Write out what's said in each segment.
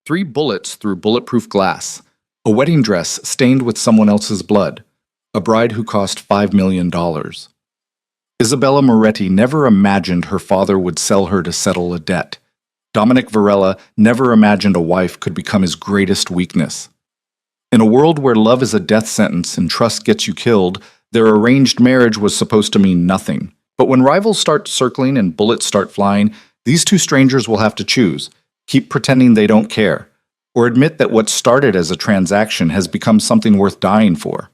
3 bullets through bulletproof glass, a wedding dress stained with someone else's blood, a bride who cost $5 million. Isabella Moretti never imagined her father would sell her to settle a debt. Dominic Varela never imagined a wife could become his greatest weakness. In a world where love is a death sentence and trust gets you killed, their arranged marriage was supposed to mean nothing. But when rivals start circling and bullets start flying, these two strangers will have to choose: keep pretending they don't care, or admit that what started as a transaction has become something worth dying for.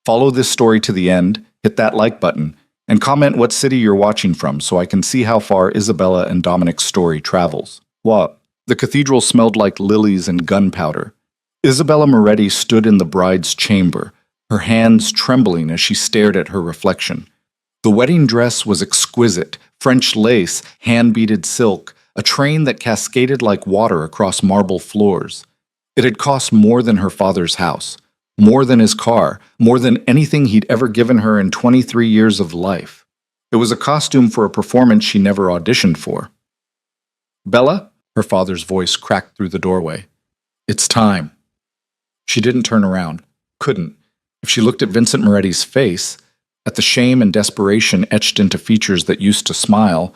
Follow this story to the end, hit that like button, and comment what city you're watching from so I can see how far Isabella and Dominic's story travels. What? The cathedral smelled like lilies and gunpowder. Isabella Moretti stood in the bride's chamber, her hands trembling as she stared at her reflection. The wedding dress was exquisite, French lace, hand-beaded silk, a train that cascaded like water across marble floors. It had cost more than her father's house, more than his car, more than anything he'd ever given her in 23 years of life. It was a costume for a performance she never auditioned for. "Bella?" Her father's voice cracked through the doorway. "It's time." She didn't turn around. Couldn't. If she looked at Vincent Moretti's face, at the shame and desperation etched into features that used to smile,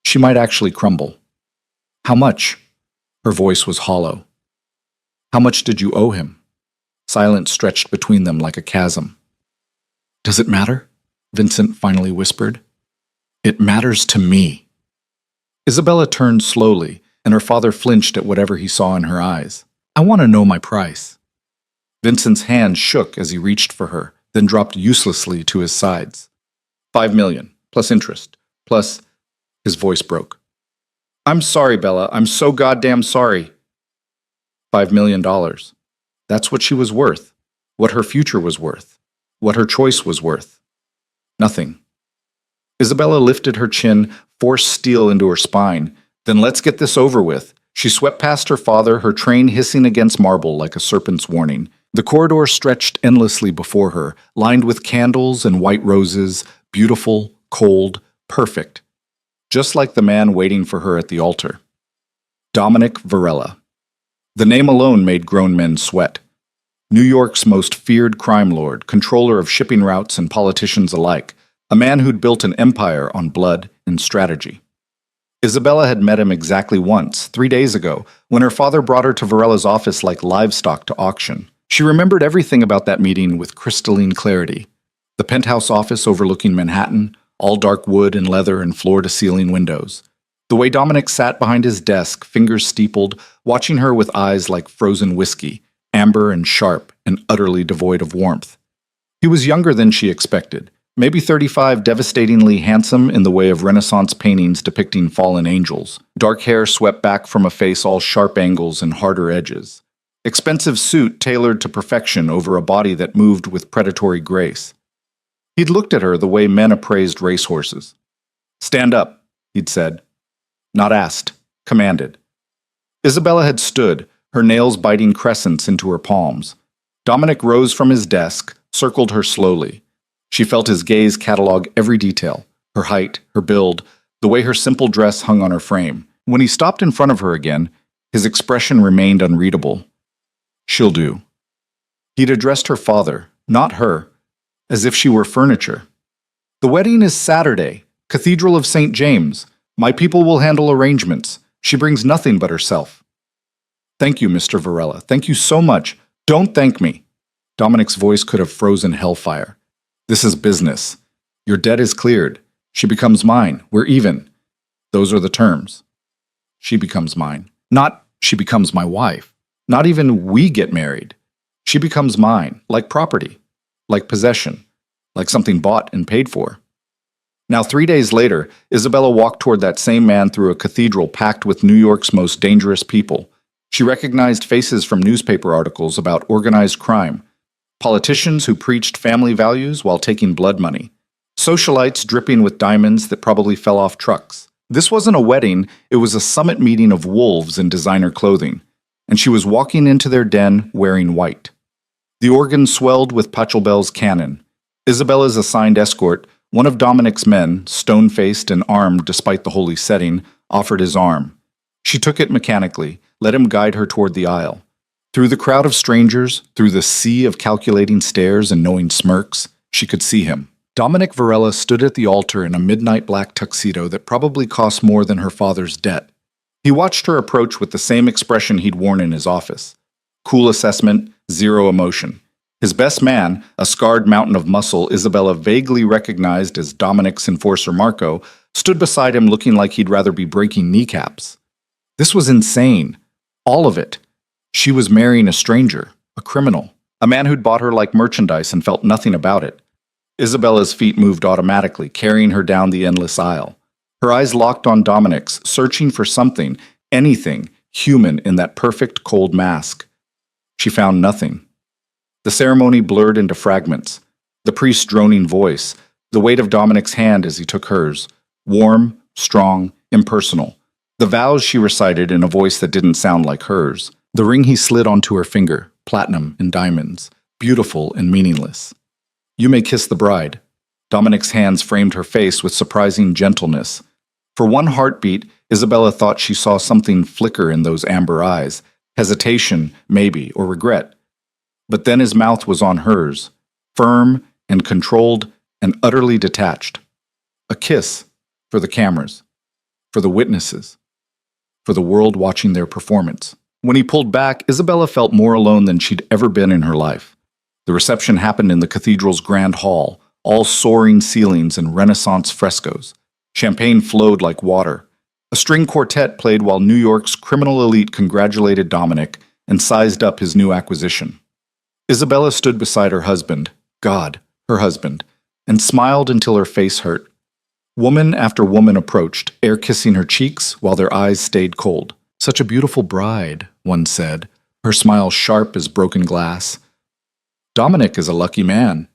she might actually crumble. "How much?" Her voice was hollow. "How much did you owe him?" Silence stretched between them like a chasm. "Does it matter?" Vincent finally whispered. "It matters to me." Isabella turned slowly, and her father flinched at whatever he saw in her eyes. "I want to know my price." Vincent's hand shook as he reached for her, then dropped uselessly to his sides. $5 million, plus interest, plus... His voice broke. "I'm sorry, Bella. I'm so goddamn sorry." $5 million. That's what she was worth, what her future was worth, what her choice was worth. Nothing. Isabella lifted her chin, forced steel into her spine. "Then let's get this over with." She swept past her father, her train hissing against marble like a serpent's warning. The corridor stretched endlessly before her, lined with candles and white roses, beautiful, cold, perfect. Just like the man waiting for her at the altar. Dominic Varela. The name alone made grown men sweat. New York's most feared crime lord, controller of shipping routes and politicians alike, a man who'd built an empire on blood and strategy. Isabella had met him exactly once, 3 days ago, when her father brought her to Varela's office like livestock to auction. She remembered everything about that meeting with crystalline clarity. The penthouse office overlooking Manhattan, all dark wood and leather and floor-to-ceiling windows. The way Dominic sat behind his desk, fingers steepled, watching her with eyes like frozen whiskey, amber and sharp and utterly devoid of warmth. He was younger than she expected, maybe 35, devastatingly handsome in the way of Renaissance paintings depicting fallen angels. Dark hair swept back from a face all sharp angles and harder edges. Expensive suit tailored to perfection over a body that moved with predatory grace. He'd looked at her the way men appraised racehorses. "Stand up," he'd said. Not asked, commanded. Isabella had stood, her nails biting crescents into her palms. Dominic rose from his desk, circled her slowly. She felt his gaze catalog every detail, her height, her build, the way her simple dress hung on her frame. When he stopped in front of her again, his expression remained unreadable. "She'll do." He'd addressed her father, not her, as if she were furniture. "The wedding is Saturday, Cathedral of St. James. My people will handle arrangements. She brings nothing but herself." "Thank you, Mr. Varela. Thank you so much. Don't thank me." Dominic's voice could have frozen hellfire. "This is business. Your debt is cleared. She becomes mine. We're even. Those are the terms. She becomes mine. Not she becomes my wife. Not even we get married. She becomes mine, like property, like possession, like something bought and paid for." Now, 3 days later, Isabella walked toward that same man through a cathedral packed with New York's most dangerous people. She recognized faces from newspaper articles about organized crime, politicians who preached family values while taking blood money, socialites dripping with diamonds that probably fell off trucks. This wasn't a wedding, it was a summit meeting of wolves in designer clothing, and she was walking into their den wearing white. The organ swelled with Pachelbel's cannon. Isabella's assigned escort, one of Dominic's men, stone-faced and armed despite the holy setting, offered his arm. She took it mechanically, let him guide her toward the aisle. Through the crowd of strangers, through the sea of calculating stares and knowing smirks, she could see him. Dominic Varela stood at the altar in a midnight black tuxedo that probably cost more than her father's debt. He watched her approach with the same expression he'd worn in his office. Cool assessment, zero emotion. His best man, a scarred mountain of muscle Isabella vaguely recognized as Dominic's enforcer Marco, stood beside him looking like he'd rather be breaking kneecaps. This was insane. All of it. She was marrying a stranger, a criminal, a man who'd bought her like merchandise and felt nothing about it. Isabella's feet moved automatically, carrying her down the endless aisle. Her eyes locked on Dominic's, searching for something, anything, human in that perfect cold mask. She found nothing. The ceremony blurred into fragments. The priest's droning voice, the weight of Dominic's hand as he took hers, warm, strong, impersonal. The vows she recited in a voice that didn't sound like hers. The ring he slid onto her finger, platinum and diamonds, beautiful and meaningless. You may kiss the bride. Dominic's hands framed her face with surprising gentleness. For one heartbeat, Isabella thought she saw something flicker in those amber eyes, hesitation, maybe, or regret. But then his mouth was on hers, firm and controlled and utterly detached. A kiss for the cameras, for the witnesses, for the world watching their performance. When he pulled back, Isabella felt more alone than she'd ever been in her life. The reception happened in the cathedral's grand hall, all soaring ceilings and Renaissance frescoes. Champagne flowed like water. A string quartet played while New York's criminal elite congratulated Dominic and sized up his new acquisition. Isabella stood beside her husband, God, her husband, and smiled until her face hurt. Woman after woman approached, air kissing her cheeks while their eyes stayed cold. Such a beautiful bride, one said, her smile sharp as broken glass. Dominic is a lucky man.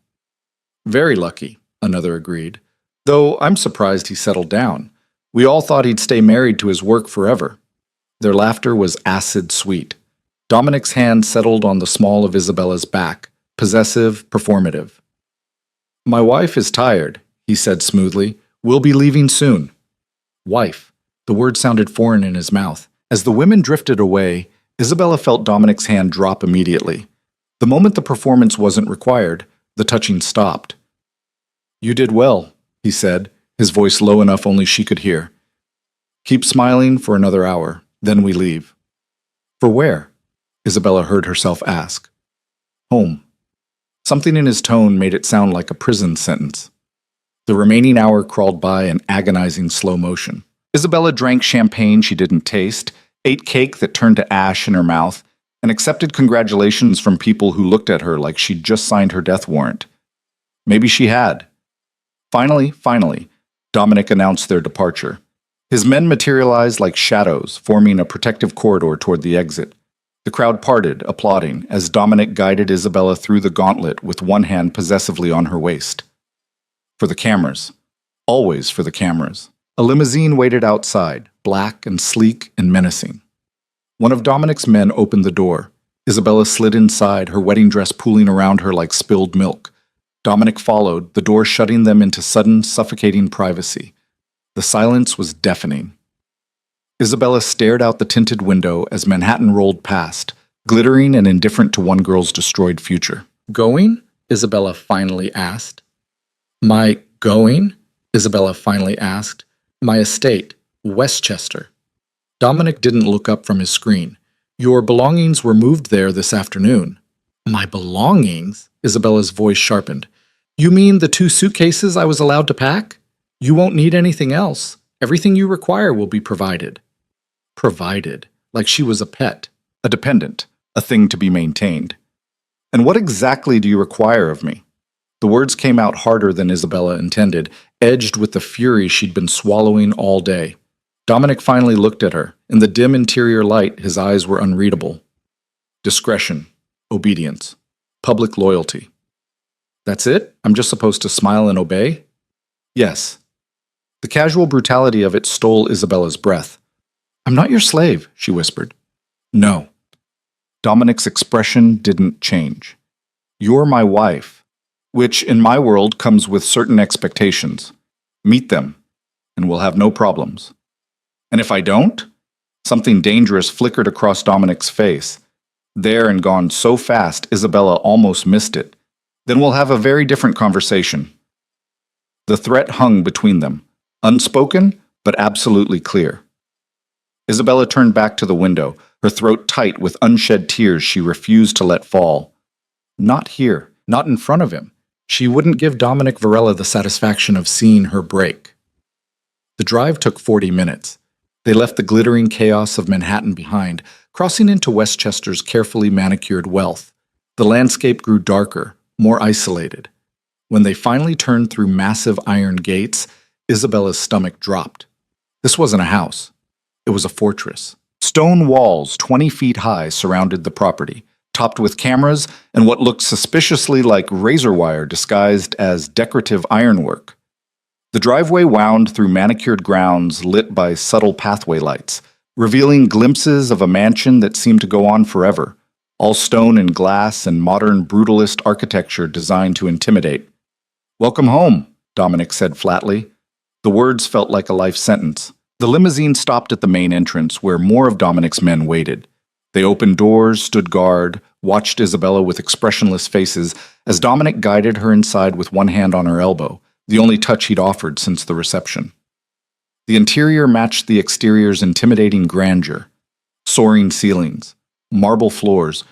Very lucky, another agreed. Though I'm surprised he settled down. We all thought he'd stay married to his work forever. Their laughter was acid sweet. Dominic's hand settled on the small of Isabella's back, possessive, performative. My wife is tired, he said smoothly. We'll be leaving soon. Wife. The word sounded foreign in his mouth. As the women drifted away, Isabella felt Dominic's hand drop immediately. The moment the performance wasn't required, the touching stopped. You did well, he said, his voice low enough only she could hear. Keep smiling for another hour, then we leave. For where? Isabella heard herself ask. Home. Something in his tone made it sound like a prison sentence. The remaining hour crawled by in agonizing slow motion. Isabella drank champagne she didn't taste, ate cake that turned to ash in her mouth, and accepted congratulations from people who looked at her like she'd just signed her death warrant. Maybe she had. Finally, Dominic announced their departure. His men materialized like shadows, forming a protective corridor toward the exit. The crowd parted, applauding, as Dominic guided Isabella through the gauntlet with one hand possessively on her waist. For the cameras. Always for the cameras. A limousine waited outside, black and sleek and menacing. One of Dominic's men opened the door. Isabella slid inside, her wedding dress pooling around her like spilled milk. Dominic followed, the door shutting them into sudden, suffocating privacy. The silence was deafening. Isabella stared out the tinted window as Manhattan rolled past, glittering and indifferent to one girl's destroyed future. Going? Isabella finally asked. My going? Isabella finally asked. My estate, Westchester. Dominic didn't look up from his screen. Your belongings were moved there this afternoon. My belongings? Isabella's voice sharpened. You mean the 2 suitcases I was allowed to pack? You won't need anything else. Everything you require will be provided. Provided, like she was a pet, a dependent, a thing to be maintained. And what exactly do you require of me? The words came out harder than Isabella intended, edged with the fury she'd been swallowing all day. Dominic finally looked at her. In the dim interior light, his eyes were unreadable. Discretion, obedience, public loyalty. That's it? I'm just supposed to smile and obey? Yes. The casual brutality of it stole Isabella's breath. I'm not your slave, she whispered. No. Dominic's expression didn't change. You're my wife, which in my world comes with certain expectations. Meet them, and we'll have no problems. And if I don't? Something dangerous flickered across Dominic's face. There and gone so fast, Isabella almost missed it. Then we'll have a very different conversation. The threat hung between them, unspoken, but absolutely clear. Isabella turned back to the window, her throat tight with unshed tears she refused to let fall. Not here, not in front of him. She wouldn't give Dominic Varela the satisfaction of seeing her break. The drive took 40 minutes. They left the glittering chaos of Manhattan behind, crossing into Westchester's carefully manicured wealth. The landscape grew darker, more isolated. When they finally turned through massive iron gates, Isabella's stomach dropped. This wasn't a house. It was a fortress. Stone walls 20 feet high surrounded the property, topped with cameras and what looked suspiciously like razor wire disguised as decorative ironwork. The driveway wound through manicured grounds lit by subtle pathway lights, revealing glimpses of a mansion that seemed to go on forever, all stone and glass and modern brutalist architecture designed to intimidate. "Welcome home," Dominic said flatly. The words felt like a life sentence. The limousine stopped at the main entrance, where more of Dominic's men waited. They opened doors, stood guard, watched Isabella with expressionless faces as Dominic guided her inside with one hand on her elbow, the only touch he'd offered since the reception. The interior matched the exterior's intimidating grandeur. Soaring ceilings, marble floors,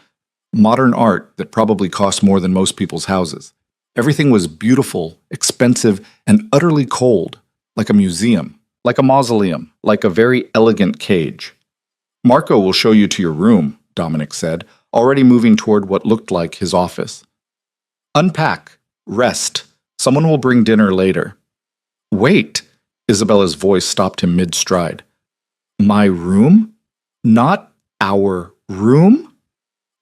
modern art that probably cost more than most people's houses. Everything was beautiful, expensive, and utterly cold, like a museum, like a mausoleum, like a very elegant cage. "Marco will show you to your room," Dominic said, already moving toward what looked like his office. "Unpack. Rest. Someone will bring dinner later." "Wait!" Isabella's voice stopped him mid-stride. "My room? Not our room?"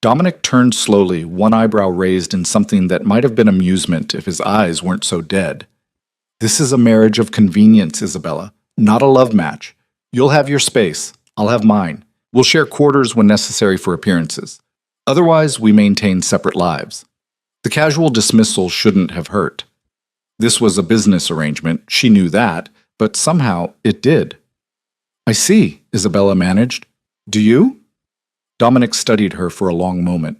Dominic turned slowly, one eyebrow raised in something that might have been amusement if his eyes weren't so dead. "This is a marriage of convenience, Isabella, not a love match. You'll have your space. I'll have mine. We'll share quarters when necessary for appearances. Otherwise, we maintain separate lives." The casual dismissal shouldn't have hurt. This was a business arrangement, she knew that, but somehow it did. "I see," Isabella managed. "Do you?" Dominic studied her for a long moment.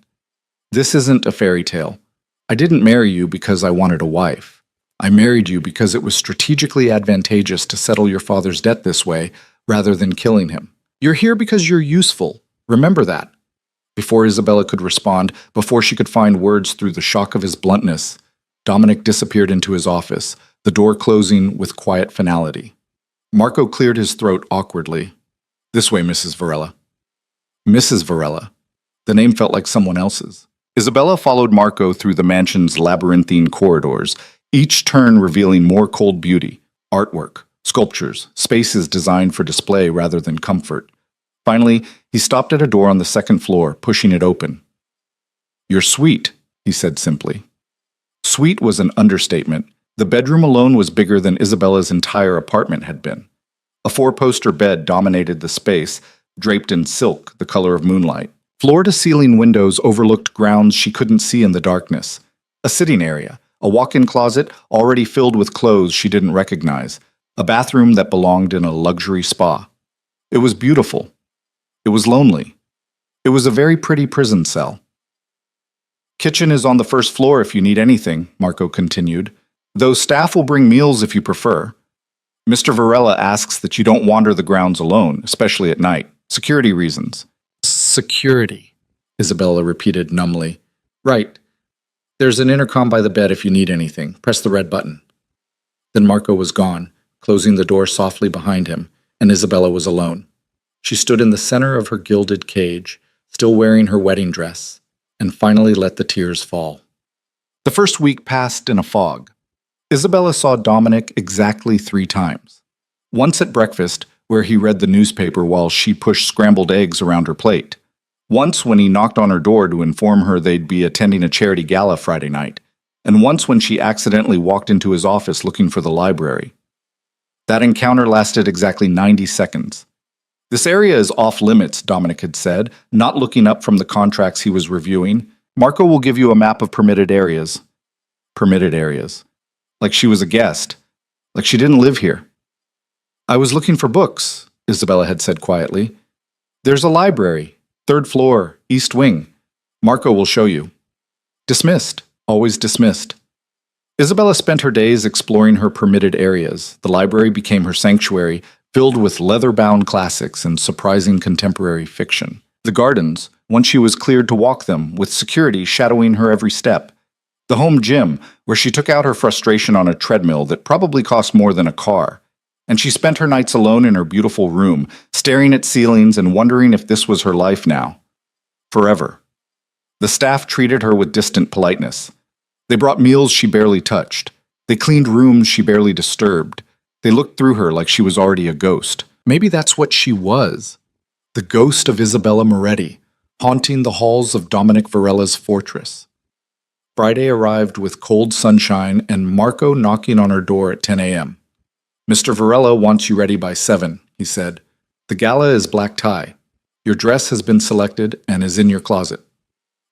"This isn't a fairy tale. I didn't marry you because I wanted a wife. I married you because it was strategically advantageous to settle your father's debt this way, rather than killing him. You're here because you're useful. Remember that." Before Isabella could respond, before she could find words through the shock of his bluntness, Dominic disappeared into his office, the door closing with quiet finality. Marco cleared his throat awkwardly. "This way, Mrs. Varela." Mrs. Varela. The name felt like someone else's. Isabella followed Marco through the mansion's labyrinthine corridors, each turn revealing more cold beauty, artwork, sculptures, spaces designed for display rather than comfort. Finally, he stopped at a door on the second floor, pushing it open. "You're sweet," he said simply. Sweet was an understatement. The bedroom alone was bigger than Isabella's entire apartment had been. A four-poster bed dominated the space, draped in silk, the color of moonlight. Floor-to-ceiling windows overlooked grounds she couldn't see in the darkness. A sitting area, a walk-in closet already filled with clothes she didn't recognize, a bathroom that belonged in a luxury spa. It was beautiful. It was lonely. It was a very pretty prison cell. "Kitchen is on the first floor if you need anything," Marco continued, "though staff will bring meals if you prefer. Mr. Varela asks that you don't wander the grounds alone, especially at night. Security reasons." "Security," Isabella repeated numbly. "Right. There's an intercom by the bed if you need anything. Press the red button." Then Marco was gone, closing the door softly behind him, and Isabella was alone. She stood in the center of her gilded cage, still wearing her wedding dress, and finally let the tears fall. The first week passed in a fog. Isabella saw Dominic exactly 3 times. Once at breakfast, where he read the newspaper while she pushed scrambled eggs around her plate. Once when he knocked on her door to inform her they'd be attending a charity gala Friday night. And once when she accidentally walked into his office looking for the library. That encounter lasted exactly 90 seconds. "This area is off limits," Dominic had said, not looking up from the contracts he was reviewing. "Marco will give you a map of permitted areas." Permitted areas. Like she was a guest. Like she didn't live here. "I was looking for books," Isabella had said quietly. There's a library. Third floor, east wing. Marco will show you. Dismissed. Always dismissed. Isabella spent her days exploring her permitted areas. The library became her sanctuary, filled with leather-bound classics and surprising contemporary fiction. The gardens, once she was cleared to walk them, with security shadowing her every step. The home gym, where she took out her frustration on a treadmill that probably cost more than a car. And she spent her nights alone in her beautiful room, staring at ceilings and wondering if this was her life now. Forever. The staff treated her with distant politeness. They brought meals she barely touched. They cleaned rooms she barely disturbed. They looked through her like she was already a ghost. Maybe that's what she was. The ghost of Isabella Moretti, haunting the halls of Dominic Varela's fortress. Friday arrived with cold sunshine and Marco knocking on her door at 10 a.m. Mr. Varela wants you ready by 7, he said. The gala is black tie. Your dress has been selected and is in your closet.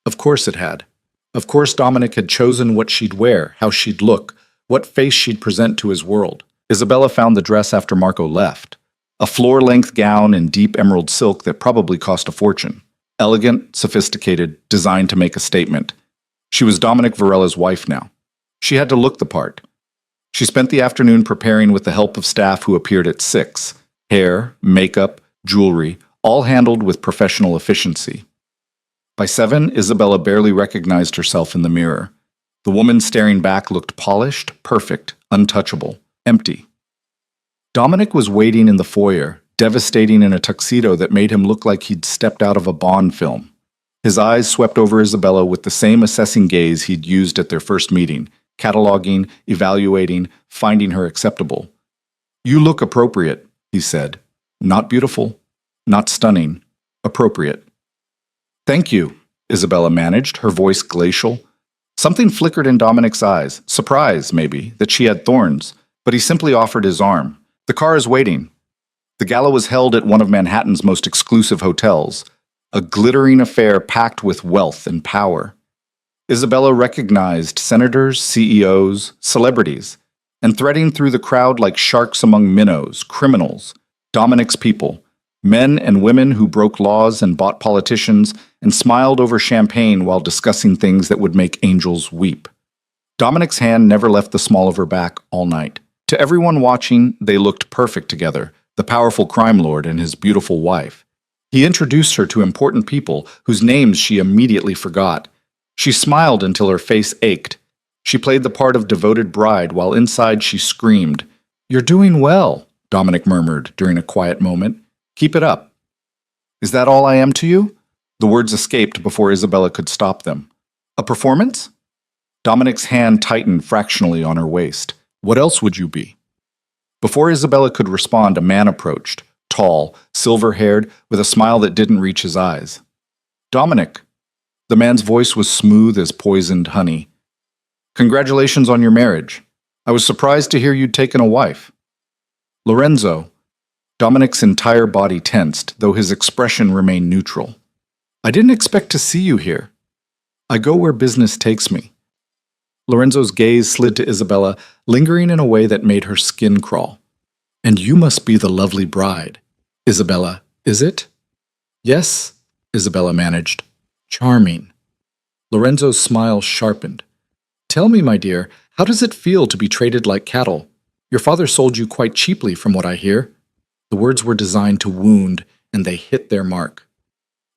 Of course it had. Of course Dominic had chosen what she'd wear, how she'd look, what face she'd present to his world. Isabella found the dress after Marco left. A floor-length gown in deep emerald silk that probably cost a fortune. Elegant, sophisticated, designed to make a statement. She was Dominic Varela's wife now. She had to look the part. She spent the afternoon preparing with the help of staff who appeared at 6. Hair, makeup, jewelry, all handled with professional efficiency. By 7, Isabella barely recognized herself in the mirror. The woman staring back looked polished, perfect, untouchable, empty. Dominic was waiting in the foyer, devastating in a tuxedo that made him look like he'd stepped out of a Bond film. His eyes swept over Isabella with the same assessing gaze he'd used at their first meeting, cataloging, evaluating, finding her acceptable. You look appropriate, he said. Not beautiful, not stunning, appropriate. Thank you, Isabella managed, her voice glacial. Something flickered in Dominic's eyes, surprise, maybe, that she had thorns, but he simply offered his arm. The car is waiting. The gala was held at one of Manhattan's most exclusive hotels, a glittering affair packed with wealth and power. Isabella recognized senators, CEOs, celebrities, and threading through the crowd like sharks among minnows, criminals, Dominic's people, men and women who broke laws and bought politicians and smiled over champagne while discussing things that would make angels weep. Dominic's hand never left the small of her back all night. To everyone watching, they looked perfect together, the powerful crime lord and his beautiful wife. He introduced her to important people whose names she immediately forgot. She smiled until her face ached. She played the part of devoted bride while inside she screamed. "You're doing well," Dominic murmured during a quiet moment. "Keep it up." "Is that all I am to you?" The words escaped before Isabella could stop them. "A performance?" Dominic's hand tightened fractionally on her waist. "What else would you be?" Before Isabella could respond, a man approached, tall, silver-haired, with a smile that didn't reach his eyes. "Dominic." The man's voice was smooth as poisoned honey. "Congratulations on your marriage. I was surprised to hear you'd taken a wife." "Lorenzo." Dominic's entire body tensed, though his expression remained neutral. "I didn't expect to see you here. I go where business takes me." Lorenzo's gaze slid to Isabella, lingering in a way that made her skin crawl. "And you must be the lovely bride. Isabella, is it?" "Yes," Isabella managed. "Charming." Lorenzo's smile sharpened. "Tell me, my dear, how does it feel to be traded like cattle? Your father sold you quite cheaply, from what I hear." The words were designed to wound, and they hit their mark.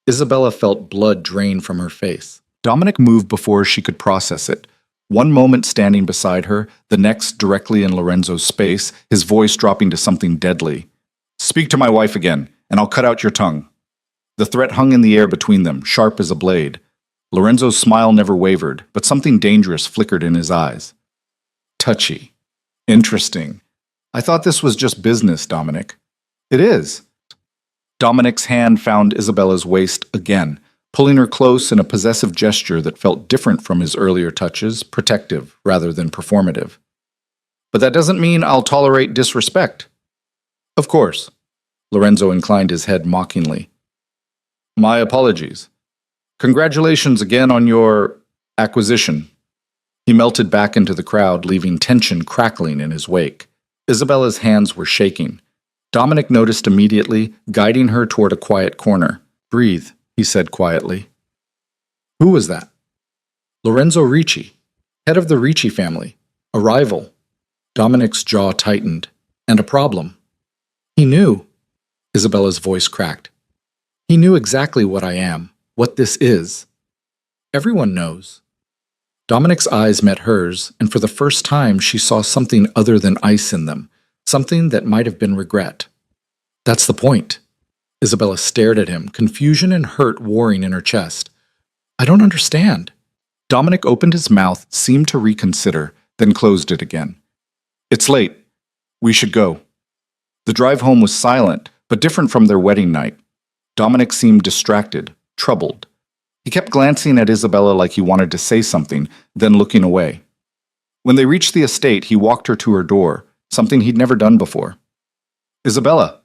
Isabella felt blood drain from her face. Dominic moved before she could process it. One moment standing beside her, the next directly in Lorenzo's space, his voice dropping to something deadly. "Speak to my wife again, and I'll cut out your tongue." The threat hung in the air between them, sharp as a blade. Lorenzo's smile never wavered, but something dangerous flickered in his eyes. "Touchy. Interesting. I thought this was just business, Dominic." "It is." Dominic's hand found Isabella's waist again, pulling her close in a possessive gesture that felt different from his earlier touches, protective rather than performative. "But that doesn't mean I'll tolerate disrespect." "Of course." Lorenzo inclined his head mockingly. "My apologies. Congratulations again on your acquisition." He melted back into the crowd, leaving tension crackling in his wake. Isabella's hands were shaking. Dominic noticed immediately, guiding her toward a quiet corner. "Breathe," he said quietly. "Who was that?" "Lorenzo Ricci, head of the Ricci family. A rival." Dominic's jaw tightened. "And a problem." "He knew." Isabella's voice cracked. "He knew exactly what I am, what this is. Everyone knows." Dominic's eyes met hers, and for the first time she saw something other than ice in them, something that might have been regret. "That's the point." Isabella stared at him, confusion and hurt warring in her chest. "I don't understand." Dominic opened his mouth, seemed to reconsider, then closed it again. "It's late. We should go." The drive home was silent, but different from their wedding night. Dominic seemed distracted, troubled. He kept glancing at Isabella like he wanted to say something, then looking away. When they reached the estate, he walked her to her door, something he'd never done before. "Isabella!"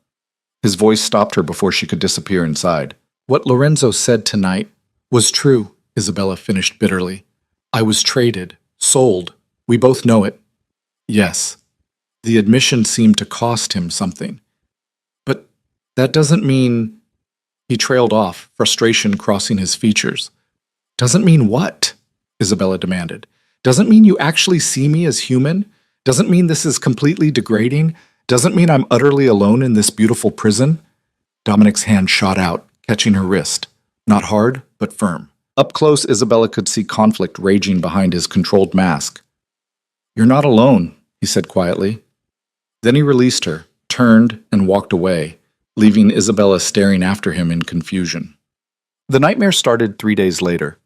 His voice stopped her before she could disappear inside. "What Lorenzo said tonight was true," Isabella finished bitterly. "I was traded, sold. We both know it." "Yes." The admission seemed to cost him something. "But that doesn't mean—" He trailed off, frustration crossing his features. "Doesn't mean what?" Isabella demanded. "Doesn't mean you actually see me as human? Doesn't mean this is completely degrading? Doesn't mean I'm utterly alone in this beautiful prison?" Dominic's hand shot out, catching her wrist. Not hard, but firm. Up close, Isabella could see conflict raging behind his controlled mask. "You're not alone," he said quietly. Then he released her, turned, and walked away, leaving Isabella staring after him in confusion. The nightmare started 3 days later.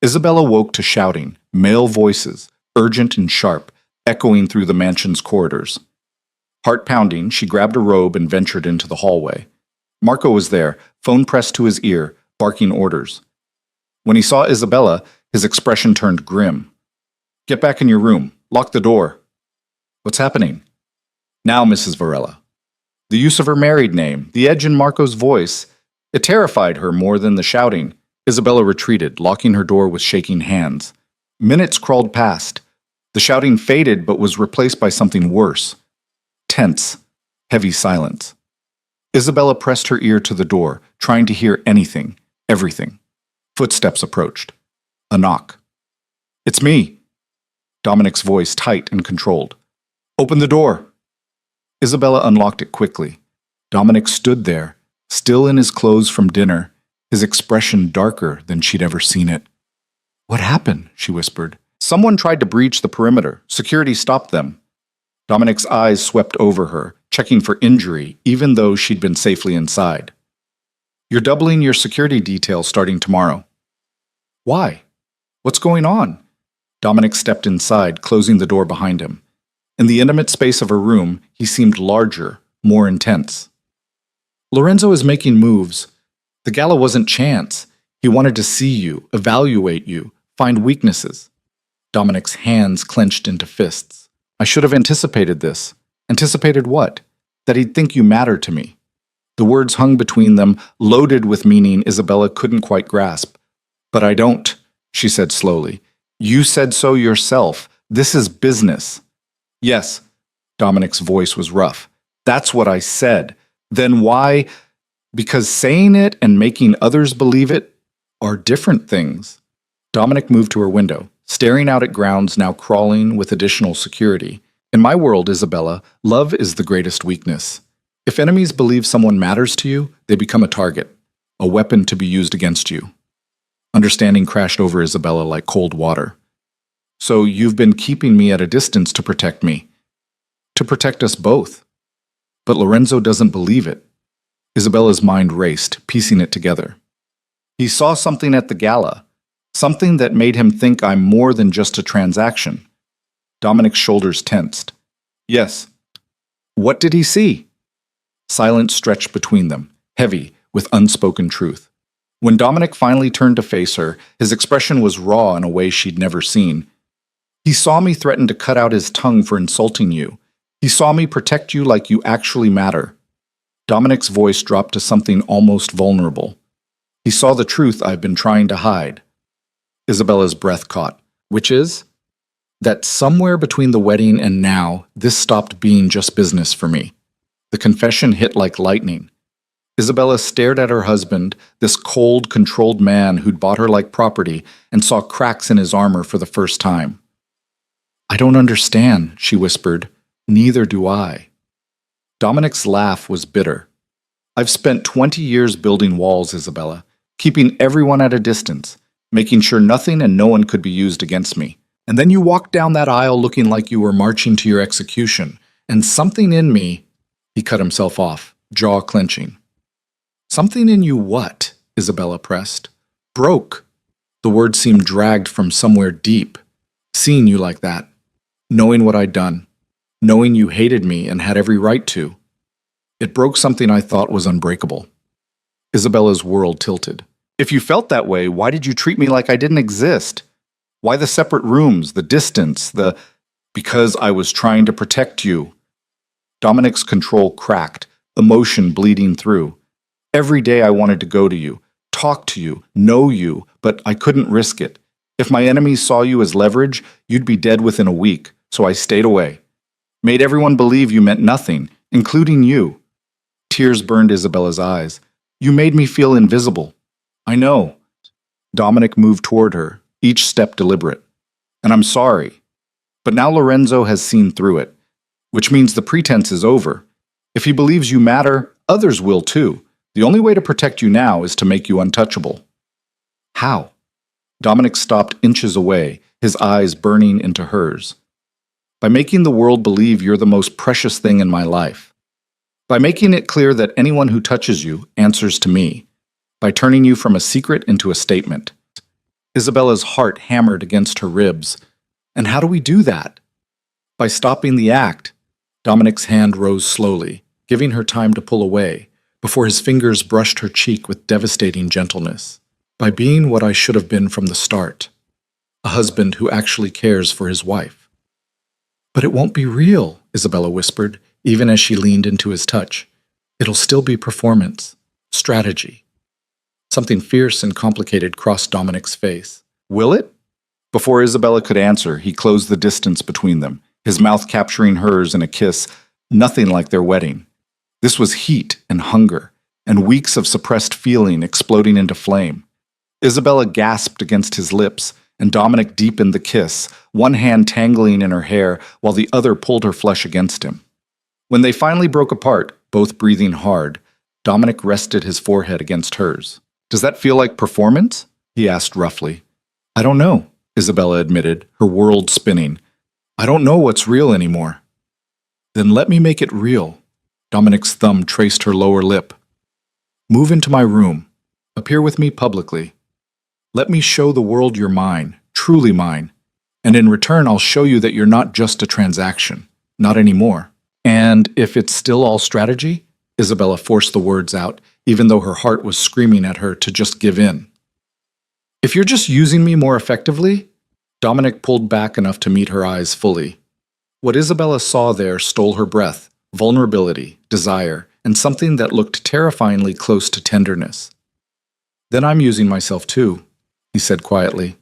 Isabella woke to shouting, male voices, urgent and sharp, echoing through the mansion's corridors. Heart pounding, she grabbed a robe and ventured into the hallway. Marco was there, phone pressed to his ear, barking orders. When he saw Isabella, his expression turned grim. "Get back in your room. Lock the door." "What's happening?" "Now, Mrs. Varela." The use of her married name, the edge in Marco's voice, it terrified her more than the shouting. Isabella retreated, locking her door with shaking hands. Minutes crawled past. The shouting faded but was replaced by something worse. Tense, heavy silence. Isabella pressed her ear to the door, trying to hear anything, everything. Footsteps approached. A knock. "It's me." Dominic's voice tight and controlled. "Open the door." Isabella unlocked it quickly. Dominic stood there, still in his clothes from dinner, his expression darker than she'd ever seen it. "What happened?" she whispered. "Someone tried to breach the perimeter. Security stopped them." Dominic's eyes swept over her, checking for injury, even though she'd been safely inside. "You're doubling your security detail starting tomorrow." "Why? What's going on?" Dominic stepped inside, closing the door behind him. In the intimate space of her room, he seemed larger, more intense. "Lorenzo is making moves. The gala wasn't chance. He wanted to see you, evaluate you, find weaknesses." Dominic's hands clenched into fists. "I should have anticipated this." "Anticipated what?" "That he'd think you mattered to me." The words hung between them, loaded with meaning Isabella couldn't quite grasp. "But I don't," she said slowly. "You said so yourself. This is business." "Yes." Dominic's voice was rough. "That's what I said. Then why?" "Because saying it and making others believe it are different things." Dominic moved to her window, staring out at grounds now crawling with additional security. "In my world, Isabella, love is the greatest weakness. If enemies believe someone matters to you, they become a target, a weapon to be used against you." Understanding crashed over Isabella like cold water. "So you've been keeping me at a distance to protect me. To protect us both. But Lorenzo doesn't believe it." Isabella's mind raced, piecing it together. "He saw something at the gala. Something that made him think I'm more than just a transaction." Dominic's shoulders tensed. "Yes." "What did he see?" Silence stretched between them, heavy, with unspoken truth. When Dominic finally turned to face her, his expression was raw in a way she'd never seen. "He saw me threaten to cut out his tongue for insulting you. He saw me protect you like you actually matter." Dominic's voice dropped to something almost vulnerable. "He saw the truth I've been trying to hide." Isabella's breath caught. "Which is?" "That somewhere between the wedding and now, this stopped being just business for me." The confession hit like lightning. Isabella stared at her husband, this cold, controlled man who'd bought her like property, and saw cracks in his armor for the first time. "I don't understand," she whispered. "Neither do I." Dominic's laugh was bitter. "I've spent 20 years building walls, Isabella, keeping everyone at a distance, making sure nothing and no one could be used against me. And then you walked down that aisle looking like you were marching to your execution, and something in me—" He cut himself off, jaw clenching. "Something in you what?" Isabella pressed. "Broke." The word seemed dragged from somewhere deep. "Seeing you like that. Knowing what I'd done. Knowing you hated me and had every right to. It broke something I thought was unbreakable." Isabella's world tilted. "If you felt that way, why did you treat me like I didn't exist? Why the separate rooms, the distance, the—" "Because I was trying to protect you." Dominic's control cracked, emotion bleeding through. "Every day I wanted to go to you, talk to you, know you, but I couldn't risk it. If my enemies saw you as leverage, you'd be dead within a week, so I stayed away. Made everyone believe you meant nothing, including you." Tears burned Isabella's eyes. "You made me feel invisible." "I know." Dominic moved toward her, each step deliberate. "And I'm sorry. But now Lorenzo has seen through it, which means the pretense is over. If he believes you matter, others will too. The only way to protect you now is to make you untouchable." "How?" Dominic stopped inches away, his eyes burning into hers. "By making the world believe you're the most precious thing in my life. By making it clear that anyone who touches you answers to me. By turning you from a secret into a statement." Isabella's heart hammered against her ribs. "And how do we do that?" "By stopping the act." Dominic's hand rose slowly, giving her time to pull away, before his fingers brushed her cheek with devastating gentleness. "By being what I should have been from the start. A husband who actually cares for his wife." "But it won't be real," Isabella whispered, even as she leaned into his touch. "It'll still be performance, strategy." Something fierce and complicated crossed Dominic's face. "Will it?" Before Isabella could answer, he closed the distance between them, his mouth capturing hers in a kiss, nothing like their wedding. This was heat and hunger, and weeks of suppressed feeling exploding into flame. Isabella gasped against his lips, and Dominic deepened the kiss, one hand tangling in her hair while the other pulled her flesh against him. When they finally broke apart, both breathing hard, Dominic rested his forehead against hers. "Does that feel like performance?" he asked roughly. "I don't know," Isabella admitted, her world spinning. "I don't know what's real anymore." "Then let me make it real." Dominic's thumb traced her lower lip. "Move into my room. Appear with me publicly. Let me show the world you're mine, truly mine. And in return, I'll show you that you're not just a transaction. Not anymore." "And if it's still all strategy?" Isabella forced the words out, even though her heart was screaming at her to just give in. "If you're just using me more effectively?" Dominic pulled back enough to meet her eyes fully. What Isabella saw there stole her breath, vulnerability, desire, and something that looked terrifyingly close to tenderness. "Then I'm using myself too," he said quietly.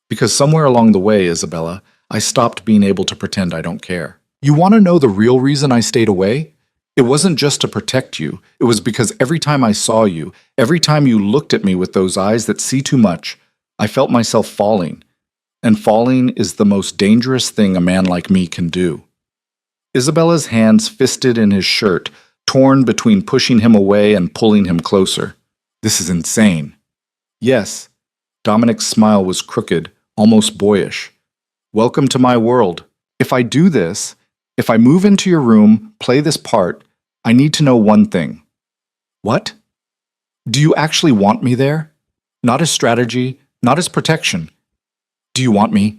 "Because somewhere along the way, Isabella, I stopped being able to pretend I don't care. You want to know the real reason I stayed away? It wasn't just to protect you. It was because every time I saw you, every time you looked at me with those eyes that see too much, I felt myself falling. And falling is the most dangerous thing a man like me can do." Isabella's hands fisted in his shirt, torn between pushing him away and pulling him closer. "This is insane." "Yes." Dominic's smile was crooked, almost boyish. "Welcome to my world. If I do this, if I move into your room, play this part, I need to know one thing." "What?" "Do you actually want me there? Not as strategy, not as protection. Do you want me?"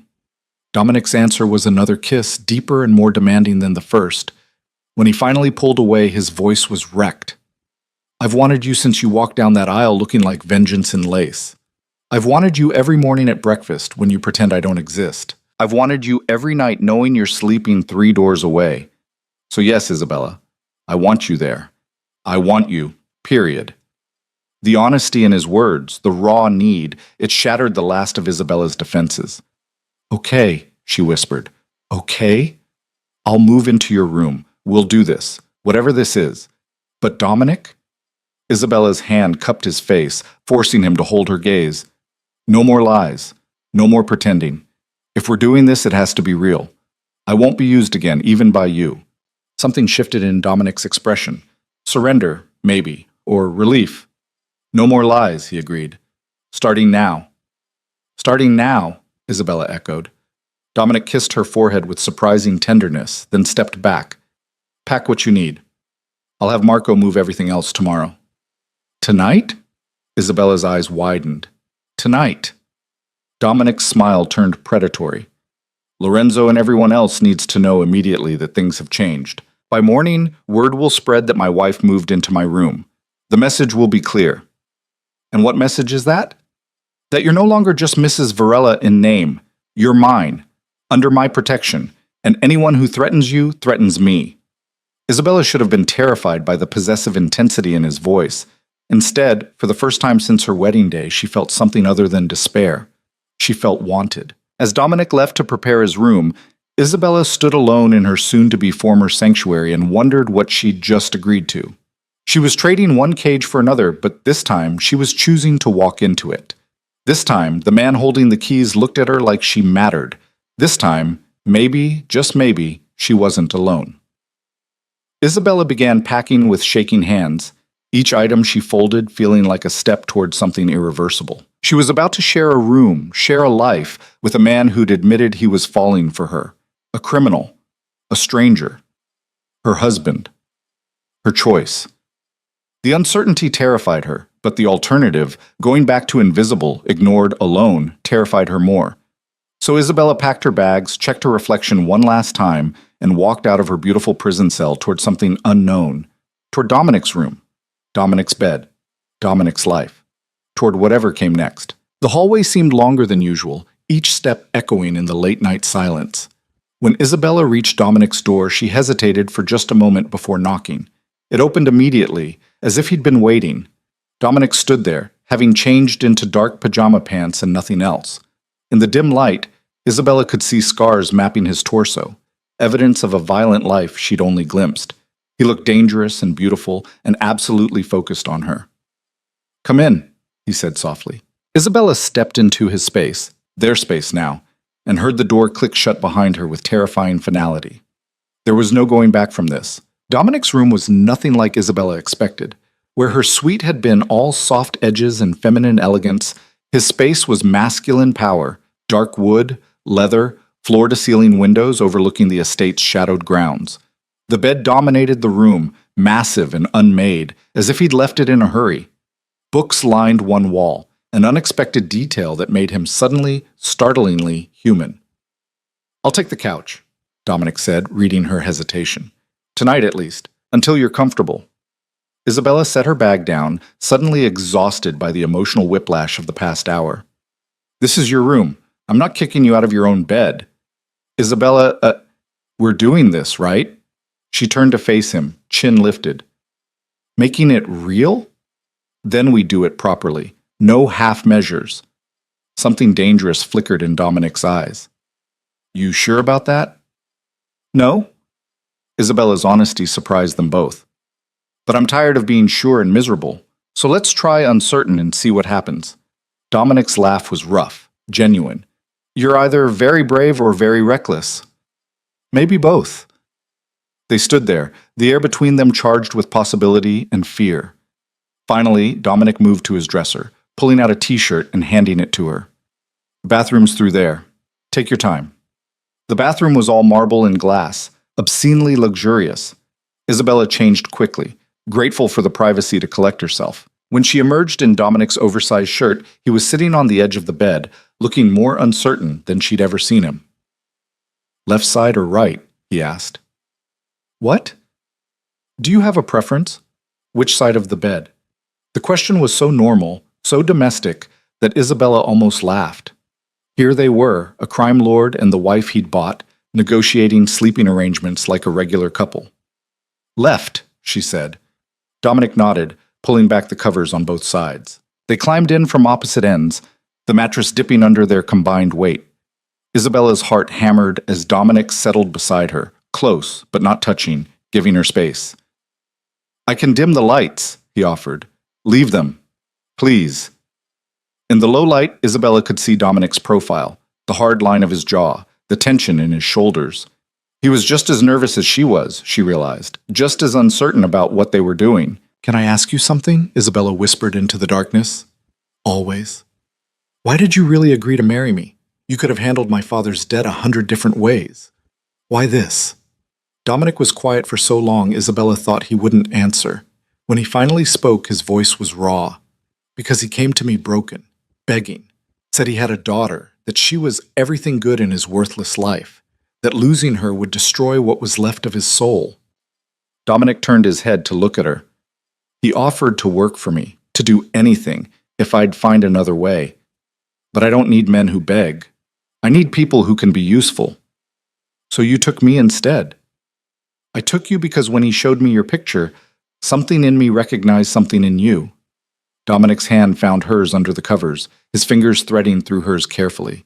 Dominic's answer was another kiss, deeper and more demanding than the first. When he finally pulled away, his voice was wrecked. "I've wanted you since you walked down that aisle looking like vengeance in lace. I've wanted you every morning at breakfast when you pretend I don't exist. I've wanted you every night knowing you're sleeping 3 doors away. So yes, Isabella, I want you there. I want you, period." The honesty in his words, the raw need, it shattered the last of Isabella's defenses. "Okay," she whispered. "Okay? I'll move into your room. We'll do this. whatever this is. But Dominic? Isabella's hand cupped his face, forcing him to hold her gaze. No more lies. No more pretending. If we're doing this, it has to be real. I won't be used again, even by you. Something shifted in Dominic's expression. Surrender, maybe, or relief. No more lies, he agreed. Starting now. Starting now, Isabella echoed. Dominic kissed her forehead with surprising tenderness, then stepped back. Pack what you need. I'll have Marco move everything else tomorrow. Tonight? Isabella's eyes widened. Tonight. Dominic's smile turned predatory. Lorenzo and everyone else needs to know immediately that things have changed. By morning, word will spread that my wife moved into my room. The message will be clear. And what message is that? That you're no longer just Mrs. Varela in name. You're mine, under my protection, and anyone who threatens you threatens me. Isabella should have been terrified by the possessive intensity in his voice. Instead, for the first time since her wedding day, she felt something other than despair. She felt wanted. As Dominic left to prepare his room, Isabella stood alone in her soon-to-be former sanctuary and wondered what she'd just agreed to. She was trading one cage for another, but this time she was choosing to walk into it. This time, the man holding the keys looked at her like she mattered. This time, maybe, just maybe, she wasn't alone. Isabella began packing with shaking hands, each item she folded feeling like a step toward something irreversible. She was about to share a room, share a life, with a man who'd admitted he was falling for her. A criminal. A stranger. Her husband. Her choice. The uncertainty terrified her, but the alternative, going back to invisible, ignored, alone, terrified her more. So Isabella packed her bags, checked her reflection one last time, and walked out of her beautiful prison cell toward something unknown. Toward Dominic's room. Dominic's bed. Dominic's life. Toward whatever came next. The hallway seemed longer than usual, each step echoing in the late-night silence. When Isabella reached Dominic's door, she hesitated for just a moment before knocking. It opened immediately, as if he'd been waiting. Dominic stood there, having changed into dark pajama pants and nothing else. In the dim light, Isabella could see scars mapping his torso, evidence of a violent life she'd only glimpsed. He looked dangerous and beautiful and absolutely focused on her. "Come in," he said softly. Isabella stepped into his space, their space now, and heard the door click shut behind her with terrifying finality. There was no going back from this. Dominic's room was nothing like Isabella expected. Where her suite had been all soft edges and feminine elegance, his space was masculine power, dark wood, leather, floor-to-ceiling windows overlooking the estate's shadowed grounds. The bed dominated the room, massive and unmade, as if he'd left it in a hurry. Books lined one wall, an unexpected detail that made him suddenly, startlingly human. "I'll take the couch," Dominic said, reading her hesitation. "Tonight at least, until you're comfortable." Isabella set her bag down, suddenly exhausted by the emotional whiplash of the past hour. "This is your room. I'm not kicking you out of your own bed." "Isabella, we're doing this, right?" She turned to face him, chin lifted. "Making it real? Then we do it properly. No half measures." Something dangerous flickered in Dominic's eyes. "You sure about that?" "No." Isabella's honesty surprised them both. "But I'm tired of being sure and miserable, so let's try uncertain and see what happens." Dominic's laugh was rough, genuine. "You're either very brave or very reckless." "Maybe both." They stood there, the air between them charged with possibility and fear. Finally, Dominic moved to his dresser, pulling out a t-shirt and handing it to her. "The bathroom's through there. Take your time." The bathroom was all marble and glass, obscenely luxurious. Isabella changed quickly, grateful for the privacy to collect herself. When she emerged in Dominic's oversized shirt, he was sitting on the edge of the bed, looking more uncertain than she'd ever seen him. "Left side or right?" he asked. "What? Do you have a preference? Which side of the bed?" The question was so normal, so domestic, that Isabella almost laughed. Here they were, a crime lord and the wife he'd bought, negotiating sleeping arrangements like a regular couple. "Left," she said. Dominic nodded, pulling back the covers on both sides. They climbed in from opposite ends, the mattress dipping under their combined weight. Isabella's heart hammered as Dominic settled beside her, close but not touching, giving her space. I can dim the lights, he offered. Leave them, please. In the low light, Isabella could see Dominic's profile, the hard line of his jaw, the tension in his shoulders. He was just as nervous as she was, she realized, just as uncertain about what they were doing. Can I ask you something? Isabella whispered into the darkness. Always. Why did you really agree to marry me? You could have handled my father's debt 100 different ways. Why this? Dominic was quiet for so long, Isabella thought he wouldn't answer. When he finally spoke, his voice was raw. Because he came to me broken, begging, said he had a daughter, that she was everything good in his worthless life, that losing her would destroy what was left of his soul. Dominic turned his head to look at her. He offered to work for me, to do anything, if I'd find another way. But I don't need men who beg. I need people who can be useful. So you took me instead. I took you because when he showed me your picture, something in me recognized something in you. Dominic's hand found hers under the covers, his fingers threading through hers carefully.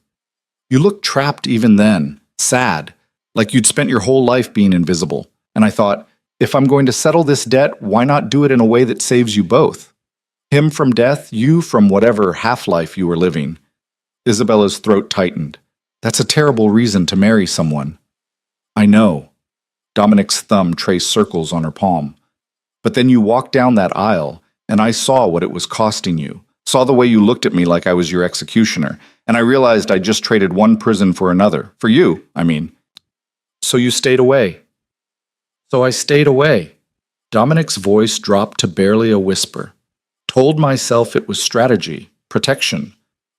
You looked trapped even then, sad, like you'd spent your whole life being invisible. And I thought, if I'm going to settle this debt, why not do it in a way that saves you both? Him from death, you from whatever half-life you were living. Isabella's throat tightened. That's a terrible reason to marry someone. I know. Dominic's thumb traced circles on her palm. But then you walked down that aisle, and I saw what it was costing you, saw the way you looked at me like I was your executioner, and I realized I just traded one prison for another. For you, I mean. So you stayed away. So I stayed away. Dominic's voice dropped to barely a whisper. Told myself it was strategy, protection.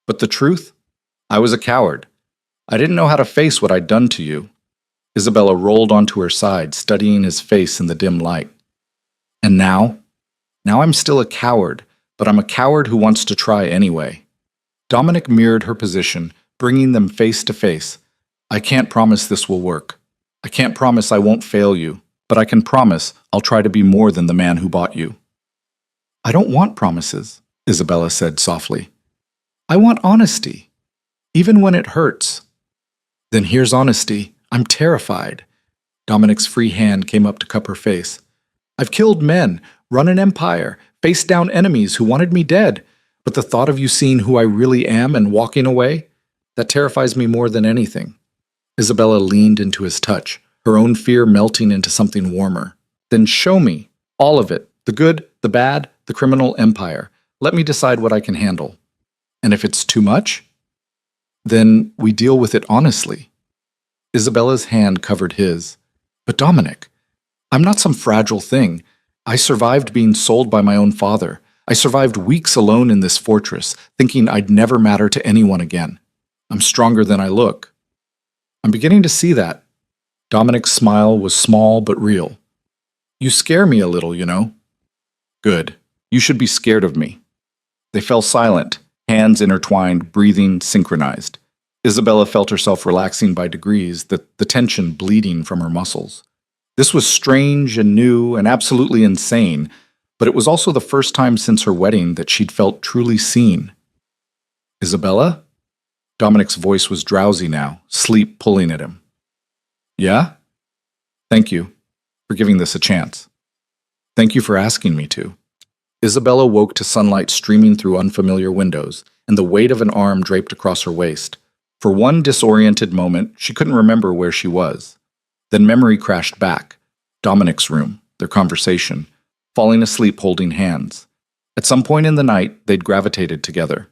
But the truth? I was a coward. I didn't know how to face what I'd done to you. Isabella rolled onto her side, studying his face in the dim light. And now? Now I'm still a coward, but I'm a coward who wants to try anyway. Dominic mirrored her position, bringing them face to face. I can't promise this will work. I can't promise I won't fail you, but I can promise I'll try to be more than the man who bought you. I don't want promises, Isabella said softly. I want honesty, even when it hurts. Then here's honesty. I'm terrified. Dominic's free hand came up to cup her face. I've killed men, run an empire, faced down enemies who wanted me dead, but the thought of you seeing who I really am and walking away, that terrifies me more than anything. Isabella leaned into his touch, her own fear melting into something warmer. Then show me, all of it, the good, the bad, the criminal empire. Let me decide what I can handle. And if it's too much, then we deal with it honestly. Isabella's hand covered his. But Dominic, I'm not some fragile thing. I survived being sold by my own father. I survived weeks alone in this fortress, thinking I'd never matter to anyone again. I'm stronger than I look. I'm beginning to see that. Dominic's smile was small but real. You scare me a little, you know. Good. You should be scared of me. They fell silent, hands intertwined, breathing synchronized. Isabella felt herself relaxing by degrees, the tension bleeding from her muscles. This was strange and new and absolutely insane, but it was also the first time since her wedding that she'd felt truly seen. Isabella? Dominic's voice was drowsy now, sleep pulling at him. Yeah? Thank you for giving this a chance. Thank you for asking me to. Isabella woke to sunlight streaming through unfamiliar windows and the weight of an arm draped across her waist. For one disoriented moment, she couldn't remember where she was. Then memory crashed back. Dominic's room, their conversation, falling asleep holding hands. At some point in the night, they'd gravitated together.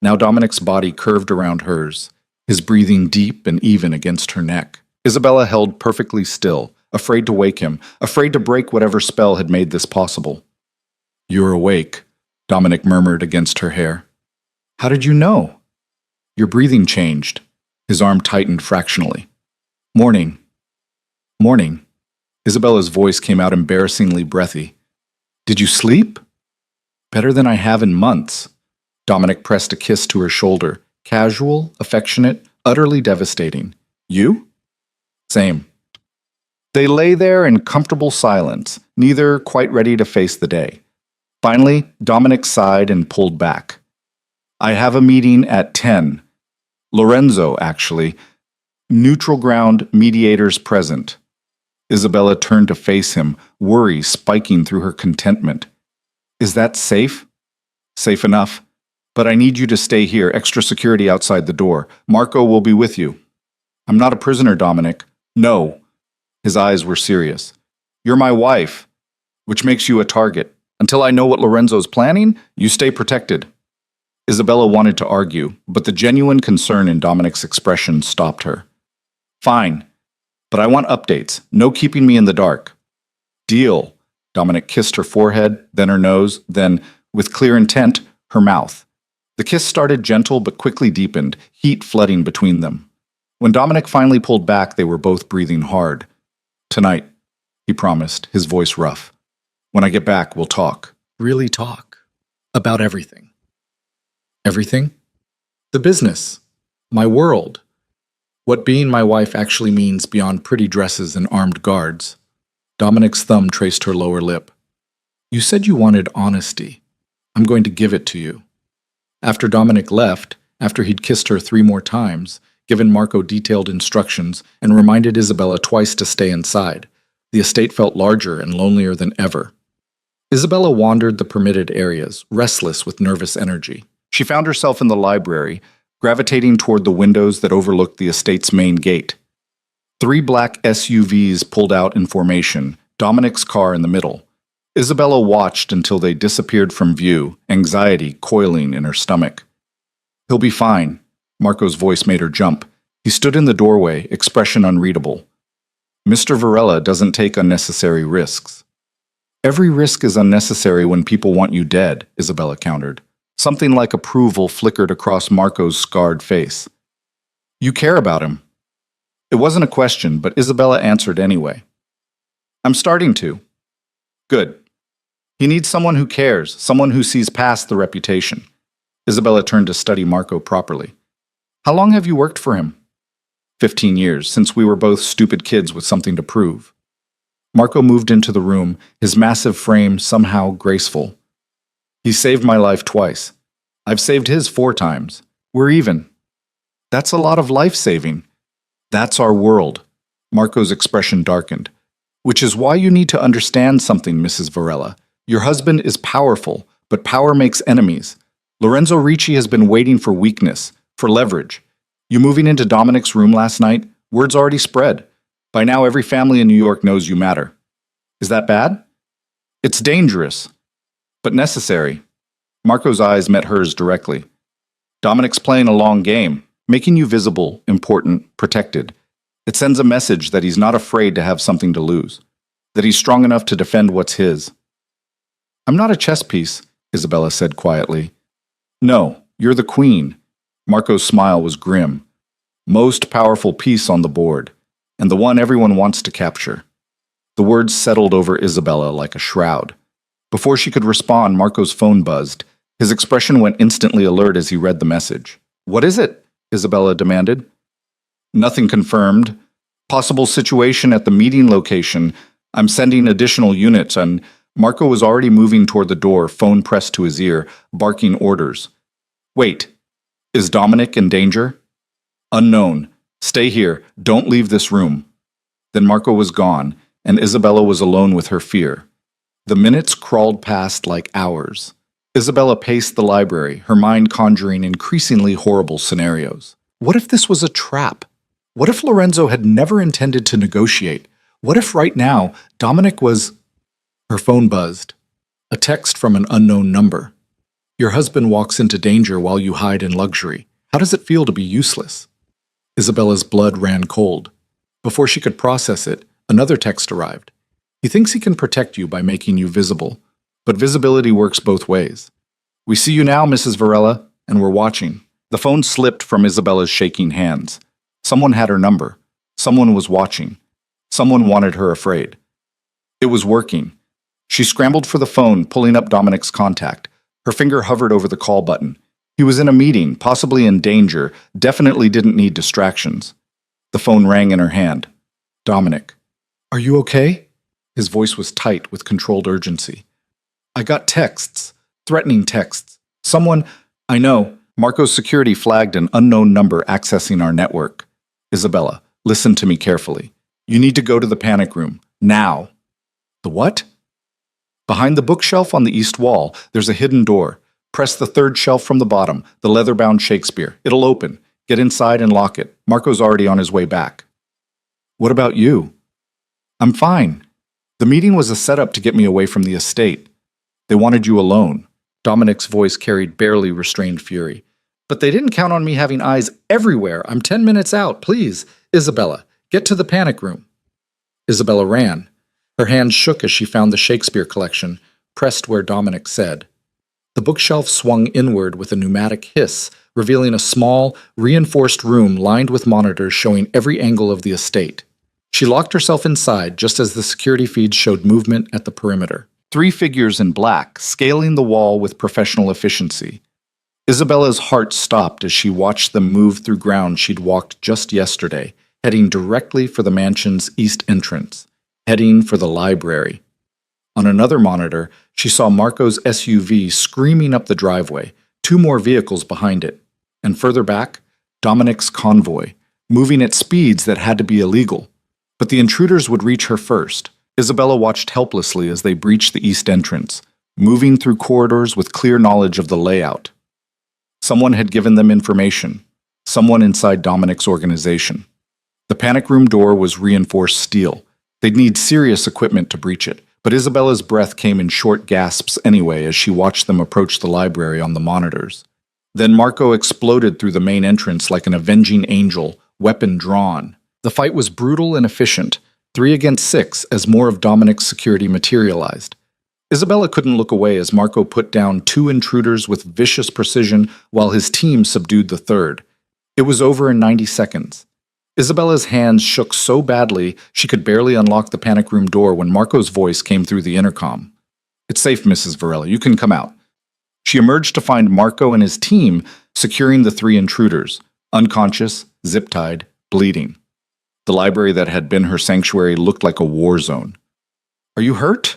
Now Dominic's body curved around hers, his breathing deep and even against her neck. Isabella held perfectly still, afraid to wake him, afraid to break whatever spell had made this possible. You're awake, Dominic murmured against her hair. How did you know? Your breathing changed. His arm tightened fractionally. Morning. Morning. Isabella's voice came out embarrassingly breathy. Did you sleep? Better than I have in months. Dominic pressed a kiss to her shoulder, casual, affectionate, utterly devastating. You? Same. They lay there in comfortable silence, neither quite ready to face the day. Finally, Dominic sighed and pulled back. I have a meeting at 10. Lorenzo, actually. Neutral ground mediators present. Isabella turned to face him, worry spiking through her contentment. Is that safe? Safe enough. But I need you to stay here, extra security outside the door. Marco will be with you. I'm not a prisoner, Dominic. No. His eyes were serious. You're my wife, which makes you a target. Until I know what Lorenzo's planning, you stay protected. Isabella wanted to argue, but the genuine concern in Dominic's expression stopped her. Fine, but I want updates. No keeping me in the dark. Deal. Dominic kissed her forehead, then her nose, then, with clear intent, her mouth. The kiss started gentle but quickly deepened, heat flooding between them. When Dominic finally pulled back, they were both breathing hard. Tonight, he promised, his voice rough. When I get back, we'll talk. Really talk. About everything. Everything? The business. My world. What being my wife actually means beyond pretty dresses and armed guards. Dominic's thumb traced her lower lip. You said you wanted honesty. I'm going to give it to you. After Dominic left, after he'd kissed her 3 more times, given Marco detailed instructions, and reminded Isabella twice to stay inside, the estate felt larger and lonelier than ever. Isabella wandered the permitted areas, restless with nervous energy. She found herself in the library, gravitating toward the windows that overlooked the estate's main gate. 3 black SUVs pulled out in formation, Dominic's car in the middle. Isabella watched until they disappeared from view, anxiety coiling in her stomach. He'll be fine. Marco's voice made her jump. He stood in the doorway, expression unreadable. Mr. Varela doesn't take unnecessary risks. Every risk is unnecessary when people want you dead, Isabella countered. Something like approval flickered across Marco's scarred face. You care about him. It wasn't a question, but Isabella answered anyway. I'm starting to. Good. He needs someone who cares, someone who sees past the reputation. Isabella turned to study Marco properly. How long have you worked for him? 15 years, since we were both stupid kids with something to prove. Marco moved into the room, his massive frame somehow graceful. He saved my life twice. I've saved his 4 times. We're even. That's a lot of life-saving. That's our world. Marco's expression darkened. Which is why you need to understand something, Mrs. Varela. Your husband is powerful, but power makes enemies. Lorenzo Ricci has been waiting for weakness, for leverage. You moving into Dominic's room last night, word's already spread. By now every family in New York knows you matter. Is that bad? It's dangerous, but necessary. Marco's eyes met hers directly. Dominic's playing a long game, making you visible, important, protected. It sends a message that he's not afraid to have something to lose, that he's strong enough to defend what's his. I'm not a chess piece, Isabella said quietly. No, you're the queen. Marco's smile was grim. Most powerful piece on the board, and the one everyone wants to capture. The words settled over Isabella like a shroud. Before she could respond, Marco's phone buzzed. His expression went instantly alert as he read the message. What is it? Isabella demanded. Nothing confirmed. Possible situation at the meeting location. I'm sending additional units, and Marco was already moving toward the door, phone pressed to his ear, barking orders. Wait. Is Dominic in danger? Unknown. Stay here. Don't leave this room. Then Marco was gone, and Isabella was alone with her fear. The minutes crawled past like hours. Isabella paced the library, her mind conjuring increasingly horrible scenarios. What if this was a trap? What if Lorenzo had never intended to negotiate? What if right now Dominic was... Her phone buzzed. A text from an unknown number. Your husband walks into danger while you hide in luxury. How does it feel to be useless? Isabella's blood ran cold. Before she could process it, another text arrived. He thinks he can protect you by making you visible. But visibility works both ways. We see you now, Mrs. Varela, and we're watching. The phone slipped from Isabella's shaking hands. Someone had her number. Someone was watching. Someone wanted her afraid. It was working. She scrambled for the phone, pulling up Dominic's contact. Her finger hovered over the call button. He was in a meeting, possibly in danger, definitely didn't need distractions. The phone rang in her hand. Dominic. Are you okay? His voice was tight with controlled urgency. I got texts, threatening texts. Someone, I know, Marco's security flagged an unknown number accessing our network. Isabella, listen to me carefully. You need to go to the panic room. Now. The what? Behind the bookshelf on the east wall, there's a hidden door. Press the third shelf from the bottom, the leather-bound Shakespeare. It'll open. Get inside and lock it. Marco's already on his way back. What about you? I'm fine. The meeting was a setup to get me away from the estate. They wanted you alone. Dominic's voice carried barely restrained fury. But they didn't count on me having eyes everywhere. I'm 10 minutes out, please. Isabella, get to the panic room. Isabella ran. Her hands shook as she found the Shakespeare collection, pressed where Dominic said. The bookshelf swung inward with a pneumatic hiss, revealing a small, reinforced room lined with monitors showing every angle of the estate. She locked herself inside just as the security feeds showed movement at the perimeter. 3 figures in black, scaling the wall with professional efficiency. Isabella's heart stopped as she watched them move through ground she'd walked just yesterday, heading directly for the mansion's east entrance, heading for the library. On another monitor, she saw Marco's SUV screaming up the driveway, 2 more vehicles behind it, and further back, Dominic's convoy, moving at speeds that had to be illegal. But the intruders would reach her first. Isabella watched helplessly as they breached the east entrance, moving through corridors with clear knowledge of the layout. Someone had given them information, someone inside Dominic's organization. The panic room door was reinforced steel. They'd need serious equipment to breach it, but Isabella's breath came in short gasps anyway as she watched them approach the library on the monitors. Then Marco exploded through the main entrance like an avenging angel, weapon drawn. The fight was brutal and efficient, 3 against 6 as more of Dominic's security materialized. Isabella couldn't look away as Marco put down 2 intruders with vicious precision while his team subdued the third. It was over in 90 seconds. Isabella's hands shook so badly she could barely unlock the panic room door when Marco's voice came through the intercom. It's safe, Mrs. Varela. You can come out. She emerged to find Marco and his team securing the 3 intruders, unconscious, zip-tied, bleeding. The library that had been her sanctuary looked like a war zone. Are you hurt?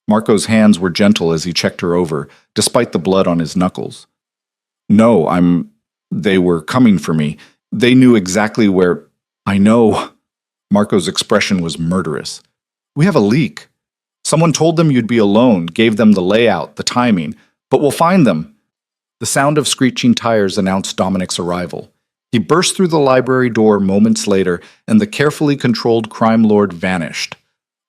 Marco's hands were gentle as he checked her over, despite the blood on his knuckles. No, They were coming for me. They knew exactly where... I know. Marco's expression was murderous. We have a leak. Someone told them you'd be alone, gave them the layout, the timing, but we'll find them. The sound of screeching tires announced Dominic's arrival. He burst through the library door moments later, and the carefully controlled crime lord vanished.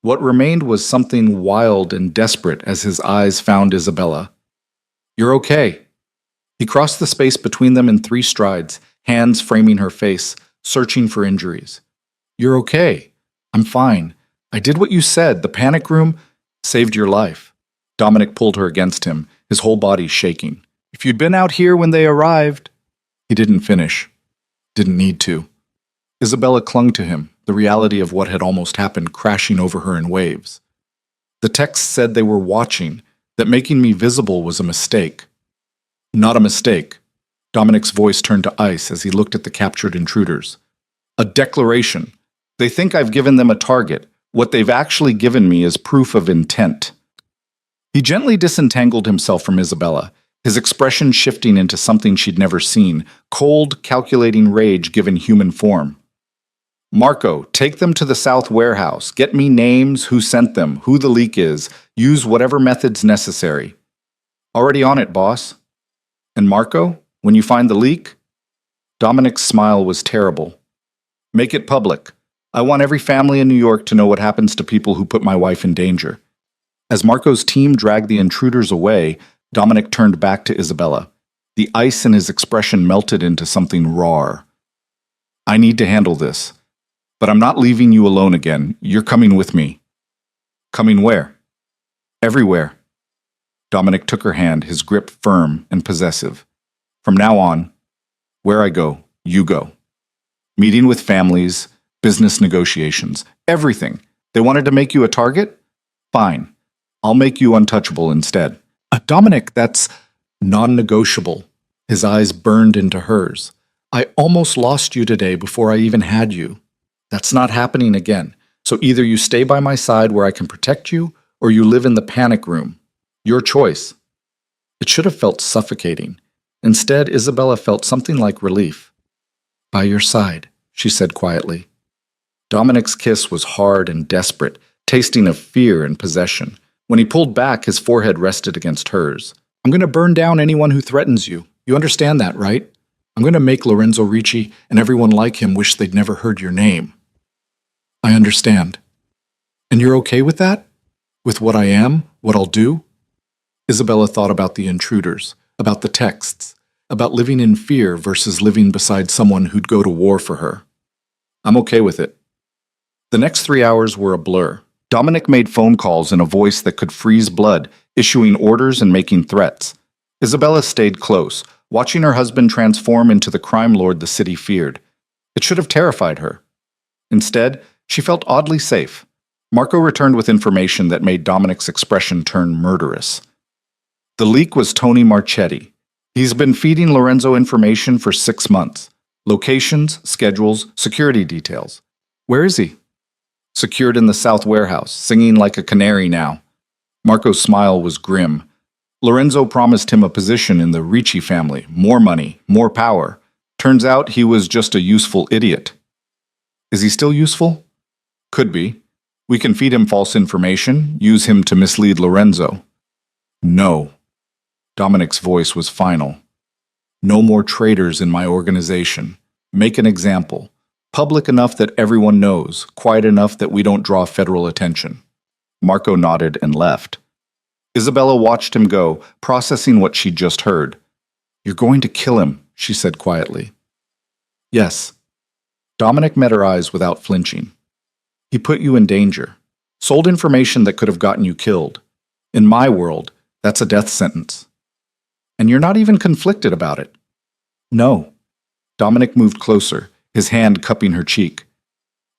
What remained was something wild and desperate as his eyes found Isabella. You're okay. He crossed the space between them in 3 strides, hands framing her face, searching for injuries. You're okay. I'm fine. I did what you said. The panic room saved your life. Dominic pulled her against him, his whole body shaking. If you'd been out here when they arrived... He didn't finish. Didn't need to. Isabella clung to him, the reality of what had almost happened crashing over her in waves. The text said they were watching, that making me visible was a mistake. Not a mistake. Dominic's voice turned to ice as he looked at the captured intruders. A declaration. They think I've given them a target. What they've actually given me is proof of intent. He gently disentangled himself from Isabella, his expression shifting into something she'd never seen, cold, calculating rage given human form. Marco, take them to the South Warehouse. Get me names, who sent them, who the leak is. Use whatever methods necessary. Already on it, boss. And Marco, when you find the leak? Dominic's smile was terrible. Make it public. I want every family in New York to know what happens to people who put my wife in danger. As Marco's team dragged the intruders away, Dominic turned back to Isabella. The ice in his expression melted into something raw. I need to handle this. But I'm not leaving you alone again. You're coming with me. Coming where? Everywhere. Dominic took her hand, his grip firm and possessive. From now on, where I go, you go. Meeting with families, business negotiations, everything. They wanted to make you a target? Fine. I'll make you untouchable instead. Dominic, that's non-negotiable. His eyes burned into hers. I almost lost you today before I even had you. That's not happening again. So either you stay by my side where I can protect you, or you live in the panic room. Your choice. It should have felt suffocating. Instead, Isabella felt something like relief. By your side, she said quietly. Dominic's kiss was hard and desperate, tasting of fear and possession. When he pulled back, his forehead rested against hers. I'm going to burn down anyone who threatens you. You understand that, right? I'm going to make Lorenzo Ricci and everyone like him wish they'd never heard your name. I understand. And you're okay with that? With what I am? What I'll do? Isabella thought about the intruders, about the texts, about living in fear versus living beside someone who'd go to war for her. I'm okay with it. The next 3 hours were a blur. Dominic made phone calls in a voice that could freeze blood, issuing orders and making threats. Isabella stayed close, watching her husband transform into the crime lord the city feared. It should have terrified her. Instead, she felt oddly safe. Marco returned with information that made Dominic's expression turn murderous. The leak was Tony Marchetti. He's been feeding Lorenzo information for 6 months. Locations, schedules, security details. Where is he? Secured in the South Warehouse, singing like a canary now. Marco's smile was grim. Lorenzo promised him a position in the Ricci family, more money, more power. Turns out he was just a useful idiot. Is he still useful? Could be. We can feed him false information, use him to mislead Lorenzo. No. Dominic's voice was final. No more traitors in my organization. Make an example. Public enough that everyone knows, quiet enough that we don't draw federal attention. Marco nodded and left. Isabella watched him go, processing what she'd just heard. You're going to kill him, she said quietly. Yes. Dominic met her eyes without flinching. He put you in danger. Sold information that could have gotten you killed. In my world, that's a death sentence. And you're not even conflicted about it. No. Dominic moved closer, his hand cupping her cheek.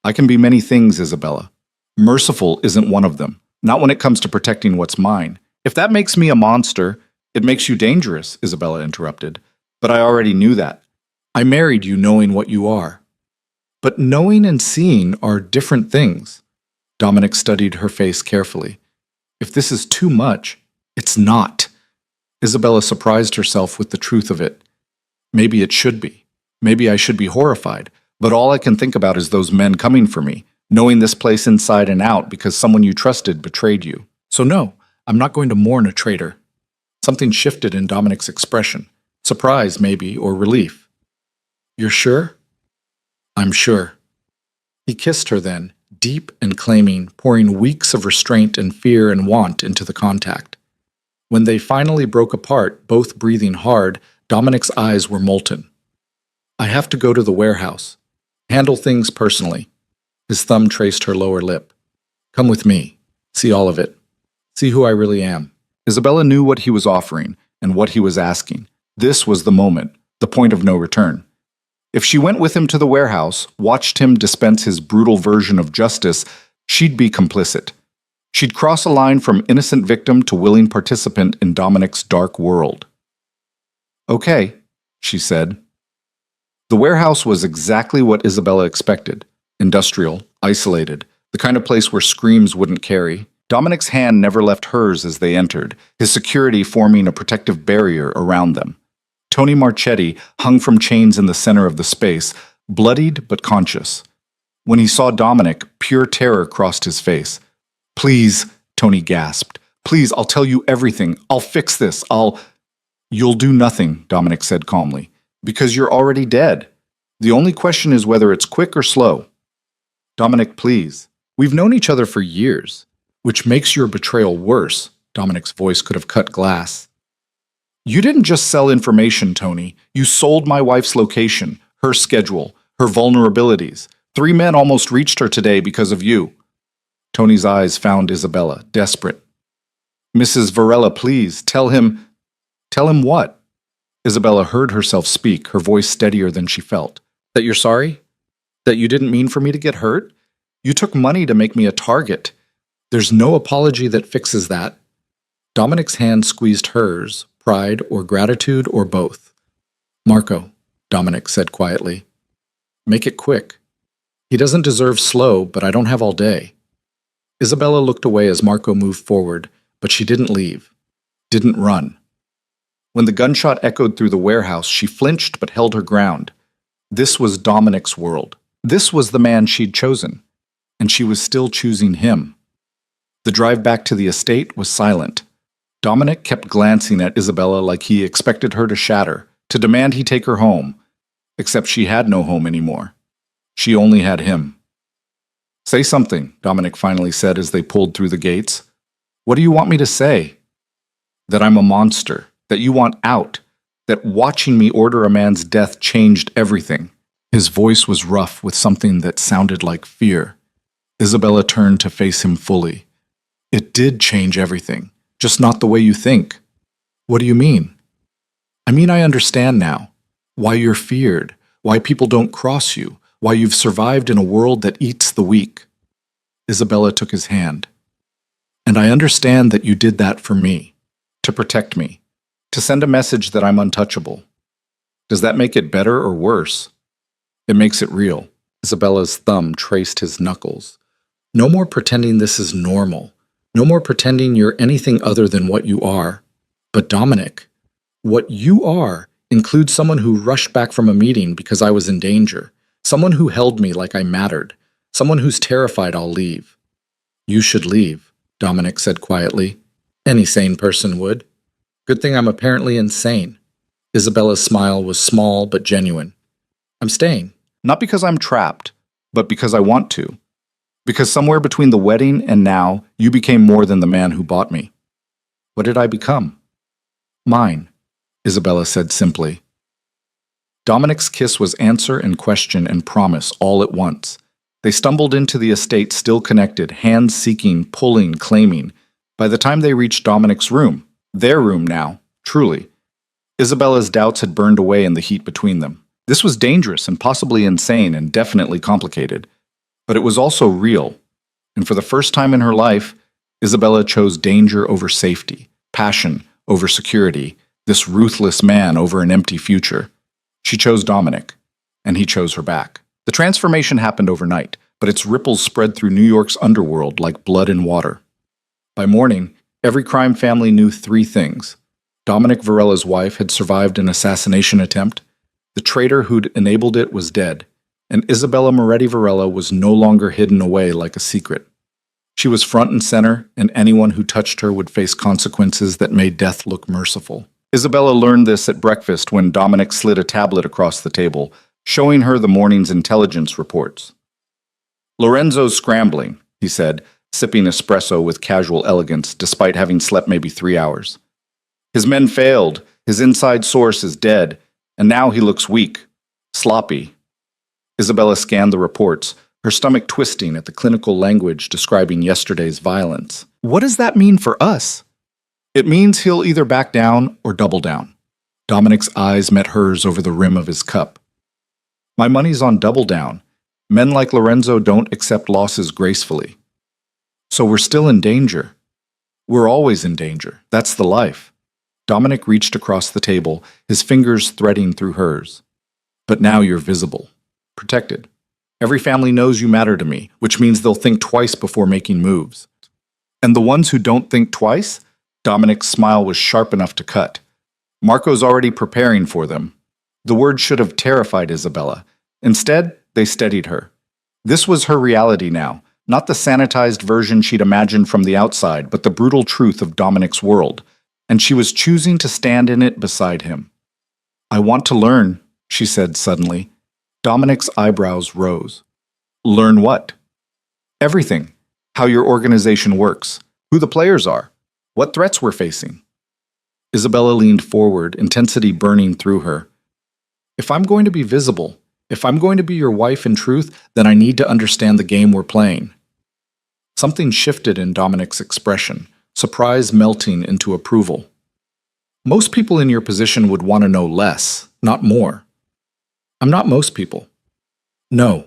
I can be many things, Isabella. Merciful isn't one of them, not when it comes to protecting what's mine. If that makes me a monster, it makes you dangerous, Isabella interrupted. But I already knew that. I married you knowing what you are. But knowing and seeing are different things. Dominic studied her face carefully. If this is too much, it's not. Isabella surprised herself with the truth of it. Maybe it should be. Maybe I should be horrified, but all I can think about is those men coming for me, knowing this place inside and out because someone you trusted betrayed you. So no, I'm not going to mourn a traitor. Something shifted in Dominic's expression. Surprise, maybe, or relief. You're sure? I'm sure. He kissed her then, deep and claiming, pouring weeks of restraint and fear and want into the contact. When they finally broke apart, both breathing hard, Dominic's eyes were molten. I have to go to the warehouse. Handle things personally. His thumb traced her lower lip. Come with me. See all of it. See who I really am. Isabella knew what he was offering and what he was asking. This was the moment, the point of no return. If she went with him to the warehouse, watched him dispense his brutal version of justice, she'd be complicit. She'd cross a line from innocent victim to willing participant in Dominic's dark world. Okay, she said. The warehouse was exactly what Isabella expected. Industrial, isolated, the kind of place where screams wouldn't carry. Dominic's hand never left hers as they entered, his security forming a protective barrier around them. Tony Marchetti hung from chains in the center of the space, bloodied but conscious. When he saw Dominic, pure terror crossed his face. Please, Tony gasped. Please, I'll tell you everything. I'll fix this. You'll do nothing, Dominic said calmly, because you're already dead. The only question is whether it's quick or slow. Dominic, please. We've known each other for years, which makes your betrayal worse. Dominic's voice could have cut glass. You didn't just sell information, Tony. You sold my wife's location, her schedule, her vulnerabilities. 3 men almost reached her today because of you. Tony's eyes found Isabella, desperate. Mrs. Varela, please, tell him. Tell him what? Isabella heard herself speak, her voice steadier than she felt. That you're sorry? That you didn't mean for me to get hurt? You took money to make me a target. There's no apology that fixes that. Dominic's hand squeezed hers, pride or gratitude or both. Marco, Dominic said quietly. Make it quick. He doesn't deserve slow, but I don't have all day. Isabella looked away as Marco moved forward, but she didn't leave. Didn't run. When the gunshot echoed through the warehouse, she flinched but held her ground. This was Dominic's world. This was the man she'd chosen, and she was still choosing him. The drive back to the estate was silent. Dominic kept glancing at Isabella like he expected her to shatter, to demand he take her home, except she had no home anymore. She only had him. "Say something," Dominic finally said as they pulled through the gates. "What do you want me to say?" "That I'm a monster, that you want out, that watching me order a man's death changed everything." His voice was rough with something that sounded like fear. Isabella turned to face him fully. "It did change everything, just not the way you think." "What do you mean?" "I mean, I understand now. Why you're feared, why people don't cross you, why you've survived in a world that eats the weak." Isabella took his hand. "And I understand that you did that for me, to protect me, to send a message that I'm untouchable. Does that make it better or worse?" "It makes it real." Isabella's thumb traced his knuckles. "No more pretending this is normal. No more pretending you're anything other than what you are. But Dominic, what you are includes someone who rushed back from a meeting because I was in danger, someone who held me like I mattered, someone who's terrified I'll leave." "You should leave," Dominic said quietly. "Any sane person would. Good thing I'm apparently insane." Isabella's smile was small but genuine. "I'm staying." "Not because I'm trapped, but because I want to. Because somewhere between the wedding and now, you became more than the man who bought me." "What did I become?" "Mine," Isabella said simply. Dominic's kiss was answer and question and promise all at once. They stumbled into the estate still connected, hands seeking, pulling, claiming. By the time they reached Dominic's room, their room now, truly, Isabella's doubts had burned away in the heat between them. This was dangerous and possibly insane and definitely complicated. But it was also real, and for the first time in her life, Isabella chose danger over safety, passion over security, this ruthless man over an empty future. She chose Dominic, and he chose her back. The transformation happened overnight, but its ripples spread through New York's underworld like blood in water. By morning, every crime family knew three things. Dominic Varela's wife had survived an assassination attempt, the traitor who'd enabled it was dead, and Isabella Moretti Varela was no longer hidden away like a secret. She was front and center, and anyone who touched her would face consequences that made death look merciful. Isabella learned this at breakfast when Dominic slid a tablet across the table, showing her the morning's intelligence reports. "Lorenzo's scrambling," he said, sipping espresso with casual elegance despite having slept maybe 3 hours. "His men failed, his inside source is dead, and now he looks weak, sloppy." Isabella scanned the reports, her stomach twisting at the clinical language describing yesterday's violence. "What does that mean for us?" "It means he'll either back down or double down." Dominic's eyes met hers over the rim of his cup. "My money's on double down. Men like Lorenzo don't accept losses gracefully. So we're still in danger. We're always in danger. That's the life." Dominic reached across the table, his fingers threading through hers. "But now you're visible. Protected. Every family knows you matter to me, which means they'll think twice before making moves. And the ones who don't think twice?" Dominic's smile was sharp enough to cut. "Marco's already preparing for them." The word should have terrified Isabella. Instead, they steadied her. This was her reality now, not the sanitized version she'd imagined from the outside, but the brutal truth of Dominic's world, and she was choosing to stand in it beside him. "I want to learn," she said suddenly. Dominic's eyebrows rose. "Learn what?" "Everything. How your organization works, who the players are, what threats we're facing." Isabella leaned forward, intensity burning through her. "If I'm going to be visible, if I'm going to be your wife in truth, then I need to understand the game we're playing." Something shifted in Dominic's expression, surprise melting into approval. "Most people in your position would want to know less, not more." "I'm not most people." "No."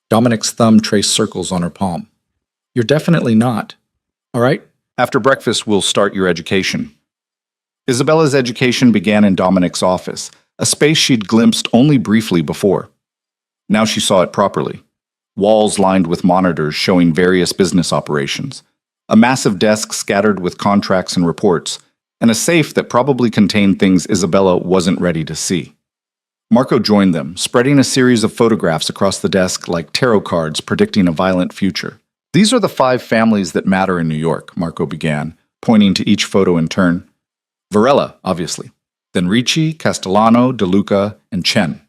Dominic's thumb traced circles on her palm. "You're definitely not. All right? After breakfast, we'll start your education." Isabella's education began in Dominic's office, a space she'd glimpsed only briefly before. Now she saw it properly. Walls lined with monitors showing various business operations, a massive desk scattered with contracts and reports, and a safe that probably contained things Isabella wasn't ready to see. Marco joined them, spreading a series of photographs across the desk like tarot cards predicting a violent future. These are the 5 families that matter in New York, Marco began, pointing to each photo in turn. Varela, obviously. Then Ricci, Castellano, De Luca, and Chen.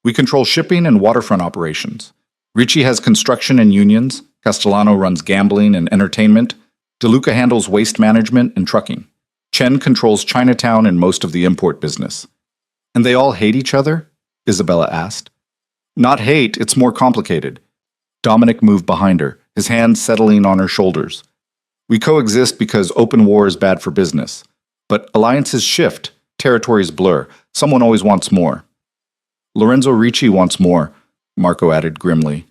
We control shipping and waterfront operations. Ricci has construction and unions. Castellano runs gambling and entertainment. De Luca handles waste management and trucking. Chen controls Chinatown and most of the import business. And they all hate each other? Isabella asked. Not hate, it's more complicated. Dominic moved behind her, his hands settling on her shoulders. We coexist because open war is bad for business. But alliances shift, territories blur, someone always wants more. Lorenzo Ricci wants more, Marco added grimly.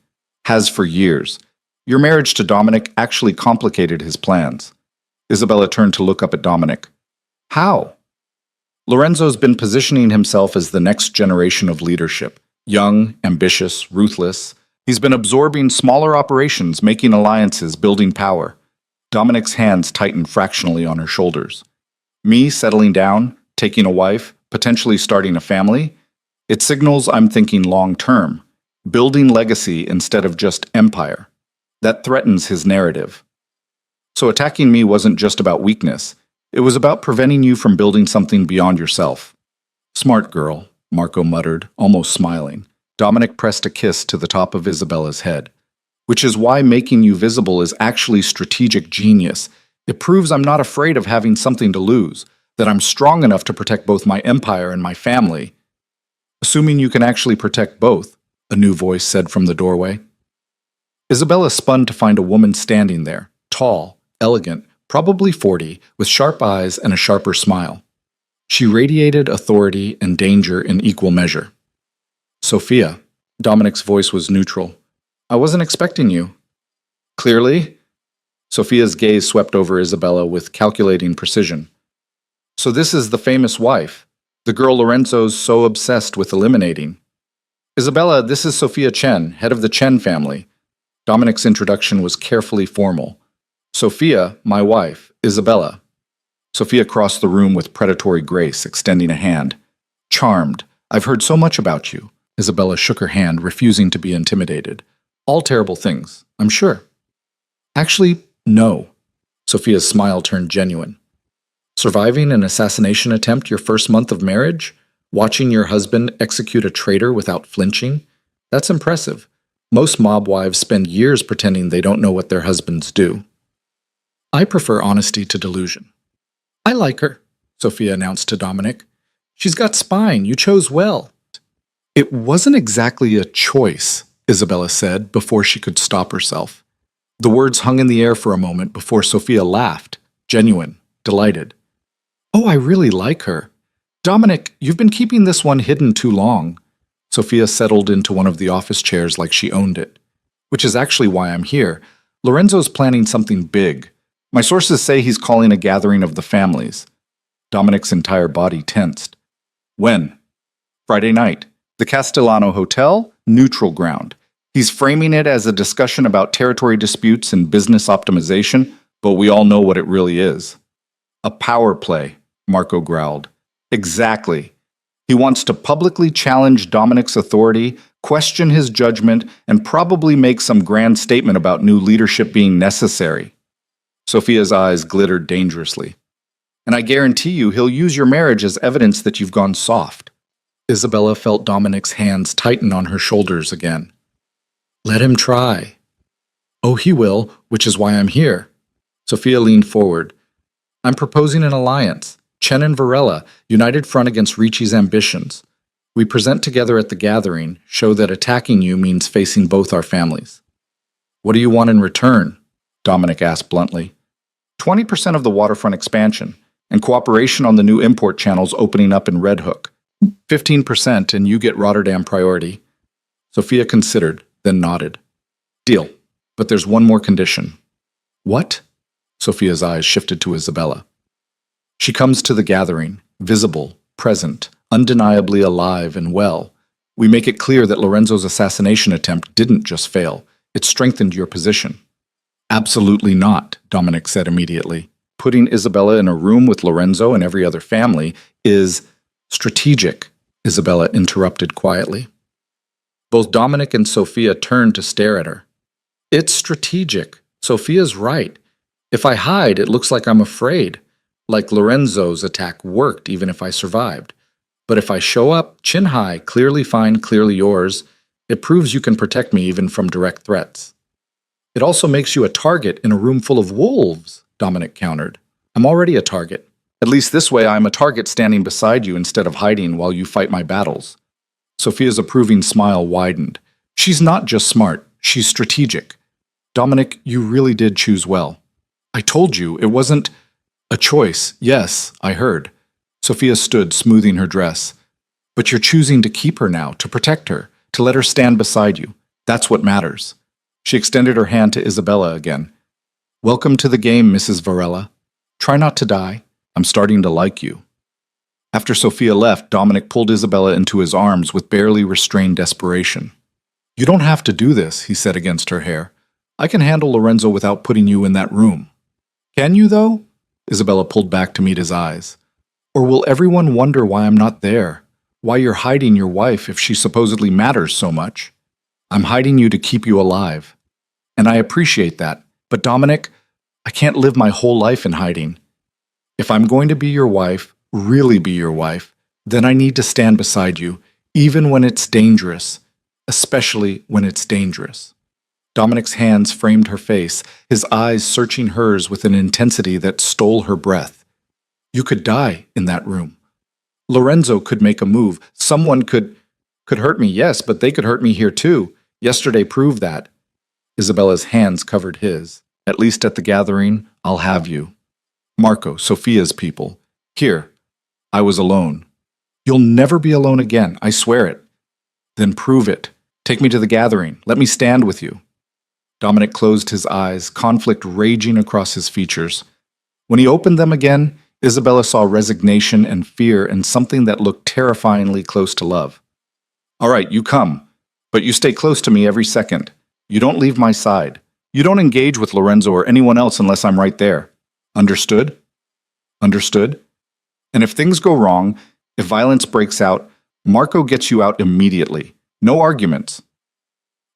Has for years. Your marriage to Dominic actually complicated his plans. Isabella turned to look up at Dominic. How? Lorenzo's been positioning himself as the next generation of leadership. Young, ambitious, ruthless. He's been absorbing smaller operations, making alliances, building power. Dominic's hands tightened fractionally on her shoulders. Me settling down, taking a wife, potentially starting a family? It signals I'm thinking long-term, building legacy instead of just empire. That threatens his narrative. So attacking me wasn't just about weakness. It was about preventing you from building something beyond yourself. Smart girl, Marco muttered, almost smiling. Dominic pressed a kiss to the top of Isabella's head. Which is why making you visible is actually strategic genius. It proves I'm not afraid of having something to lose, that I'm strong enough to protect both my empire and my family. Assuming you can actually protect both, a new voice said from the doorway. Isabella spun to find a woman standing there, tall, elegant, probably 40, with sharp eyes and a sharper smile. She radiated authority and danger in equal measure. Sophia, Dominic's voice was neutral. I wasn't expecting you. Clearly? Sophia's gaze swept over Isabella with calculating precision. So this is the famous wife, the girl Lorenzo's so obsessed with eliminating. Isabella, this is Sophia Chen, head of the Chen family. Dominic's introduction was carefully formal. Sophia, my wife, Isabella. Sophia crossed the room with predatory grace, extending a hand. Charmed. I've heard so much about you. Isabella shook her hand, refusing to be intimidated. All terrible things, I'm sure. Actually, no. Sophia's smile turned genuine. Surviving an assassination attempt your first month of marriage? Watching your husband execute a traitor without flinching? That's impressive. Most mob wives spend years pretending they don't know what their husbands do. I prefer honesty to delusion. I like her, Sophia announced to Dominic. She's got spine. You chose well. It wasn't exactly a choice, Isabella said before she could stop herself. The words hung in the air for a moment before Sophia laughed, genuine, delighted. Oh, I really like her. Dominic, you've been keeping this one hidden too long. Sophia settled into one of the office chairs like she owned it. Which is actually why I'm here. Lorenzo's planning something big. My sources say he's calling a gathering of the families. Dominic's entire body tensed. When? Friday night. The Castellano Hotel, neutral ground. He's framing it as a discussion about territory disputes and business optimization, but we all know what it really is. A power play, Marco growled. Exactly. He wants to publicly challenge Dominic's authority, question his judgment, and probably make some grand statement about new leadership being necessary. Sophia's eyes glittered dangerously. And I guarantee you he'll use your marriage as evidence that you've gone soft. Isabella felt Dominic's hands tighten on her shoulders again. Let him try. Oh, he will, which is why I'm here. Sophia leaned forward. I'm proposing an alliance. Chen and Varela, united front against Ricci's ambitions. We present together at the gathering, show that attacking you means facing both our families. What do you want in return? Dominic asked bluntly. 20% of the waterfront expansion, and cooperation on the new import channels opening up in Red Hook. 15% and you get Rotterdam priority. Sophia considered, then nodded. Deal. But there's one more condition. What? Sophia's eyes shifted to Isabella. She comes to the gathering, visible, present, undeniably alive and well. We make it clear that Lorenzo's assassination attempt didn't just fail. It strengthened your position. Absolutely not, Dominic said immediately. Putting Isabella in a room with Lorenzo and every other family is strategic. Isabella interrupted quietly. Both Dominic and Sophia turned to stare at her. It's strategic. Sophia's right. If I hide, it looks like I'm afraid. Like Lorenzo's attack worked even if I survived. But if I show up, chin high, clearly fine, clearly yours, it proves you can protect me even from direct threats. It also makes you a target in a room full of wolves, Dominic countered. I'm already a target. At least this way I'm a target standing beside you instead of hiding while you fight my battles. Sophia's approving smile widened. She's not just smart, she's strategic. Dominic, you really did choose well. I told you, it wasn't a choice. Yes, I heard. Sophia stood, smoothing her dress. But you're choosing to keep her now, to protect her, to let her stand beside you. That's what matters. She extended her hand to Isabella again. Welcome to the game, Mrs. Varela. Try not to die. I'm starting to like you. After Sophia left, Dominic pulled Isabella into his arms with barely restrained desperation. You don't have to do this, he said against her hair. I can handle Lorenzo without putting you in that room. Can you, though? Isabella pulled back to meet his eyes. Or will everyone wonder why I'm not there? Why you're hiding your wife if she supposedly matters so much? I'm hiding you to keep you alive. And I appreciate that. But Dominic, I can't live my whole life in hiding. If I'm going to be your wife, really be your wife, then I need to stand beside you, even when it's dangerous, especially when it's dangerous. Dominic's hands framed her face, his eyes searching hers with an intensity that stole her breath. You could die in that room. Lorenzo could make a move. Someone could hurt me, yes, but they could hurt me here too. Yesterday proved that. Isabella's hands covered his. At least at the gathering, I'll have you. Marco, Sophia's people. Here, I was alone. You'll never be alone again, I swear it. Then prove it. Take me to the gathering. Let me stand with you. Dominic closed his eyes, conflict raging across his features. When he opened them again, Isabella saw resignation and fear and something that looked terrifyingly close to love. All right, you come, but you stay close to me every second. You don't leave my side. You don't engage with Lorenzo or anyone else unless I'm right there. Understood? Understood? And if things go wrong, if violence breaks out, Marco gets you out immediately. No arguments.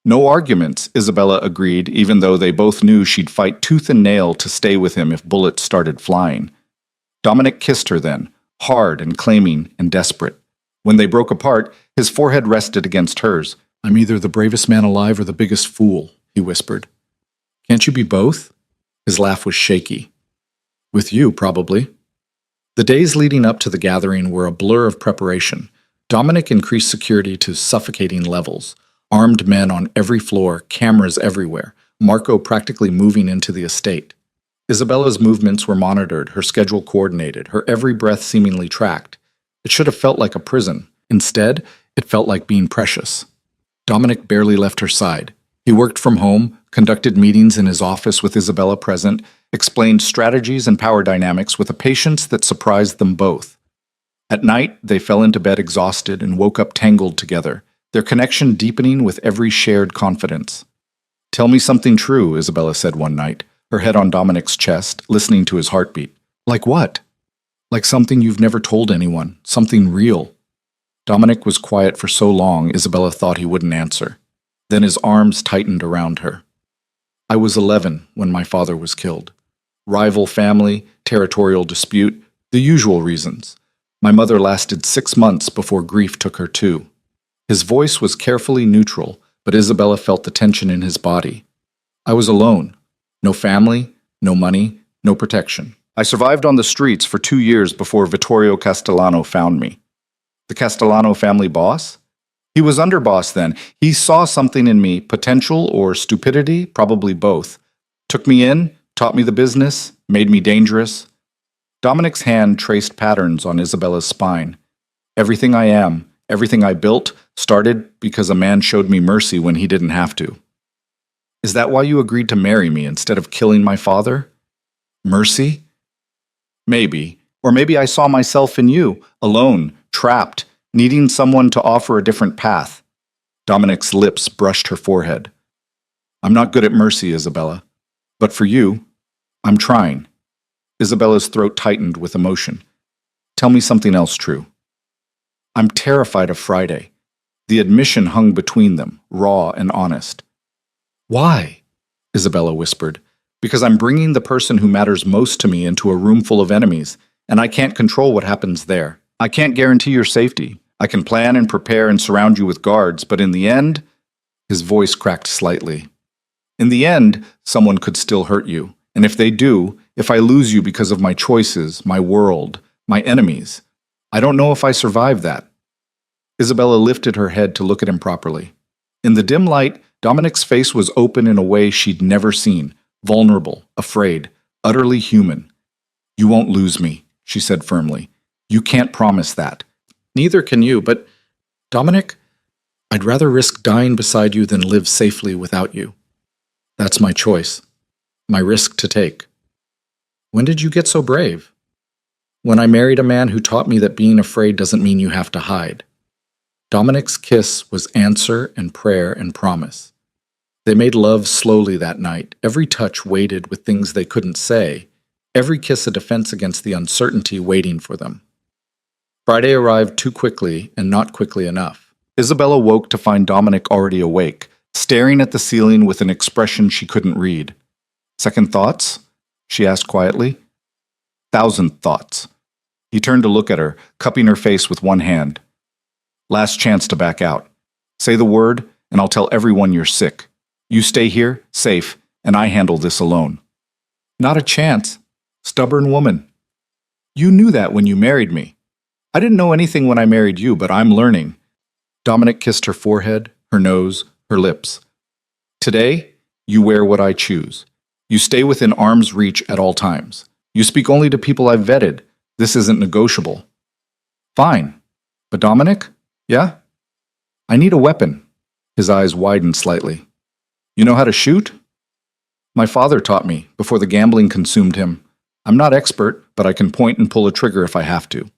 No arguments, Isabella agreed, even though they both knew she'd fight tooth and nail to stay with him if bullets started flying. Dominic kissed her then, hard and claiming and desperate. When they broke apart, his forehead rested against hers. I'm either the bravest man alive or the biggest fool, he whispered. Can't you be both? His laugh was shaky. With you, probably. The days leading up to the gathering were a blur of preparation. Dominic increased security to suffocating levels. Armed men on every floor, cameras everywhere, Marco practically moving into the estate. Isabella's movements were monitored, her schedule coordinated, her every breath seemingly tracked. It should have felt like a prison. Instead, it felt like being precious. Dominic barely left her side. He worked from home, conducted meetings in his office with Isabella present, explained strategies and power dynamics with a patience that surprised them both. At night, they fell into bed exhausted and woke up tangled together, their connection deepening with every shared confidence. Tell me something true, Isabella said one night, her head on Dominic's chest, listening to his heartbeat. Like what? Like something you've never told anyone, something real. Dominic was quiet for so long, Isabella thought he wouldn't answer. Then his arms tightened around her. I was 11 when my father was killed. Rival family, territorial dispute, the usual reasons. My mother lasted 6 months before grief took her too. His voice was carefully neutral, but Isabella felt the tension in his body. I was alone. No family, no money, no protection. I survived on the streets for 2 years before Vittorio Castellano found me. The Castellano family boss? He was underboss then. He saw something in me, potential or stupidity, probably both. Took me in, taught me the business, made me dangerous. Dominic's hand traced patterns on Isabella's spine. Everything I am, everything I built, started because a man showed me mercy when he didn't have to. Is that why you agreed to marry me instead of killing my father? Mercy? Maybe. Or maybe I saw myself in you, alone, trapped, needing someone to offer a different path. Dominic's lips brushed her forehead. I'm not good at mercy, Isabella. But for you, I'm trying. Isabella's throat tightened with emotion. Tell me something else true. I'm terrified of Friday. The admission hung between them, raw and honest. Why? Isabella whispered. Because I'm bringing the person who matters most to me into a room full of enemies, and I can't control what happens there. I can't guarantee your safety. I can plan and prepare and surround you with guards, but in the end, his voice cracked slightly. In the end, someone could still hurt you. And if they do, if I lose you because of my choices, my world, my enemies, I don't know if I survive that. Isabella lifted her head to look at him properly. In the dim light, Dominic's face was open in a way she'd never seen, vulnerable, afraid, utterly human. You won't lose me, she said firmly. You can't promise that. Neither can you, but, Dominic, I'd rather risk dying beside you than live safely without you. That's my choice, my risk to take. When did you get so brave? When I married a man who taught me that being afraid doesn't mean you have to hide. Dominic's kiss was answer and prayer and promise. They made love slowly that night, every touch weighted with things they couldn't say, every kiss a defense against the uncertainty waiting for them. Friday arrived too quickly and not quickly enough. Isabella woke to find Dominic already awake, staring at the ceiling with an expression she couldn't read. Second thoughts? She asked quietly. 1,000 thoughts. He turned to look at her, cupping her face with one hand. Last chance to back out. Say the word, and I'll tell everyone you're sick. You stay here, safe, and I handle this alone. Not a chance. Stubborn woman. You knew that when you married me. I didn't know anything when I married you, but I'm learning. Dominic kissed her forehead, her nose, her lips. Today, you wear what I choose. You stay within arm's reach at all times. You speak only to people I've vetted. This isn't negotiable. Fine. But Dominic? Yeah? I need a weapon. His eyes widened slightly. You know how to shoot? My father taught me, before the gambling consumed him. I'm not expert, but I can point and pull a trigger if I have to.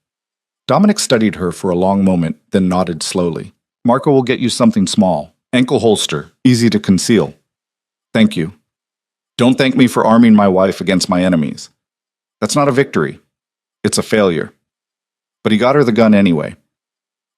Dominic studied her for a long moment, then nodded slowly. Marco will get you something small. Ankle holster, easy to conceal. Thank you. Don't thank me for arming my wife against my enemies. That's not a victory. It's a failure. But he got her the gun anyway.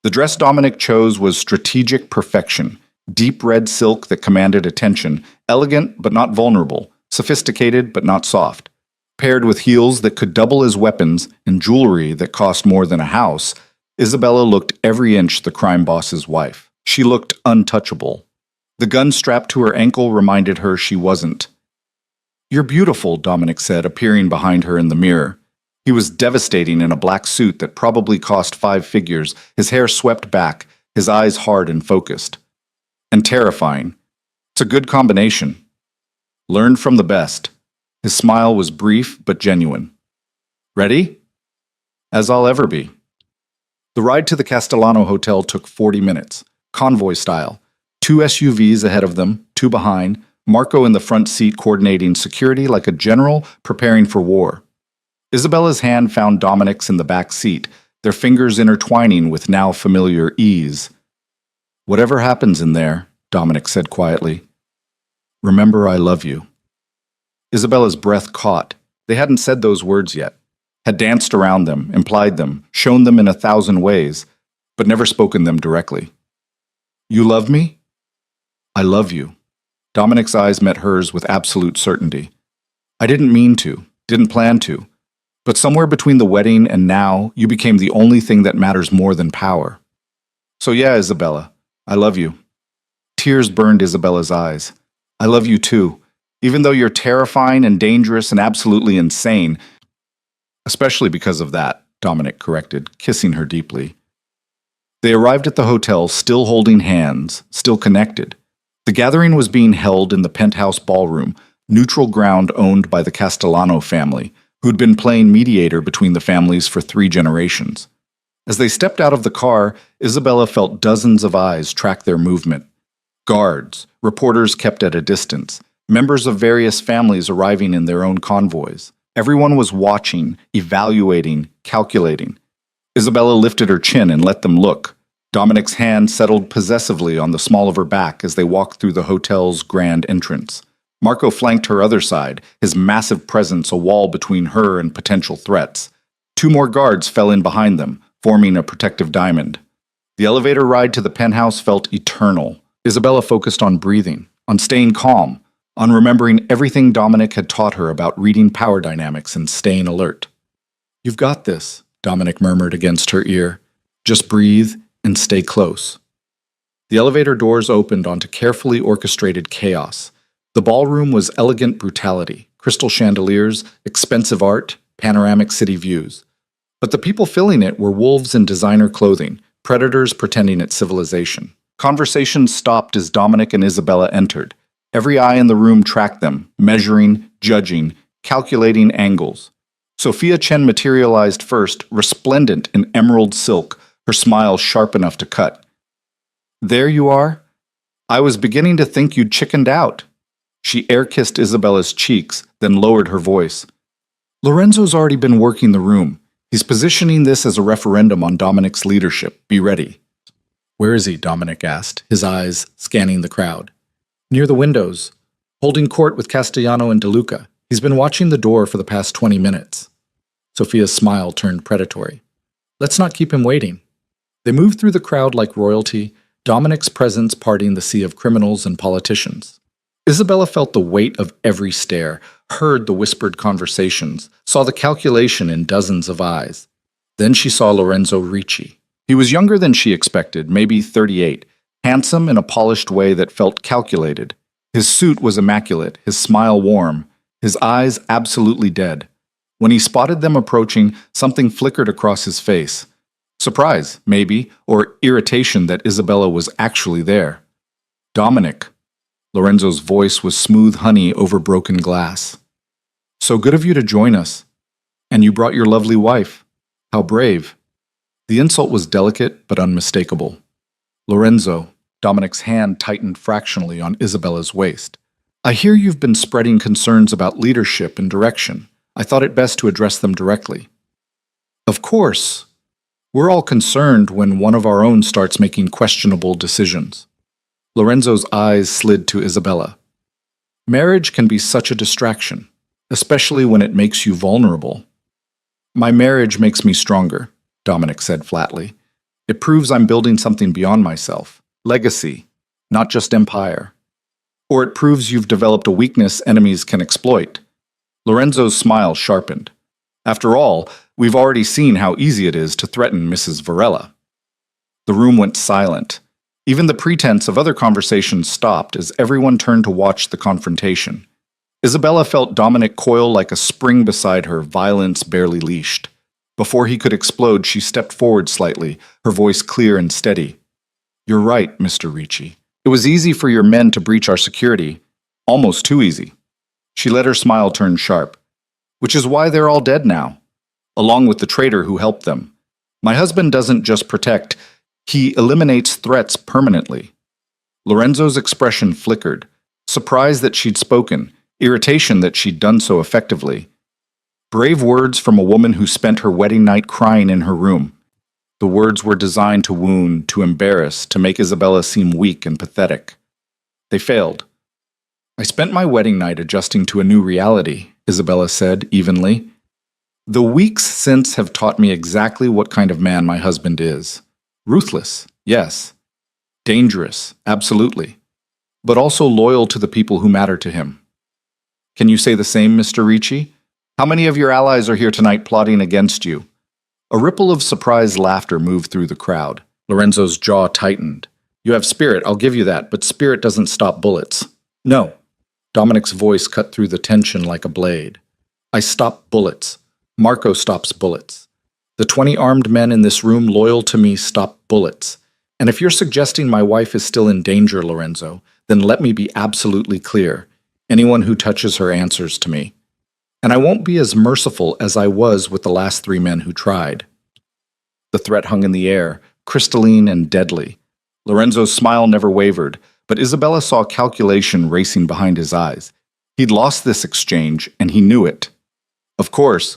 The dress Dominic chose was strategic perfection, deep red silk that commanded attention, elegant but not vulnerable, sophisticated but not soft. Paired with heels that could double as weapons and jewelry that cost more than a house, Isabella looked every inch the crime boss's wife. She looked untouchable. The gun strapped to her ankle reminded her she wasn't. You're beautiful, Dominic said, appearing behind her in the mirror. He was devastating in a black suit that probably cost 5 figures, his hair swept back, his eyes hard and focused. And terrifying. It's a good combination. Learned from the best. His smile was brief but genuine. Ready? As I'll ever be. The ride to the Castellano Hotel took 40 minutes, convoy style. 2 SUVs ahead of them, 2 behind, Marco in the front seat coordinating security like a general preparing for war. Isabella's hand found Dominic's in the back seat, their fingers intertwining with now familiar ease. Whatever happens in there, Dominic said quietly, remember I love you. Isabella's breath caught. They hadn't said those words yet, had danced around them, implied them, shown them in 1,000 ways, but never spoken them directly. You love me? I love you. Dominic's eyes met hers with absolute certainty. I didn't mean to, didn't plan to, but somewhere between the wedding and now, you became the only thing that matters more than power. So yeah, Isabella, I love you. Tears burned Isabella's eyes. I love you too, even though you're terrifying and dangerous and absolutely insane. Especially because of that, Dominic corrected, kissing her deeply. They arrived at the hotel still holding hands, still connected. The gathering was being held in the penthouse ballroom, neutral ground owned by the Castellano family, who'd been playing mediator between the families for 3 generations. As they stepped out of the car, Isabella felt dozens of eyes track their movement. Guards, reporters kept at a distance, members of various families arriving in their own convoys. Everyone was watching, evaluating, calculating. Isabella lifted her chin and let them look. Dominic's hand settled possessively on the small of her back as they walked through the hotel's grand entrance. Marco flanked her other side, his massive presence a wall between her and potential threats. 2 more guards fell in behind them, forming a protective diamond. The elevator ride to the penthouse felt eternal. Isabella focused on breathing, on staying calm, on remembering everything Dominic had taught her about reading power dynamics and staying alert. "You've got this," Dominic murmured against her ear. "Just breathe and stay close." The elevator doors opened onto carefully orchestrated chaos. The ballroom was elegant brutality, crystal chandeliers, expensive art, panoramic city views. But the people filling it were wolves in designer clothing, predators pretending at civilization. Conversations stopped as Dominic and Isabella entered. Every eye in the room tracked them, measuring, judging, calculating angles. Sophia Chen materialized first, resplendent in emerald silk, her smile sharp enough to cut. "There you are. I was beginning to think you'd chickened out." She air-kissed Isabella's cheeks, then lowered her voice. "Lorenzo's already been working the room. He's positioning this as a referendum on Dominic's leadership. Be ready." "Where is he?" Dominic asked, his eyes scanning the crowd. "Near the windows, holding court with Castellano and De Luca. He's been watching the door for the past 20 minutes. Sophia's smile turned predatory. "Let's not keep him waiting." They moved through the crowd like royalty, Dominic's presence parting the sea of criminals and politicians. Isabella felt the weight of every stare, heard the whispered conversations, saw the calculation in dozens of eyes. Then she saw Lorenzo Ricci. He was younger than she expected, maybe 38, handsome in a polished way that felt calculated. His suit was immaculate, his smile warm, his eyes absolutely dead. When he spotted them approaching, something flickered across his face. Surprise, maybe, or irritation that Isabella was actually there. "Dominic." Lorenzo's voice was smooth honey over broken glass. "So good of you to join us. And you brought your lovely wife. How brave." The insult was delicate but unmistakable. "Lorenzo," Dominic's hand tightened fractionally on Isabella's waist. "I hear you've been spreading concerns about leadership and direction. I thought it best to address them directly." "Of course. We're all concerned when one of our own starts making questionable decisions." Lorenzo's eyes slid to Isabella. "Marriage can be such a distraction, especially when it makes you vulnerable." "My marriage makes me stronger," Dominic said flatly. "It proves I'm building something beyond myself. Legacy, not just empire. Or it proves you've developed a weakness enemies can exploit." Lorenzo's smile sharpened. "After all, we've already seen how easy it is to threaten Mrs. Varela." The room went silent. Even the pretense of other conversations stopped as everyone turned to watch the confrontation. Isabella felt Dominic coil like a spring beside her, violence barely leashed. Before he could explode, she stepped forward slightly, her voice clear and steady. "You're right, Mr. Ricci. It was easy for your men to breach our security. Almost too easy." She let her smile turn sharp. "Which is why they're all dead now, along with the traitor who helped them. My husband doesn't just protect, he eliminates threats permanently." Lorenzo's expression flickered. Surprise that she'd spoken, irritation that she'd done so effectively. Brave words from a woman who spent her wedding night crying in her room. The words were designed to wound, to embarrass, to make Isabella seem weak and pathetic. They failed. "I spent my wedding night adjusting to a new reality," Isabella said evenly. "The weeks since have taught me exactly what kind of man my husband is. Ruthless, yes. Dangerous, absolutely. But also loyal to the people who matter to him. Can you say the same, Mr. Ricci? How many of your allies are here tonight plotting against you?" A ripple of surprised laughter moved through the crowd. Lorenzo's jaw tightened. "You have spirit, I'll give you that, but spirit doesn't stop bullets." "No." Dominic's voice cut through the tension like a blade. "I stop bullets. Marco stops bullets. The 20 armed men in this room loyal to me stop bullets. And if you're suggesting my wife is still in danger, Lorenzo, then let me be absolutely clear. Anyone who touches her answers to me. And I won't be as merciful as I was with the last 3 men who tried." The threat hung in the air, crystalline and deadly. Lorenzo's smile never wavered, but Isabella saw calculation racing behind his eyes. He'd lost this exchange, and he knew it. "Of course,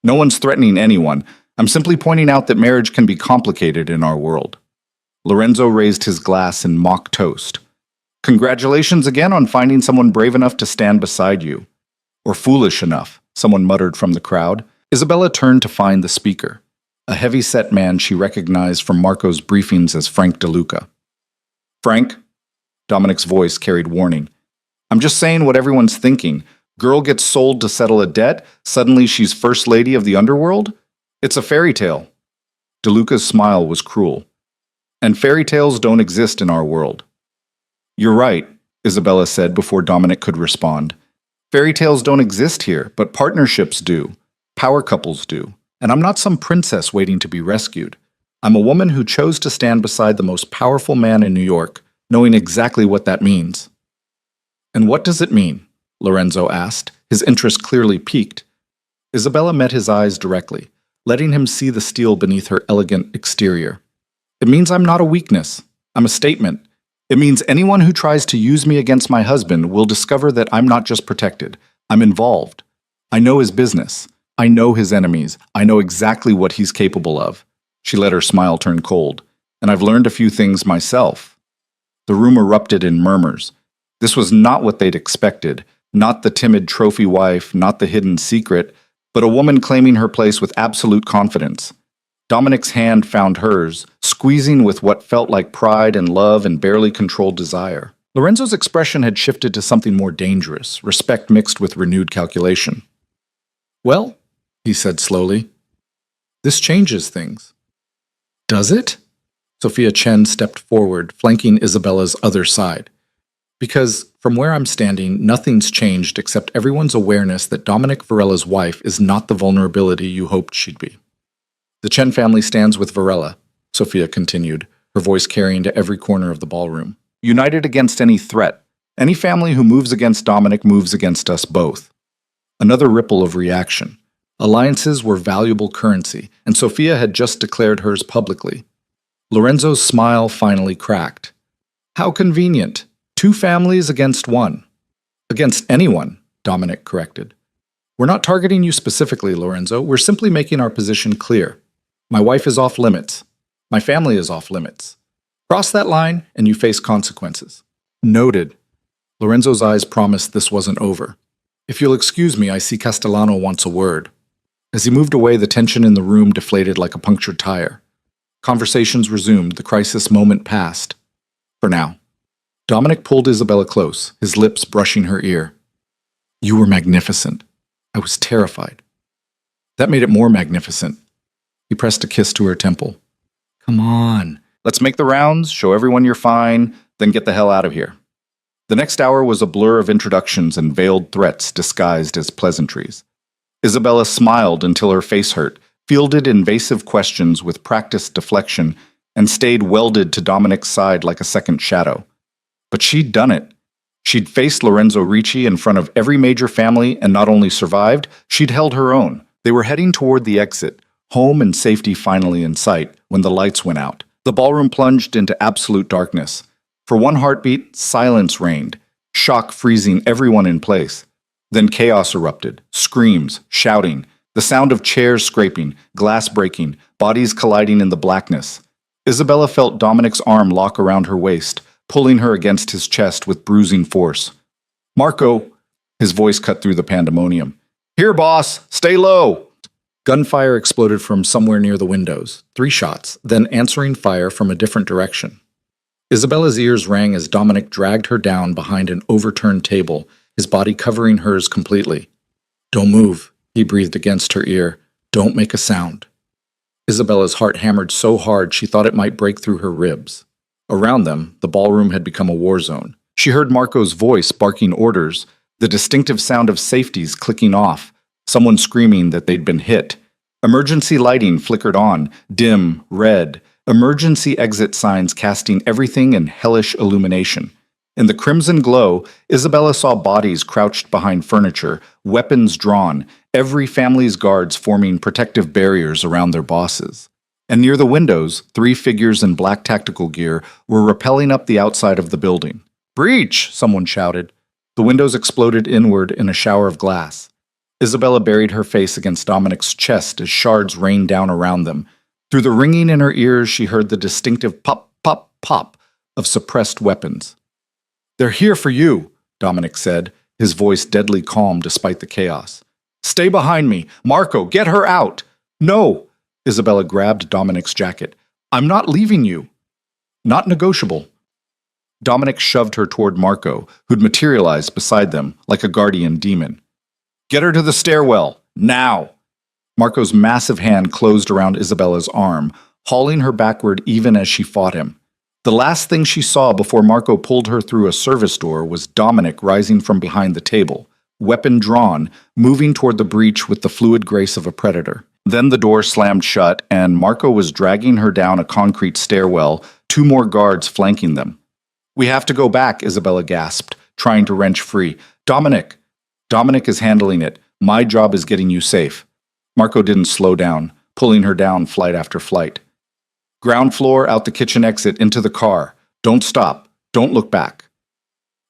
no one's threatening anyone. I'm simply pointing out that marriage can be complicated in our world." Lorenzo raised his glass in mock toast. "Congratulations again on finding someone brave enough to stand beside you." "Or foolish enough," someone muttered from the crowd. Isabella turned to find the speaker. a heavy-set man she recognized from Marco's briefings as Frank DeLuca. "Frank," Dominic's voice carried warning. "I'm just saying what everyone's thinking. Girl gets sold to settle a debt, suddenly she's first lady of the underworld? It's a fairy tale." DeLuca's smile was cruel. "And fairy tales don't exist in our world." "You're right," Isabella said before Dominic could respond. "Fairy tales don't exist here, but partnerships do. Power couples do. And I'm not some princess waiting to be rescued. I'm a woman who chose to stand beside the most powerful man in New York, knowing exactly what that means." "And what does it mean?" Lorenzo asked, his interest clearly piqued. Isabella met his eyes directly, letting him see the steel beneath her elegant exterior. "It means I'm not a weakness. I'm a statement. It means anyone who tries to use me against my husband will discover that I'm not just protected. I'm involved. I know his business. I know his enemies. I know exactly what he's capable of." She let her smile turn cold. "And I've learned a few things myself." The room erupted in murmurs. This was not what they'd expected. Not the timid trophy wife, not the hidden secret, but a woman claiming her place with absolute confidence. Dominic's hand found hers, squeezing with what felt like pride and love and barely controlled desire. Lorenzo's expression had shifted to something more dangerous, respect mixed with renewed calculation. "Well," he said slowly, "this changes things." "Does it?" Sophia Chen stepped forward, flanking Isabella's other side. "Because, from where I'm standing, nothing's changed except everyone's awareness that Dominic Varela's wife is not the vulnerability you hoped she'd be." "The Chen family stands with Varela," Sophia continued, her voice carrying to every corner of the ballroom. "United against any threat. Any family who moves against Dominic moves against us both." Another ripple of reaction. Alliances were valuable currency, and Sophia had just declared hers publicly. Lorenzo's smile finally cracked. "How convenient. 2 families against 1. "Against anyone," Dominic corrected. "We're not targeting you specifically, Lorenzo. We're simply making our position clear. My wife is off limits. My family is off limits. Cross that line, and you face consequences." "Noted." Lorenzo's eyes promised this wasn't over. "If you'll excuse me, I see Castellano wants a word." As he moved away, the tension in the room deflated like a punctured tire. Conversations resumed, the crisis moment passed. For now. Dominic pulled Isabella close, his lips brushing her ear. "You were magnificent. I was terrified." That made it more magnificent. He pressed a kiss to her temple. "Come on. Let's make the rounds, show everyone you're fine, then get the hell out of here." The next hour was a blur of introductions and veiled threats disguised as pleasantries. Isabella smiled until her face hurt, fielded invasive questions with practiced deflection, and stayed welded to Dominic's side like a second shadow. But she'd done it. She'd faced Lorenzo Ricci in front of every major family and not only survived, she'd held her own. They were heading toward the exit, home and safety finally in sight, when the lights went out. The ballroom plunged into absolute darkness. For one heartbeat, silence reigned, shock freezing everyone in place. Then chaos erupted, screams, shouting, the sound of chairs scraping, glass breaking, bodies colliding in the blackness. Isabella felt Dominic's arm lock around her waist, pulling her against his chest with bruising force. "Marco!" His voice cut through the pandemonium. "Here, boss! Stay low!" Gunfire exploded from somewhere near the windows. 3 shots, then answering fire from a different direction. Isabella's ears rang as Dominic dragged her down behind an overturned table, his body covering hers completely. "Don't move," he breathed against her ear. "Don't make a sound." Isabella's heart hammered so hard she thought it might break through her ribs. Around them, the ballroom had become a war zone. She heard Marco's voice barking orders, the distinctive sound of safeties clicking off, someone screaming that they'd been hit. Emergency lighting flickered on, dim, red, emergency exit signs casting everything in hellish illumination. In the crimson glow, Isabella saw bodies crouched behind furniture, weapons drawn, every family's guards forming protective barriers around their bosses. And near the windows, 3 figures in black tactical gear were rappelling up the outside of the building. "Breach!" someone shouted. The windows exploded inward in a shower of glass. Isabella buried her face against Dominic's chest as shards rained down around them. Through the ringing in her ears, she heard the distinctive pop, pop, pop of suppressed weapons. "They're here for you," Dominic said, his voice deadly calm despite the chaos. "Stay behind me. Marco, get her out!" "No!" Isabella grabbed Dominic's jacket. I'm not leaving you. Not negotiable. Dominic shoved her toward Marco, who'd materialized beside them like a guardian demon. Get her to the stairwell, now! Marco's massive hand closed around Isabella's arm, hauling her backward even as she fought him. The last thing she saw before Marco pulled her through a service door was Dominic rising from behind the table, weapon drawn, moving toward the breach with the fluid grace of a predator. Then the door slammed shut, and Marco was dragging her down a concrete stairwell, 2 more guards flanking them. We have to go back, Isabella gasped, trying to wrench free. Dominic! Dominic is handling it. My job is getting you safe. Marco didn't slow down, pulling her down flight after flight. Ground floor, out the kitchen exit, into the car. Don't stop. Don't look back.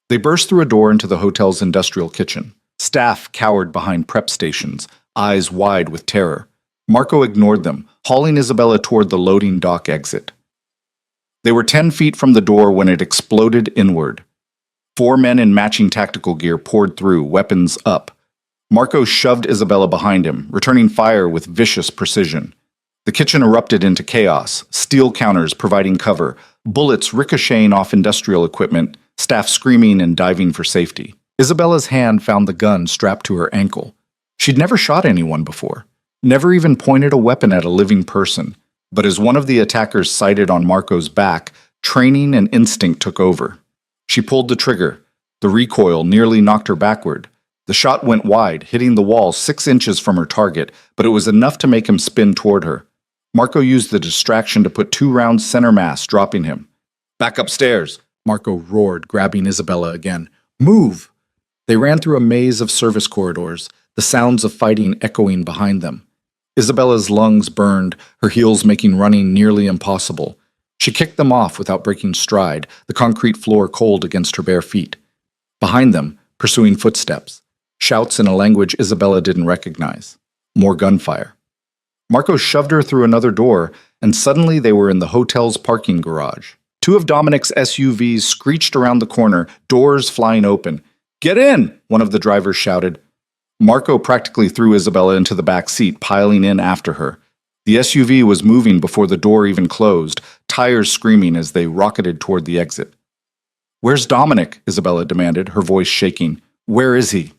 They burst through a door into the hotel's industrial kitchen. Staff cowered behind prep stations, eyes wide with terror. Marco ignored them, hauling Isabella toward the loading dock exit. They were 10 feet from the door when it exploded inward. 4 men in matching tactical gear poured through, weapons up. Marco shoved Isabella behind him, returning fire with vicious precision. The kitchen erupted into chaos, steel counters providing cover, bullets ricocheting off industrial equipment, staff screaming and diving for safety. Isabella's hand found the gun strapped to her ankle. She'd never shot anyone before, never even pointed a weapon at a living person. But as one of the attackers sighted on Marco's back, training and instinct took over. She pulled the trigger. The recoil nearly knocked her backward. The shot went wide, hitting the wall 6 inches from her target, but it was enough to make him spin toward her. Marco used the distraction to put 2 rounds center mass, dropping him. Back upstairs, Marco roared, grabbing Isabella again. Move! They ran through a maze of service corridors, the sounds of fighting echoing behind them. Isabella's lungs burned, her heels making running nearly impossible. She kicked them off without breaking stride, the concrete floor cold against her bare feet. Behind them, pursuing footsteps, shouts in a language Isabella didn't recognize. More gunfire. Marco shoved her through another door, and suddenly they were in the hotel's parking garage. 2 of Dominic's SUVs screeched around the corner, doors flying open. Get in! One of the drivers shouted. Marco practically threw Isabella into the back seat, piling in after her. The SUV was moving before the door even closed, tires screaming as they rocketed toward the exit. Where's Dominic? Isabella demanded, her voice shaking. Where is he?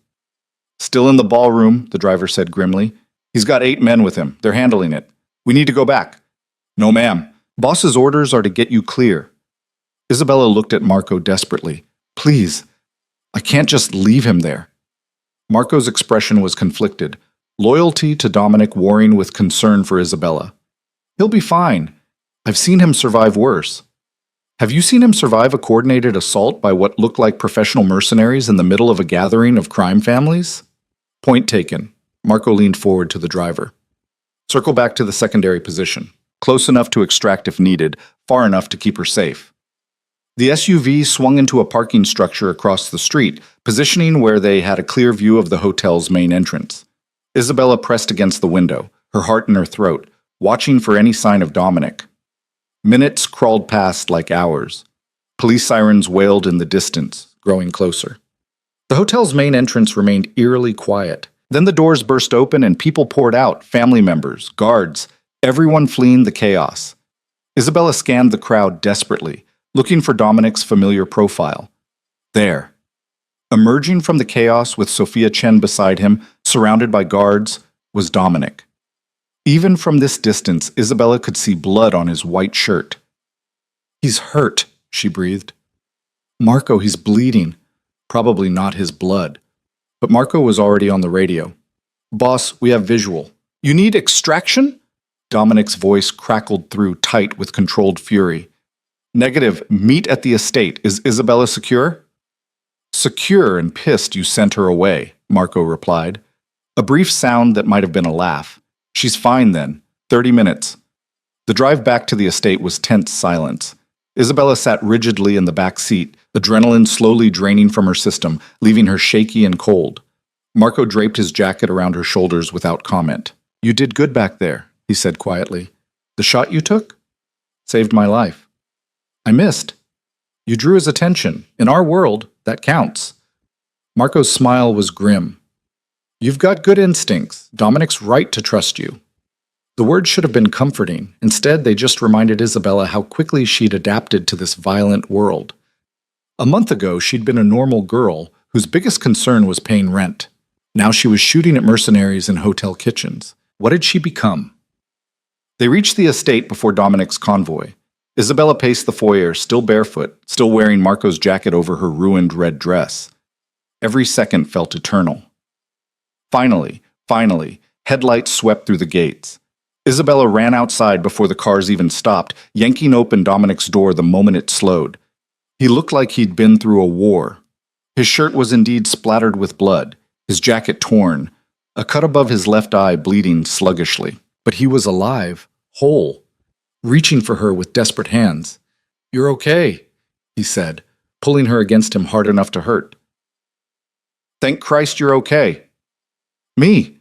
Still in the ballroom, the driver said grimly. He's got 8 men with him. They're handling it. We need to go back. No, ma'am. Boss's orders are to get you clear. Isabella looked at Marco desperately. Please, I can't just leave him there. Marco's expression was conflicted, loyalty to Dominic warring with concern for Isabella. He'll be fine. I've seen him survive worse. Have you seen him survive a coordinated assault by what looked like professional mercenaries in the middle of a gathering of crime families? Point taken. Marco leaned forward to the driver. Circle back to the secondary position. Close enough to extract if needed, far enough to keep her safe. The SUV swung into a parking structure across the street, positioning where they had a clear view of the hotel's main entrance. Isabella pressed against the window, her heart in her throat, watching for any sign of Dominic. Minutes crawled past like hours. Police sirens wailed in the distance, growing closer. The hotel's main entrance remained eerily quiet. Then the doors burst open and people poured out, family members, guards, everyone fleeing the chaos. Isabella scanned the crowd desperately, looking for Dominic's familiar profile. There. Emerging from the chaos with Sophia Chen beside him, surrounded by guards, was Dominic. Even from this distance, Isabella could see blood on his white shirt. He's hurt, she breathed. Marco, he's bleeding. Probably not his blood. But Marco was already on the radio. Boss, we have visual. You need extraction? Dominic's voice crackled through tight with controlled fury. Negative, meet at the estate. Is Isabella secure? Secure and pissed you sent her away, Marco replied. A brief sound that might have been a laugh. She's fine then. 30 minutes. The drive back to the estate was tense silence. Isabella sat rigidly in the back seat, adrenaline slowly draining from her system, leaving her shaky and cold. Marco draped his jacket around her shoulders without comment. You did good back there, he said quietly. The shot you took? Saved my life. I missed. You drew his attention. In our world, that counts. Marco's smile was grim. You've got good instincts. Dominic's right to trust you. The words should have been comforting. Instead, they just reminded Isabella how quickly she'd adapted to this violent world. A month ago, she'd been a normal girl whose biggest concern was paying rent. Now she was shooting at mercenaries in hotel kitchens. What had she become? They reached the estate before Dominic's convoy. Isabella paced the foyer, still barefoot, still wearing Marco's jacket over her ruined red dress. Every second felt eternal. Finally, headlights swept through the gates. Isabella ran outside before the cars even stopped, yanking open Dominic's door the moment it slowed. He looked like he'd been through a war. His shirt was indeed splattered with blood, his jacket torn, a cut above his left eye bleeding sluggishly. But he was alive, whole, reaching for her with desperate hands. "You're okay," he said, pulling her against him hard enough to hurt. "Thank Christ you're okay." "Me?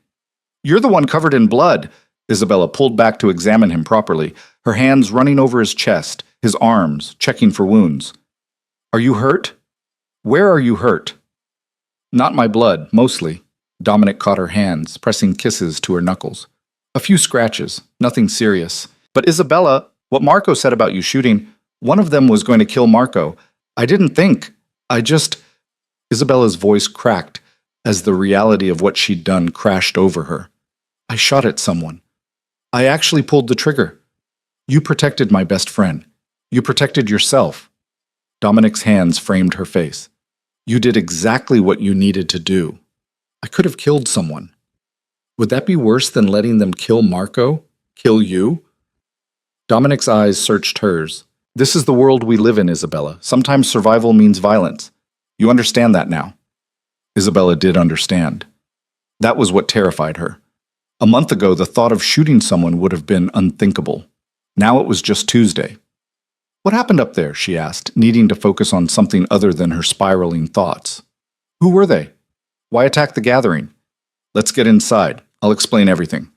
You're the one covered in blood." Isabella pulled back to examine him properly, her hands running over his chest, his arms, checking for wounds. "Are you hurt? Where are you hurt?" "Not my blood, mostly." Dominic caught her hands, pressing kisses to her knuckles. "A few scratches, nothing serious. But Isabella, what Marco said about you shooting, one of them was going to kill Marco. I didn't think. I just—" Isabella's voice cracked as the reality of what she'd done crashed over her. "I shot at someone. I actually pulled the trigger. You protected my best friend. You protected yourself." Dominic's hands framed her face. "You did exactly what you needed to do. I could have killed someone. Would that be worse than letting them kill Marco? Kill you?" Dominic's eyes searched hers. "This is the world we live in, Isabella. Sometimes survival means violence. You understand that now." Isabella did understand. That was what terrified her. A month ago, the thought of shooting someone would have been unthinkable. Now it was just Tuesday. "What happened up there?" she asked, needing to focus on something other than her spiraling thoughts. "Who were they? Why attack the gathering? Let's get inside. I'll explain everything."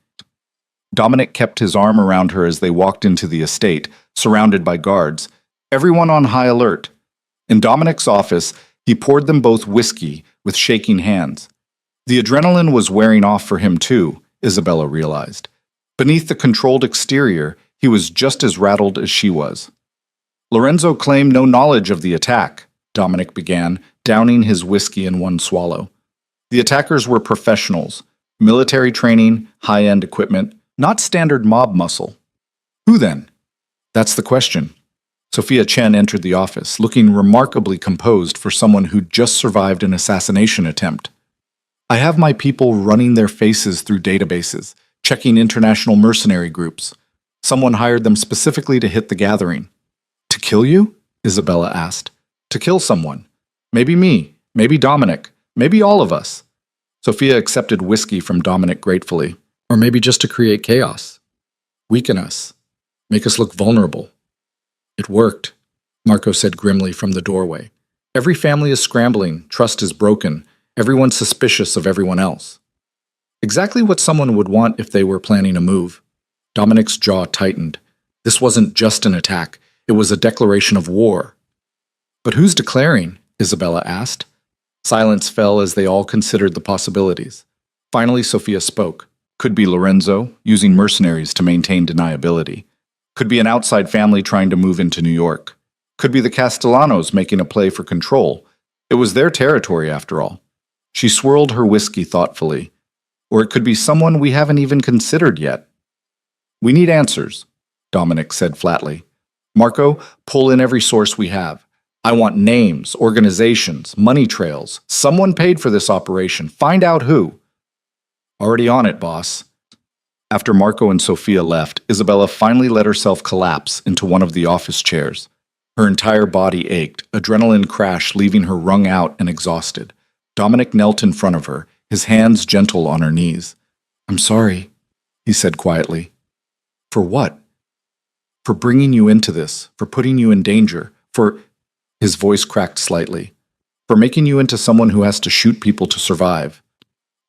Dominic kept his arm around her as they walked into the estate, surrounded by guards, everyone on high alert. In Dominic's office, he poured them both whiskey with shaking hands. The adrenaline was wearing off for him too, Isabella realized. Beneath the controlled exterior, he was just as rattled as she was. "Lorenzo claimed no knowledge of the attack," Dominic began, downing his whiskey in one swallow. "The attackers were professionals, military training, high-end equipment, not standard mob muscle." "Who then?" "That's the question." Sophia Chen entered the office, looking remarkably composed for someone who'd just survived an assassination attempt. "I have my people running their faces through databases, checking international mercenary groups. Someone hired them specifically to hit the gathering." "To kill you?" Isabella asked. "To kill someone. Maybe me, maybe Dominic, maybe all of us." Sophia accepted whiskey from Dominic gratefully. "Or maybe just to create chaos. Weaken us. Make us look vulnerable." "It worked," Marco said grimly from the doorway. "Every family is scrambling, trust is broken, everyone's suspicious of everyone else." Exactly what someone would want if they were planning a move. Dominic's jaw tightened. This wasn't just an attack, it was a declaration of war. "But who's declaring?" Isabella asked. Silence fell as they all considered the possibilities. Finally, Sophia spoke. "Could be Lorenzo, using mercenaries to maintain deniability. Could be an outside family trying to move into New York. Could be the Castellanos making a play for control. It was their territory, after all." She swirled her whiskey thoughtfully. "Or it could be someone we haven't even considered yet." "We need answers," Dominic said flatly. "Marco, pull in every source we have. I want names, organizations, money trails. Someone paid for this operation. Find out who." "Already on it, boss." After Marco and Sophia left, Isabella finally let herself collapse into one of the office chairs. Her entire body ached, adrenaline crash leaving her wrung out and exhausted. Dominic knelt in front of her, his hands gentle on her knees. "I'm sorry," he said quietly. "For what?" "For bringing you into this, for putting you in danger, for—" His voice cracked slightly. "For making you into someone who has to shoot people to survive."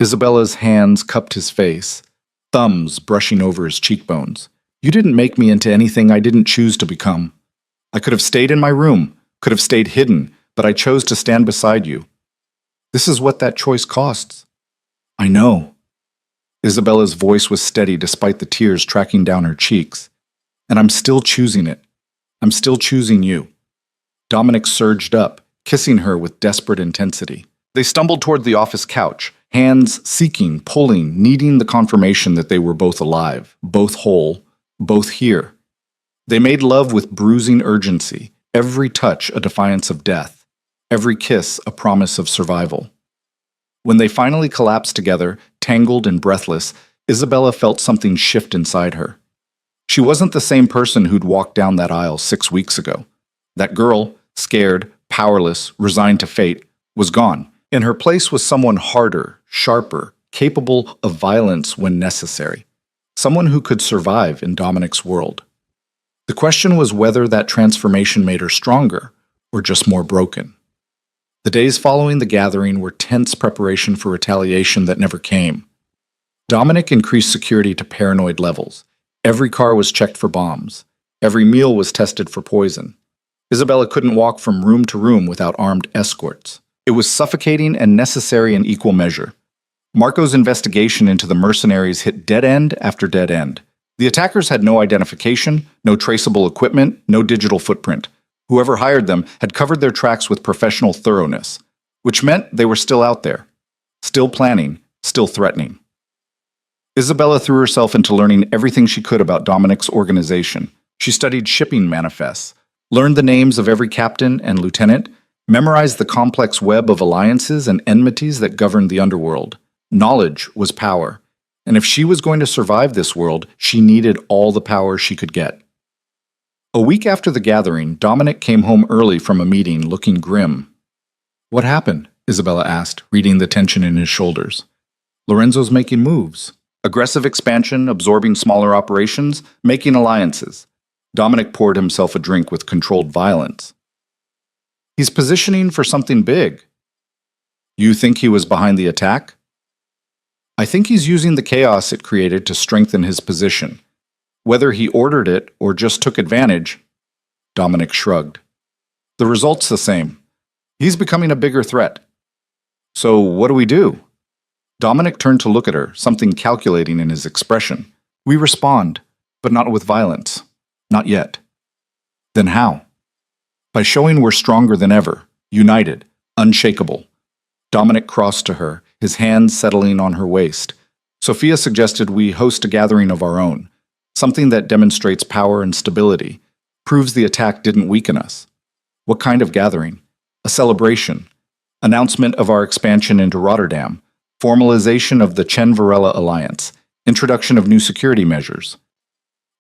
Isabella's hands cupped his face, thumbs brushing over his cheekbones. "You didn't make me into anything I didn't choose to become. I could have stayed in my room, could have stayed hidden, but I chose to stand beside you. This is what that choice costs." "I know." Isabella's voice was steady despite the tears tracking down her cheeks. And I'm still choosing it. I'm still choosing you. Dominic surged up, kissing her with desperate intensity. They stumbled toward the office couch, hands seeking, pulling, needing the confirmation that they were both alive, both whole, both here. They made love with bruising urgency, every touch a defiance of death, every kiss a promise of survival. When they finally collapsed together, tangled and breathless, Isabella felt something shift inside her. She wasn't the same person who'd walked down that aisle 6 weeks ago. That girl, scared, powerless, resigned to fate, was gone. In her place was someone harder, sharper, capable of violence when necessary. Someone who could survive in Dominic's world. The question was whether that transformation made her stronger or just more broken. The days following the gathering were tense preparation for retaliation that never came. Dominic increased security to paranoid levels. Every car was checked for bombs. Every meal was tested for poison. Isabella couldn't walk from room to room without armed escorts. It was suffocating and necessary in equal measure. Marco's investigation into the mercenaries hit dead end after dead end. The attackers had no identification, no traceable equipment, no digital footprint. Whoever hired them had covered their tracks with professional thoroughness, which meant they were still out there, still planning, still threatening. Isabella threw herself into learning everything she could about Dominic's organization. She studied shipping manifests, learned the names of every captain and lieutenant, memorized the complex web of alliances and enmities that governed the underworld. Knowledge was power, and if she was going to survive this world, she needed all the power she could get. A week after the gathering, Dominic came home early from a meeting looking grim. "What happened?" Isabella asked, reading the tension in his shoulders. "Lorenzo's making moves. Aggressive expansion, absorbing smaller operations, making alliances." Dominic poured himself a drink with controlled violence. "He's positioning for something big." "You think he was behind the attack?" "I think he's using the chaos it created to strengthen his position. Whether he ordered it or just took advantage," Dominic shrugged. "The result's the same. He's becoming a bigger threat." "So what do we do?" Dominic turned to look at her, something calculating in his expression. "We respond, but not with violence. Not yet." "Then how?" "By showing we're stronger than ever, united, unshakable." Dominic crossed to her, his hands settling on her waist. "Sophia suggested we host a gathering of our own, something that demonstrates power and stability, proves the attack didn't weaken us." "What kind of gathering?" "A celebration. Announcement of our expansion into Rotterdam. Formalization of the Chen Varela alliance. Introduction of new security measures."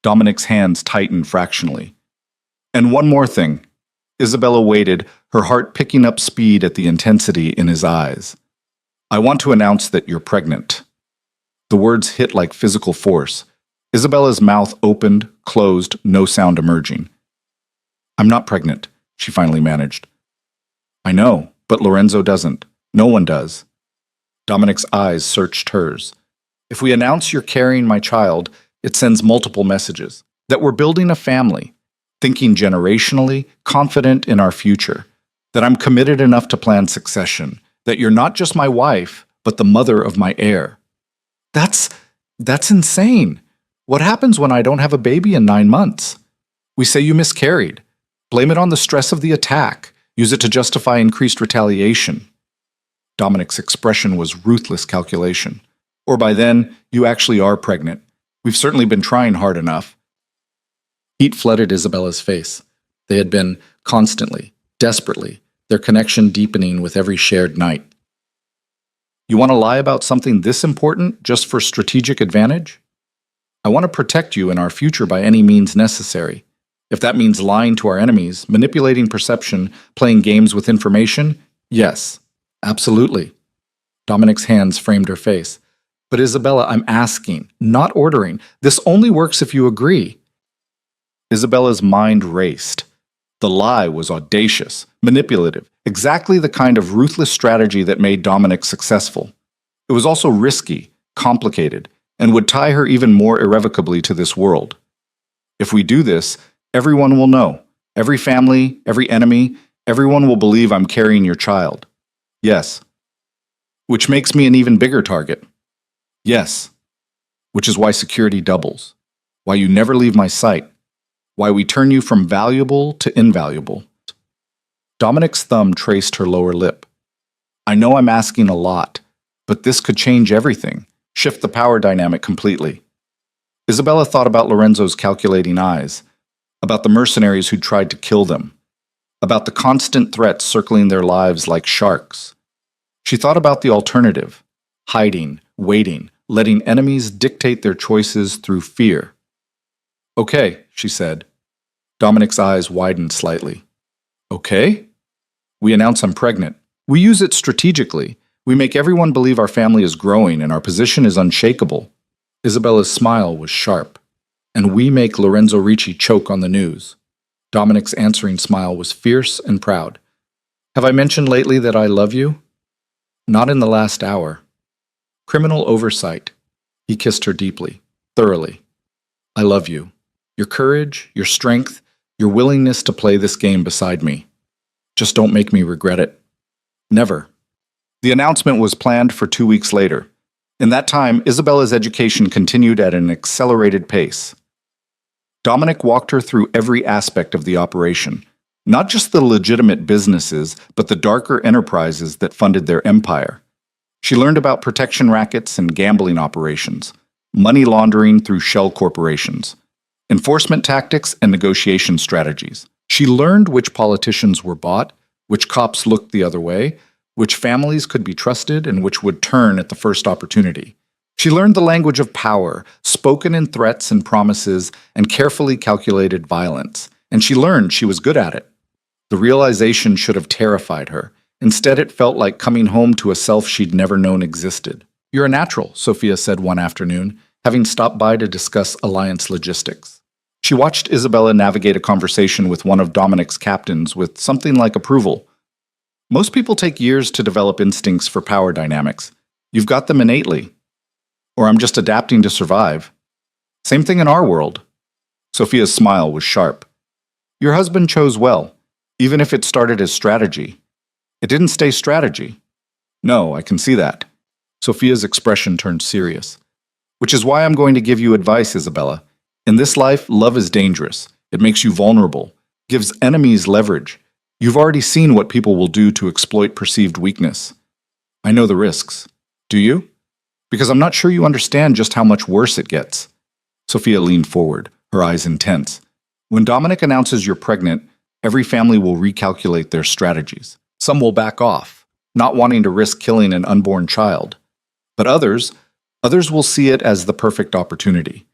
Dominic's hands tightened fractionally. "And one more thing." Isabella waited, her heart picking up speed at the intensity in his eyes. "I want to announce that you're pregnant." The words hit like physical force. Isabella's mouth opened, closed, no sound emerging. "I'm not pregnant," she finally managed. "I know, but Lorenzo doesn't. No one does." Dominic's eyes searched hers. "If we announce you're carrying my child, it sends multiple messages. That we're building a family, thinking generationally, confident in our future. That I'm committed enough to plan succession. That you're not just my wife, but the mother of my heir." That's insane. What happens when I don't have a baby in 9 months? We say you miscarried. Blame it on the stress of the attack. Use it to justify increased retaliation. Dominic's expression was ruthless calculation. "Or by then, you actually are pregnant. We've certainly been trying hard enough." Heat flooded Isabella's face. They had been constantly, desperately, their connection deepening with every shared night. "You want to lie about something this important just for strategic advantage?" "I want to protect you and our future by any means necessary. If that means lying to our enemies, manipulating perception, playing games with information, yes, absolutely." Dominic's hands framed her face. "But Isabella, I'm asking, not ordering. This only works if you agree." Isabella's mind raced. The lie was audacious, manipulative, exactly the kind of ruthless strategy that made Dominic successful. It was also risky, complicated, and would tie her even more irrevocably to this world. "If we do this, everyone will know. Every family, every enemy, everyone will believe I'm carrying your child." "Yes." "Which makes me an even bigger target." "Yes." which is why security doubles, why you never leave my sight, why we turn you from valuable to invaluable. Dominic's thumb traced her lower lip. I know I'm asking a lot, but this could change everything, shift the power dynamic completely. Isabella thought about Lorenzo's calculating eyes, about the mercenaries who tried to kill them, about the constant threats circling their lives like sharks. She thought about the alternative, hiding, waiting, letting enemies dictate their choices through fear. Okay, she said. Dominic's eyes widened slightly. Okay? We announce I'm pregnant. We use it strategically. We make everyone believe our family is growing and our position is unshakable. Isabella's smile was sharp. And we make Lorenzo Ricci choke on the news. Dominic's answering smile was fierce and proud. Have I mentioned lately that I love you? Not in the last hour. Criminal oversight. He kissed her deeply, thoroughly. I love you. Your courage, your strength, your willingness to play this game beside me. Just don't make me regret it. Never. The announcement was planned for 2 weeks later. In that time, Isabella's education continued at an accelerated pace. Dominic walked her through every aspect of the operation, not just the legitimate businesses, but the darker enterprises that funded their empire. She learned about protection rackets and gambling operations, money laundering through shell corporations, enforcement tactics and negotiation strategies. She learned which politicians were bought, which cops looked the other way, which families could be trusted, and which would turn at the first opportunity. She learned the language of power, spoken in threats and promises, and carefully calculated violence. And she learned she was good at it. The realization should have terrified her. Instead, it felt like coming home to a self she'd never known existed. You're a natural, Sophia said one afternoon, having stopped by to discuss alliance logistics. She watched Isabella navigate a conversation with one of Dominic's captains with something like approval. Most people take years to develop instincts for power dynamics. You've got them innately. Or I'm just adapting to survive. Same thing in our world. Sophia's smile was sharp. Your husband chose well, even if it started as strategy. It didn't stay strategy. No, I can see that. Sophia's expression turned serious. Which is why I'm going to give you advice, Isabella. In this life, love is dangerous. It makes you vulnerable, gives enemies leverage. You've already seen what people will do to exploit perceived weakness. I know the risks. Do you? Because I'm not sure you understand just how much worse it gets. Sophia leaned forward, her eyes intense. When Dominic announces you're pregnant, every family will recalculate their strategies. Some will back off, not wanting to risk killing an unborn child. But others will see it as the perfect opportunity.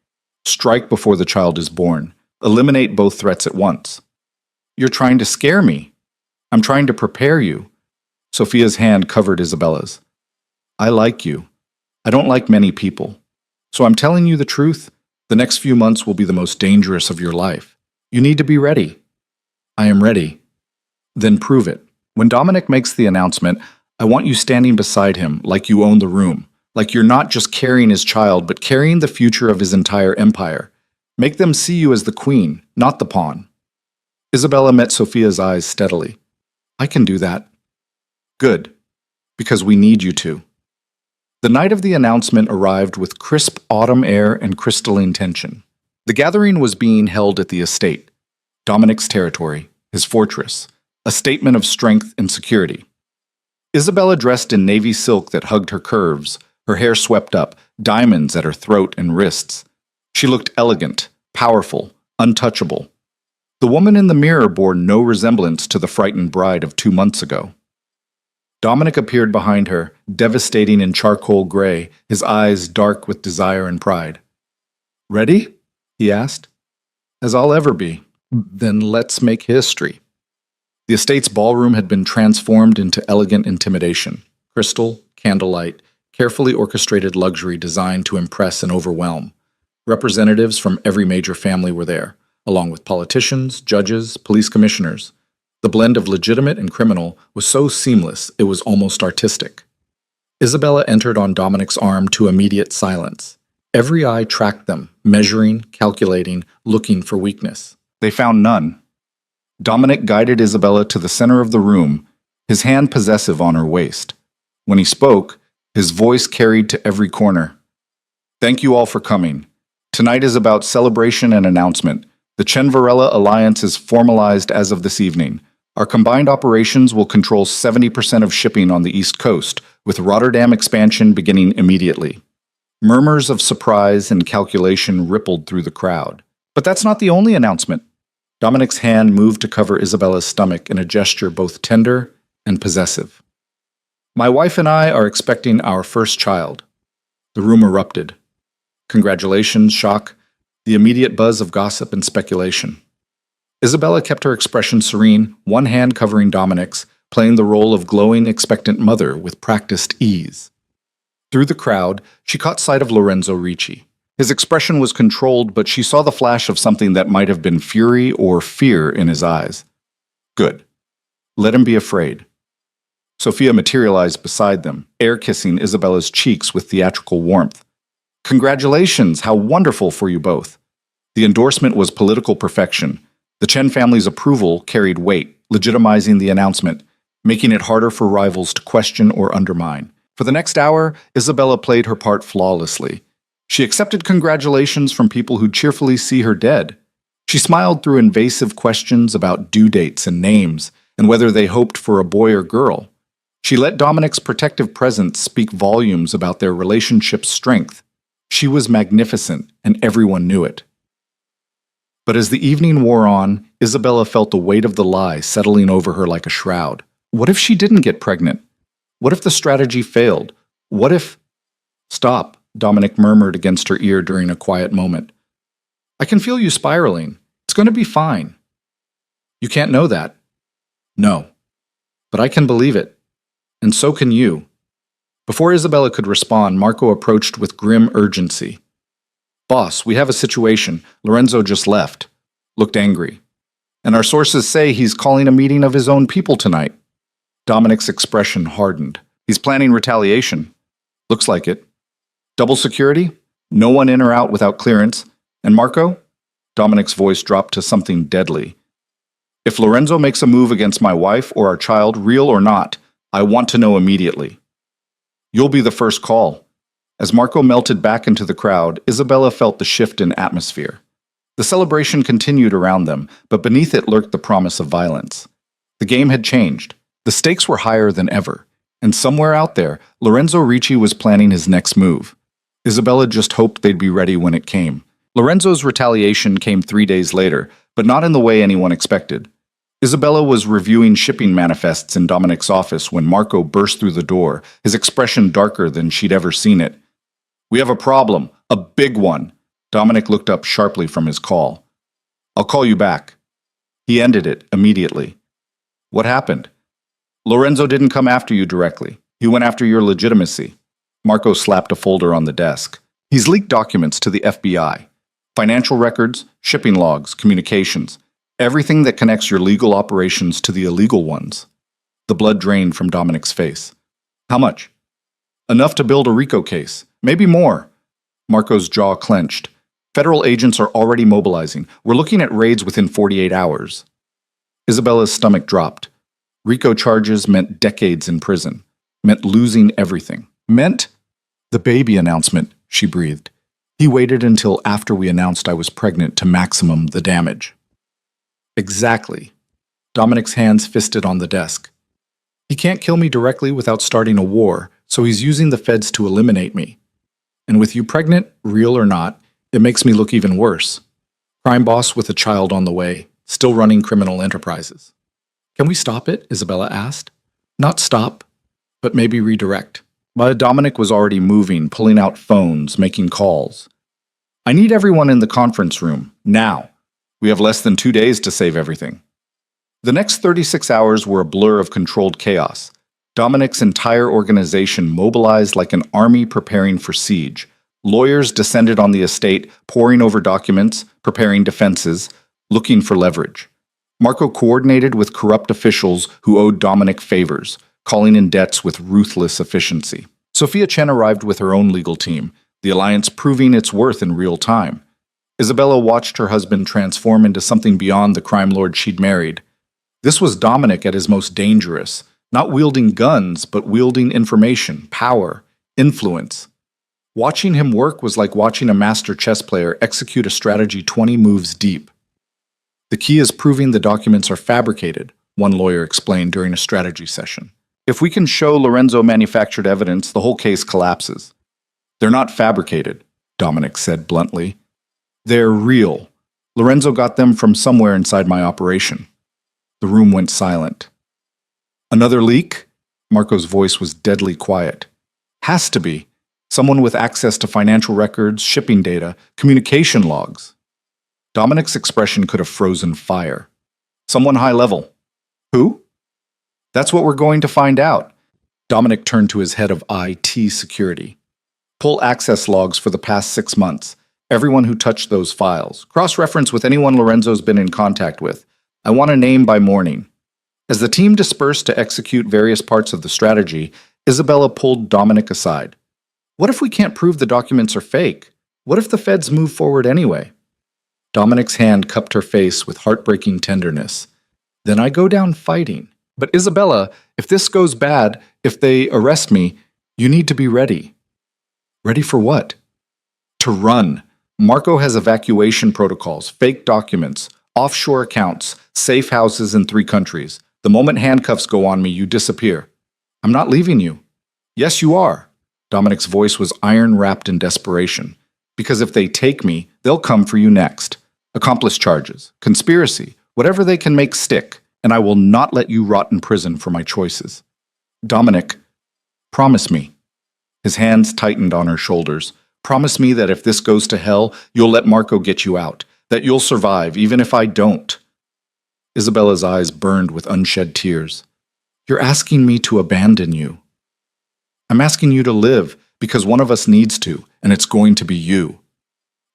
Strike before the child is born. Eliminate both threats at once. You're trying to scare me. I'm trying to prepare you. Sophia's hand covered Isabella's. I like you. I don't like many people. So I'm telling you the truth. The next few months will be the most dangerous of your life. You need to be ready. I am ready. Then prove it. When Dominic makes the announcement, I want you standing beside him like you own the room, like you're not just carrying his child, but carrying the future of his entire empire. Make them see you as the queen, not the pawn. Isabella met Sophia's eyes steadily. I can do that. Good, because we need you to. The night of the announcement arrived with crisp autumn air and crystalline tension. The gathering was being held at the estate, Dominic's territory, his fortress, a statement of strength and security. Isabella dressed in navy silk that hugged her curves, her hair swept up, diamonds at her throat and wrists. She looked elegant, powerful, untouchable. The woman in the mirror bore no resemblance to the frightened bride of 2 months ago. Dominic appeared behind her, devastating in charcoal gray, his eyes dark with desire and pride. Ready? He asked. As I'll ever be. Then let's make history. The estate's ballroom had been transformed into elegant intimidation. Crystal, candlelight, carefully orchestrated luxury designed to impress and overwhelm. Representatives from every major family were there, along with politicians, judges, police commissioners. The blend of legitimate and criminal was so seamless it was almost artistic. Isabella entered on Dominic's arm to immediate silence. Every eye tracked them, measuring, calculating, looking for weakness. They found none. Dominic guided Isabella to the center of the room, his hand possessive on her waist. When he spoke, his voice carried to every corner. Thank you all for coming. Tonight is about celebration and announcement. The Chen Varela Alliance is formalized as of this evening. Our combined operations will control 70% of shipping on the East Coast, with Rotterdam expansion beginning immediately. Murmurs of surprise and calculation rippled through the crowd. But that's not the only announcement. Dominic's hand moved to cover Isabella's stomach in a gesture both tender and possessive. My wife and I are expecting our first child. The room erupted. Congratulations, shock, the immediate buzz of gossip and speculation. Isabella kept her expression serene, one hand covering Dominic's, playing the role of glowing, expectant mother with practiced ease. Through the crowd, she caught sight of Lorenzo Ricci. His expression was controlled, but she saw the flash of something that might have been fury or fear in his eyes. Good. Let him be afraid. Sophia materialized beside them, air-kissing Isabella's cheeks with theatrical warmth. Congratulations, how wonderful for you both. The endorsement was political perfection. The Chen family's approval carried weight, legitimizing the announcement, making it harder for rivals to question or undermine. For the next hour, Isabella played her part flawlessly. She accepted congratulations from people who'd cheerfully see her dead. She smiled through invasive questions about due dates and names, and whether they hoped for a boy or girl. She let Dominic's protective presence speak volumes about their relationship's strength. She was magnificent, and everyone knew it. But as the evening wore on, Isabella felt the weight of the lie settling over her like a shroud. What if she didn't get pregnant? What if the strategy failed? What if— Stop, Dominic murmured against her ear during a quiet moment. I can feel you spiraling. It's going to be fine. You can't know that. No. But I can believe it. And so can you. Before Isabella could respond, Marco approached with grim urgency. Boss, we have a situation. Lorenzo just left. Looked angry. And our sources say he's calling a meeting of his own people tonight. Dominic's expression hardened. He's planning retaliation. Looks like it. Double security? No one in or out without clearance. And Marco? Dominic's voice dropped to something deadly. If Lorenzo makes a move against my wife or our child, real or not, I want to know immediately. You'll be the first call. As Marco melted back into the crowd, Isabella felt the shift in atmosphere. The celebration continued around them, but beneath it lurked the promise of violence. The game had changed. The stakes were higher than ever, and somewhere out there, Lorenzo Ricci was planning his next move. Isabella just hoped they'd be ready when it came. Lorenzo's retaliation came 3 days later, but not in the way anyone expected. Isabella was reviewing shipping manifests in Dominic's office when Marco burst through the door, his expression darker than she'd ever seen it. We have a problem, a big one. Dominic looked up sharply from his call. I'll call you back. He ended it immediately. What happened? Lorenzo didn't come after you directly. He went after your legitimacy. Marco slapped a folder on the desk. He's leaked documents to the FBI. Financial records, shipping logs, communications. Everything that connects your legal operations to the illegal ones. The blood drained from Dominic's face. How much? Enough to build a RICO case. Maybe more. Marco's jaw clenched. Federal agents are already mobilizing. We're looking at raids within 48 hours. Isabella's stomach dropped. RICO charges meant decades in prison. Meant losing everything. Meant the baby announcement, she breathed. He waited until after we announced I was pregnant to maximum the damage. Exactly. Dominic's hands fisted on the desk. He can't kill me directly without starting a war, so he's using the feds to eliminate me. And with you pregnant, real or not, it makes me look even worse. Crime boss with a child on the way, still running criminal enterprises. Can we stop it? Isabella asked. Not stop, but maybe redirect. But Dominic was already moving, pulling out phones, making calls. I need everyone in the conference room, now. We have less than 2 days to save everything. The next 36 hours were a blur of controlled chaos. Dominic's entire organization mobilized like an army preparing for siege. Lawyers descended on the estate, poring over documents, preparing defenses, looking for leverage. Marco coordinated with corrupt officials who owed Dominic favors, calling in debts with ruthless efficiency. Sophia Chen arrived with her own legal team, the alliance proving its worth in real time. Isabella watched her husband transform into something beyond the crime lord she'd married. This was Dominic at his most dangerous, not wielding guns, but wielding information, power, influence. Watching him work was like watching a master chess player execute a strategy 20 moves deep. The key is proving the documents are fabricated, one lawyer explained during a strategy session. If we can show Lorenzo manufactured evidence, the whole case collapses. They're not fabricated, Dominic said bluntly. They're real. Lorenzo got them from somewhere inside my operation. The room went silent. Another leak? Marco's voice was deadly quiet. Has to be. Someone with access to financial records, shipping data, communication logs. Dominic's expression could have frozen fire. Someone high level. Who? That's what we're going to find out. Dominic turned to his head of IT security. Pull access logs for the past 6 months. Everyone who touched those files. Cross-reference with anyone Lorenzo's been in contact with. I want a name by morning. As the team dispersed to execute various parts of the strategy, Isabella pulled Dominic aside. What if we can't prove the documents are fake? What if the feds move forward anyway? Dominic's hand cupped her face with heartbreaking tenderness. Then I go down fighting. But Isabella, if this goes bad, if they arrest me, you need to be ready. Ready for what? To run. Marco has evacuation protocols, fake documents, offshore accounts, safe houses in 3 countries. The moment handcuffs go on me, you disappear. I'm not leaving you. Yes, you are. Dominic's voice was iron-wrapped in desperation. Because if they take me, they'll come for you next. Accomplice charges, conspiracy, whatever they can make stick, and I will not let you rot in prison for my choices. Dominic, promise me. His hands tightened on her shoulders. Promise me that if this goes to hell, you'll let Marco get you out, that you'll survive, even if I don't. Isabella's eyes burned with unshed tears. You're asking me to abandon you. I'm asking you to live, because one of us needs to, and it's going to be you.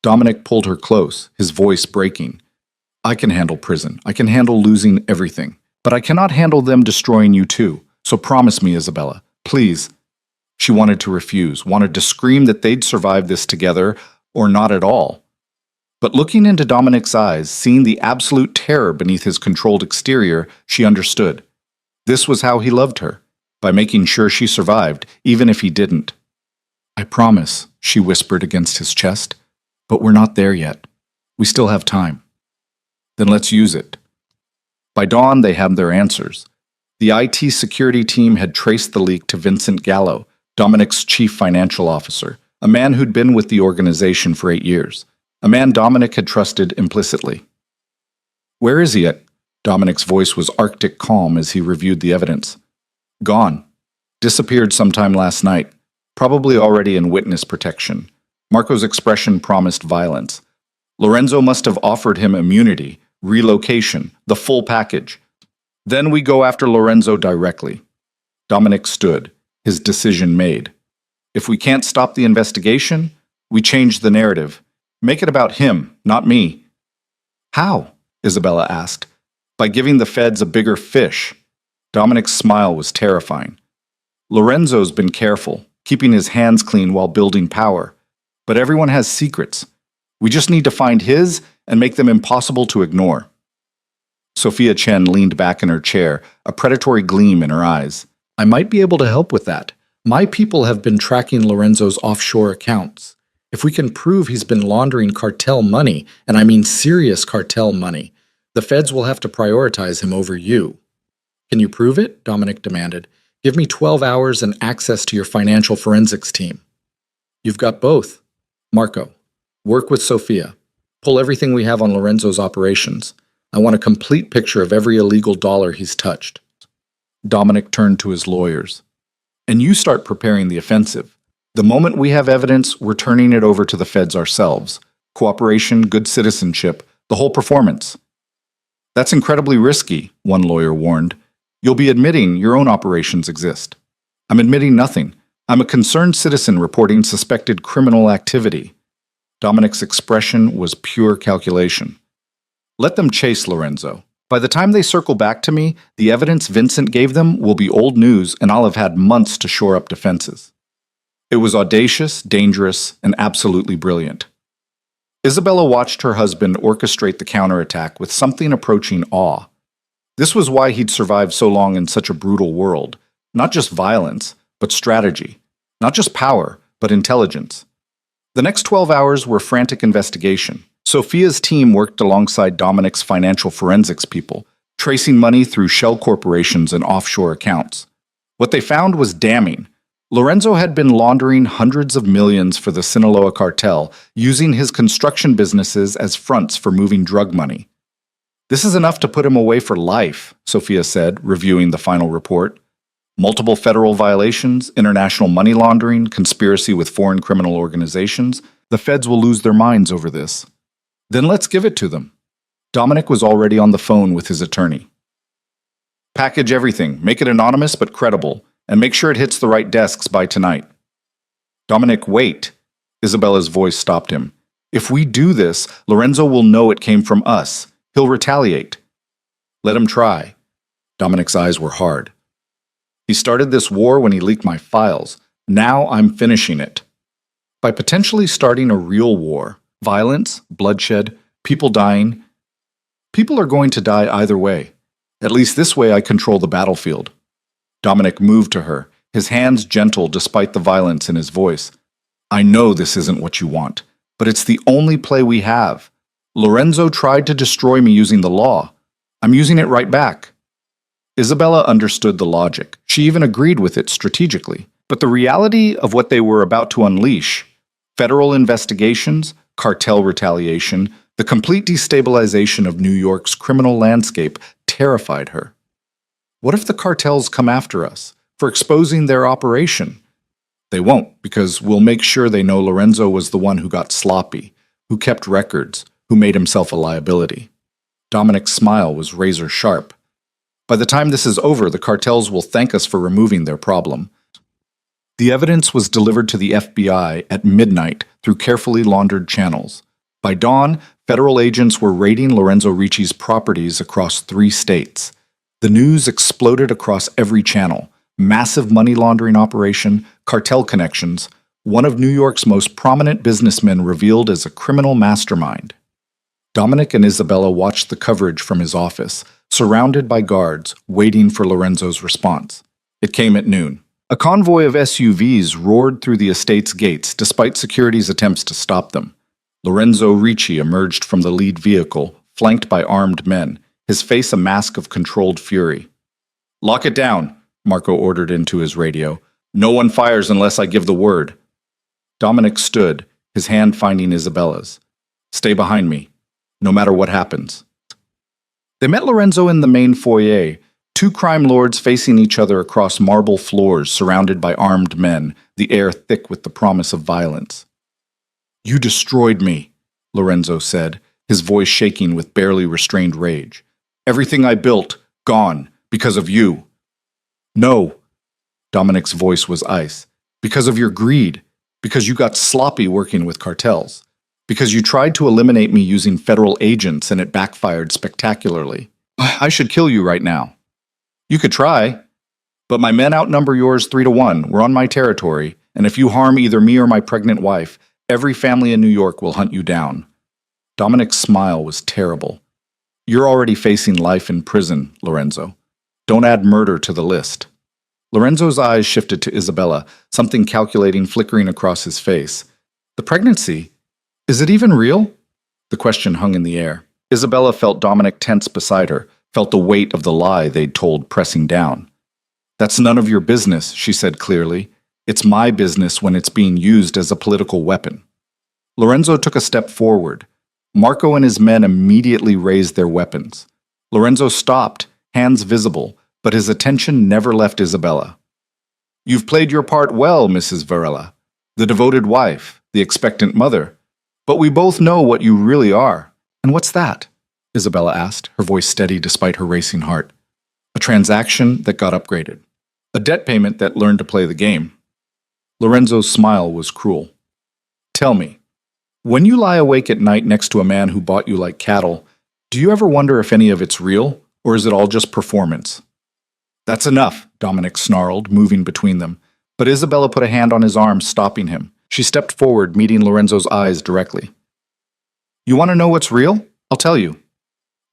Dominic pulled her close, his voice breaking. I can handle prison. I can handle losing everything. But I cannot handle them destroying you too. So promise me, Isabella. Please. She wanted to refuse, wanted to scream that they'd survive this together, or not at all. But looking into Dominic's eyes, seeing the absolute terror beneath his controlled exterior, she understood. This was how he loved her, by making sure she survived, even if he didn't. I promise, she whispered against his chest, but we're not there yet. We still have time. Then let's use it. By dawn, they had their answers. The IT security team had traced the leak to Vincent Gallo, Dominic's chief financial officer, a man who'd been with the organization for 8 years, a man Dominic had trusted implicitly. Where is he at? Dominic's voice was arctic calm as he reviewed the evidence. Gone. Disappeared sometime last night, probably already in witness protection. Marco's expression promised violence. Lorenzo must have offered him immunity, relocation, the full package. Then we go after Lorenzo directly. Dominic stood, his decision made. If we can't stop the investigation, we change the narrative. Make it about him, not me. How? Isabella asked. By giving the feds a bigger fish. Dominic's smile was terrifying. Lorenzo's been careful, keeping his hands clean while building power. But everyone has secrets. We just need to find his and make them impossible to ignore. Sophia Chen leaned back in her chair, a predatory gleam in her eyes. I might be able to help with that. My people have been tracking Lorenzo's offshore accounts. If we can prove he's been laundering cartel money, and I mean serious cartel money, the feds will have to prioritize him over you. Can you prove it? Dominic demanded. Give me 12 hours and access to your financial forensics team. You've got both. Marco, work with Sophia. Pull everything we have on Lorenzo's operations. I want a complete picture of every illegal dollar he's touched. Dominic turned to his lawyers. And you start preparing the offensive. The moment we have evidence, we're turning it over to the feds ourselves. Cooperation, good citizenship, the whole performance. That's incredibly risky, one lawyer warned. You'll be admitting your own operations exist. I'm admitting nothing. I'm a concerned citizen reporting suspected criminal activity. Dominic's expression was pure calculation. Let them chase Lorenzo. By the time they circle back to me, the evidence Vincent gave them will be old news and I'll have had months to shore up defenses. It was audacious, dangerous, and absolutely brilliant. Isabella watched her husband orchestrate the counterattack with something approaching awe. This was why he'd survived so long in such a brutal world. Not just violence, but strategy. Not just power, but intelligence. The next 12 hours were frantic investigation. Sophia's team worked alongside Dominic's financial forensics people, tracing money through shell corporations and offshore accounts. What they found was damning. Lorenzo had been laundering hundreds of millions for the Sinaloa cartel, using his construction businesses as fronts for moving drug money. "This is enough to put him away for life," Sophia said, reviewing the final report. "Multiple federal violations, international money laundering, conspiracy with foreign criminal organizations. The feds will lose their minds over this." "Then let's give it to them." Dominic was already on the phone with his attorney. "Package everything, make it anonymous but credible, and make sure it hits the right desks by tonight." "Dominic, wait." Isabella's voice stopped him. "If we do this, Lorenzo will know it came from us. He'll retaliate." "Let him try." Dominic's eyes were hard. "He started this war when he leaked my files. Now I'm finishing it. By potentially starting a real war, violence, bloodshed, people dying. People are going to die either way. At least this way I control the battlefield." Dominic moved to her, his hands gentle despite the violence in his voice. "I know this isn't what you want, but it's the only play we have. Lorenzo tried to destroy me using the law. I'm using it right back." Isabella understood the logic. She even agreed with it strategically. But the reality of what they were about to unleash, federal investigations, cartel retaliation, the complete destabilization of New York's criminal landscape, terrified her. What if the cartels come after us for exposing their operation? They won't, because we'll make sure they know Lorenzo was the one who got sloppy, who kept records, who made himself a liability. Dominic's smile was razor sharp. By the time this is over, the cartels will thank us for removing their problem. The evidence was delivered to the FBI at midnight through carefully laundered channels. By dawn, federal agents were raiding Lorenzo Ricci's properties across 3 states. The news exploded across every channel. Massive money laundering operation, cartel connections, one of New York's most prominent businessmen revealed as a criminal mastermind. Dominic and Isabella watched the coverage from his office, surrounded by guards, waiting for Lorenzo's response. It came at noon. A convoy of SUVs roared through the estate's gates despite security's attempts to stop them. Lorenzo Ricci emerged from the lead vehicle, flanked by armed men, his face a mask of controlled fury. "Lock it down," Marco ordered into his radio. "No one fires unless I give the word." Dominic stood, his hand finding Isabella's. "Stay behind me, no matter what happens." They met Lorenzo in the main foyer, 2 crime lords facing each other across marble floors surrounded by armed men, the air thick with the promise of violence. "You destroyed me," Lorenzo said, his voice shaking with barely restrained rage. "Everything I built, gone, because of you." "No," Dominic's voice was ice. "Because of your greed. Because you got sloppy working with cartels. Because you tried to eliminate me using federal agents and it backfired spectacularly. I should kill you right now." "You could try. But my men outnumber yours 3-1. We're on my territory, and if you harm either me or my pregnant wife, every family in New York will hunt you down." Dominic's smile was terrible. "You're already facing life in prison, Lorenzo. Don't add murder to the list." Lorenzo's eyes shifted to Isabella, something calculating flickering across his face. "The pregnancy? Is it even real?" The question hung in the air. Isabella felt Dominic tense beside her, felt the weight of the lie they'd told pressing down. "That's none of your business," she said clearly. "It's my business when it's being used as a political weapon." Lorenzo took a step forward. Marco and his men immediately raised their weapons. Lorenzo stopped, hands visible, but his attention never left Isabella. "You've played your part well, Mrs. Varela, the devoted wife, the expectant mother. But we both know what you really are." "And what's that?" Isabella asked, her voice steady despite her racing heart. "A transaction that got upgraded. A debt payment that learned to play the game." Lorenzo's smile was cruel. "Tell me, when you lie awake at night next to a man who bought you like cattle, do you ever wonder if any of it's real, or is it all just performance?" "That's enough," Dominic snarled, moving between them. But Isabella put a hand on his arm, stopping him. She stepped forward, meeting Lorenzo's eyes directly. "You want to know what's real? I'll tell you."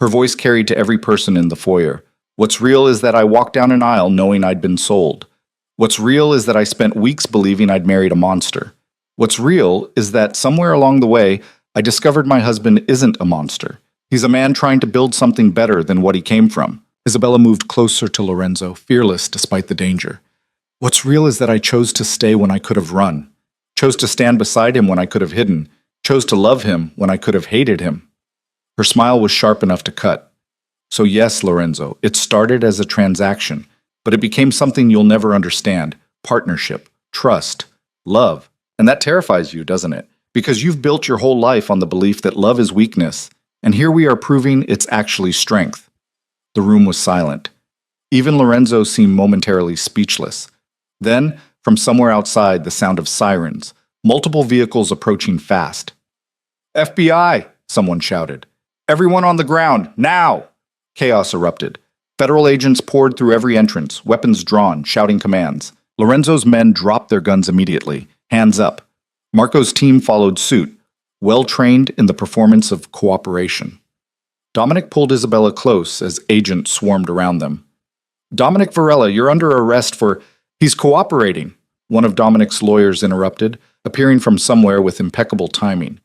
Her voice carried to every person in the foyer. "What's real is that I walked down an aisle knowing I'd been sold. What's real is that I spent weeks believing I'd married a monster. What's real is that somewhere along the way, I discovered my husband isn't a monster. He's a man trying to build something better than what he came from. Isabella moved closer to Lorenzo, fearless despite the danger. What's real is that I chose to stay when I could have run, chose to stand beside him when I could have hidden, chose to love him when I could have hated him. Her smile was sharp enough to cut. So yes, Lorenzo, it started as a transaction, but it became something you'll never understand. Partnership, trust, love. And that terrifies you, doesn't it? Because you've built your whole life on the belief that love is weakness, and here we are proving it's actually strength. The room was silent. Even Lorenzo seemed momentarily speechless. Then, from somewhere outside, the sound of sirens, multiple vehicles approaching fast. FBI! Someone shouted. Everyone on the ground, now! Chaos erupted. Federal agents poured through every entrance, weapons drawn, shouting commands. Lorenzo's men dropped their guns immediately, hands up. Marco's team followed suit, well-trained in the performance of cooperation. Dominic pulled Isabella close as agents swarmed around them. Dominic Varela, you're under arrest for... He's cooperating, one of Dominic's lawyers interrupted, appearing from somewhere with impeccable timing.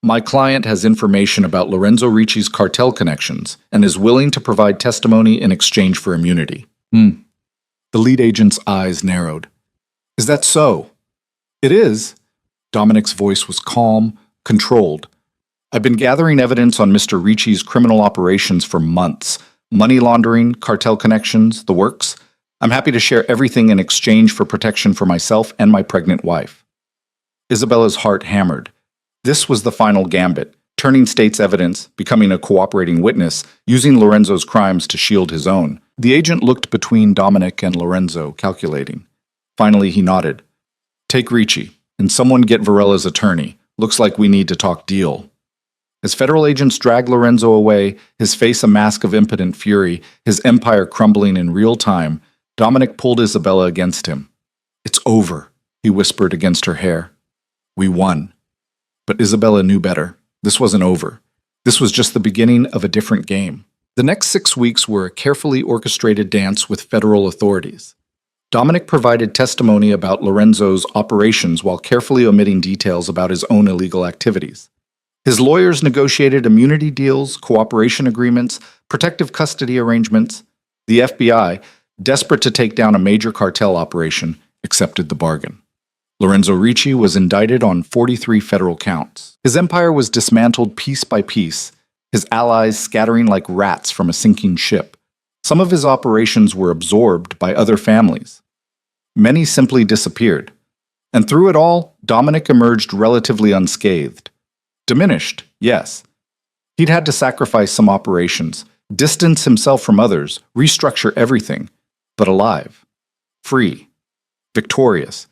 My client has information about Lorenzo Ricci's cartel connections and is willing to provide testimony in exchange for immunity. The lead agent's eyes narrowed. Is that so? It is. Dominic's voice was calm, controlled. I've been gathering evidence on Mr. Ricci's criminal operations for months. Money laundering, cartel connections, the works. I'm happy to share everything in exchange for protection for myself and my pregnant wife. Isabella's heart hammered. This was the final gambit, turning state's evidence, becoming a cooperating witness, using Lorenzo's crimes to shield his own. The agent looked between Dominic and Lorenzo, calculating. Finally, he nodded. Take Ricci, and someone get Varela's attorney. Looks like we need to talk deal. As federal agents dragged Lorenzo away, his face a mask of impotent fury, his empire crumbling in real time, Dominic pulled Isabella against him. It's over, he whispered against her hair. We won. But Isabella knew better. This wasn't over. This was just the beginning of a different game. The next 6 weeks were a carefully orchestrated dance with federal authorities. Dominic provided testimony about Lorenzo's operations while carefully omitting details about his own illegal activities. His lawyers negotiated immunity deals, cooperation agreements, protective custody arrangements. The FBI, desperate to take down a major cartel operation, accepted the bargain. Lorenzo Ricci was indicted on 43 federal counts. His empire was dismantled piece by piece, his allies scattering like rats from a sinking ship. Some of his operations were absorbed by other families. Many simply disappeared. And through it all, Dominic emerged relatively unscathed. Diminished, yes. He'd had to sacrifice some operations, distance himself from others, restructure everything, but alive, free, victorious.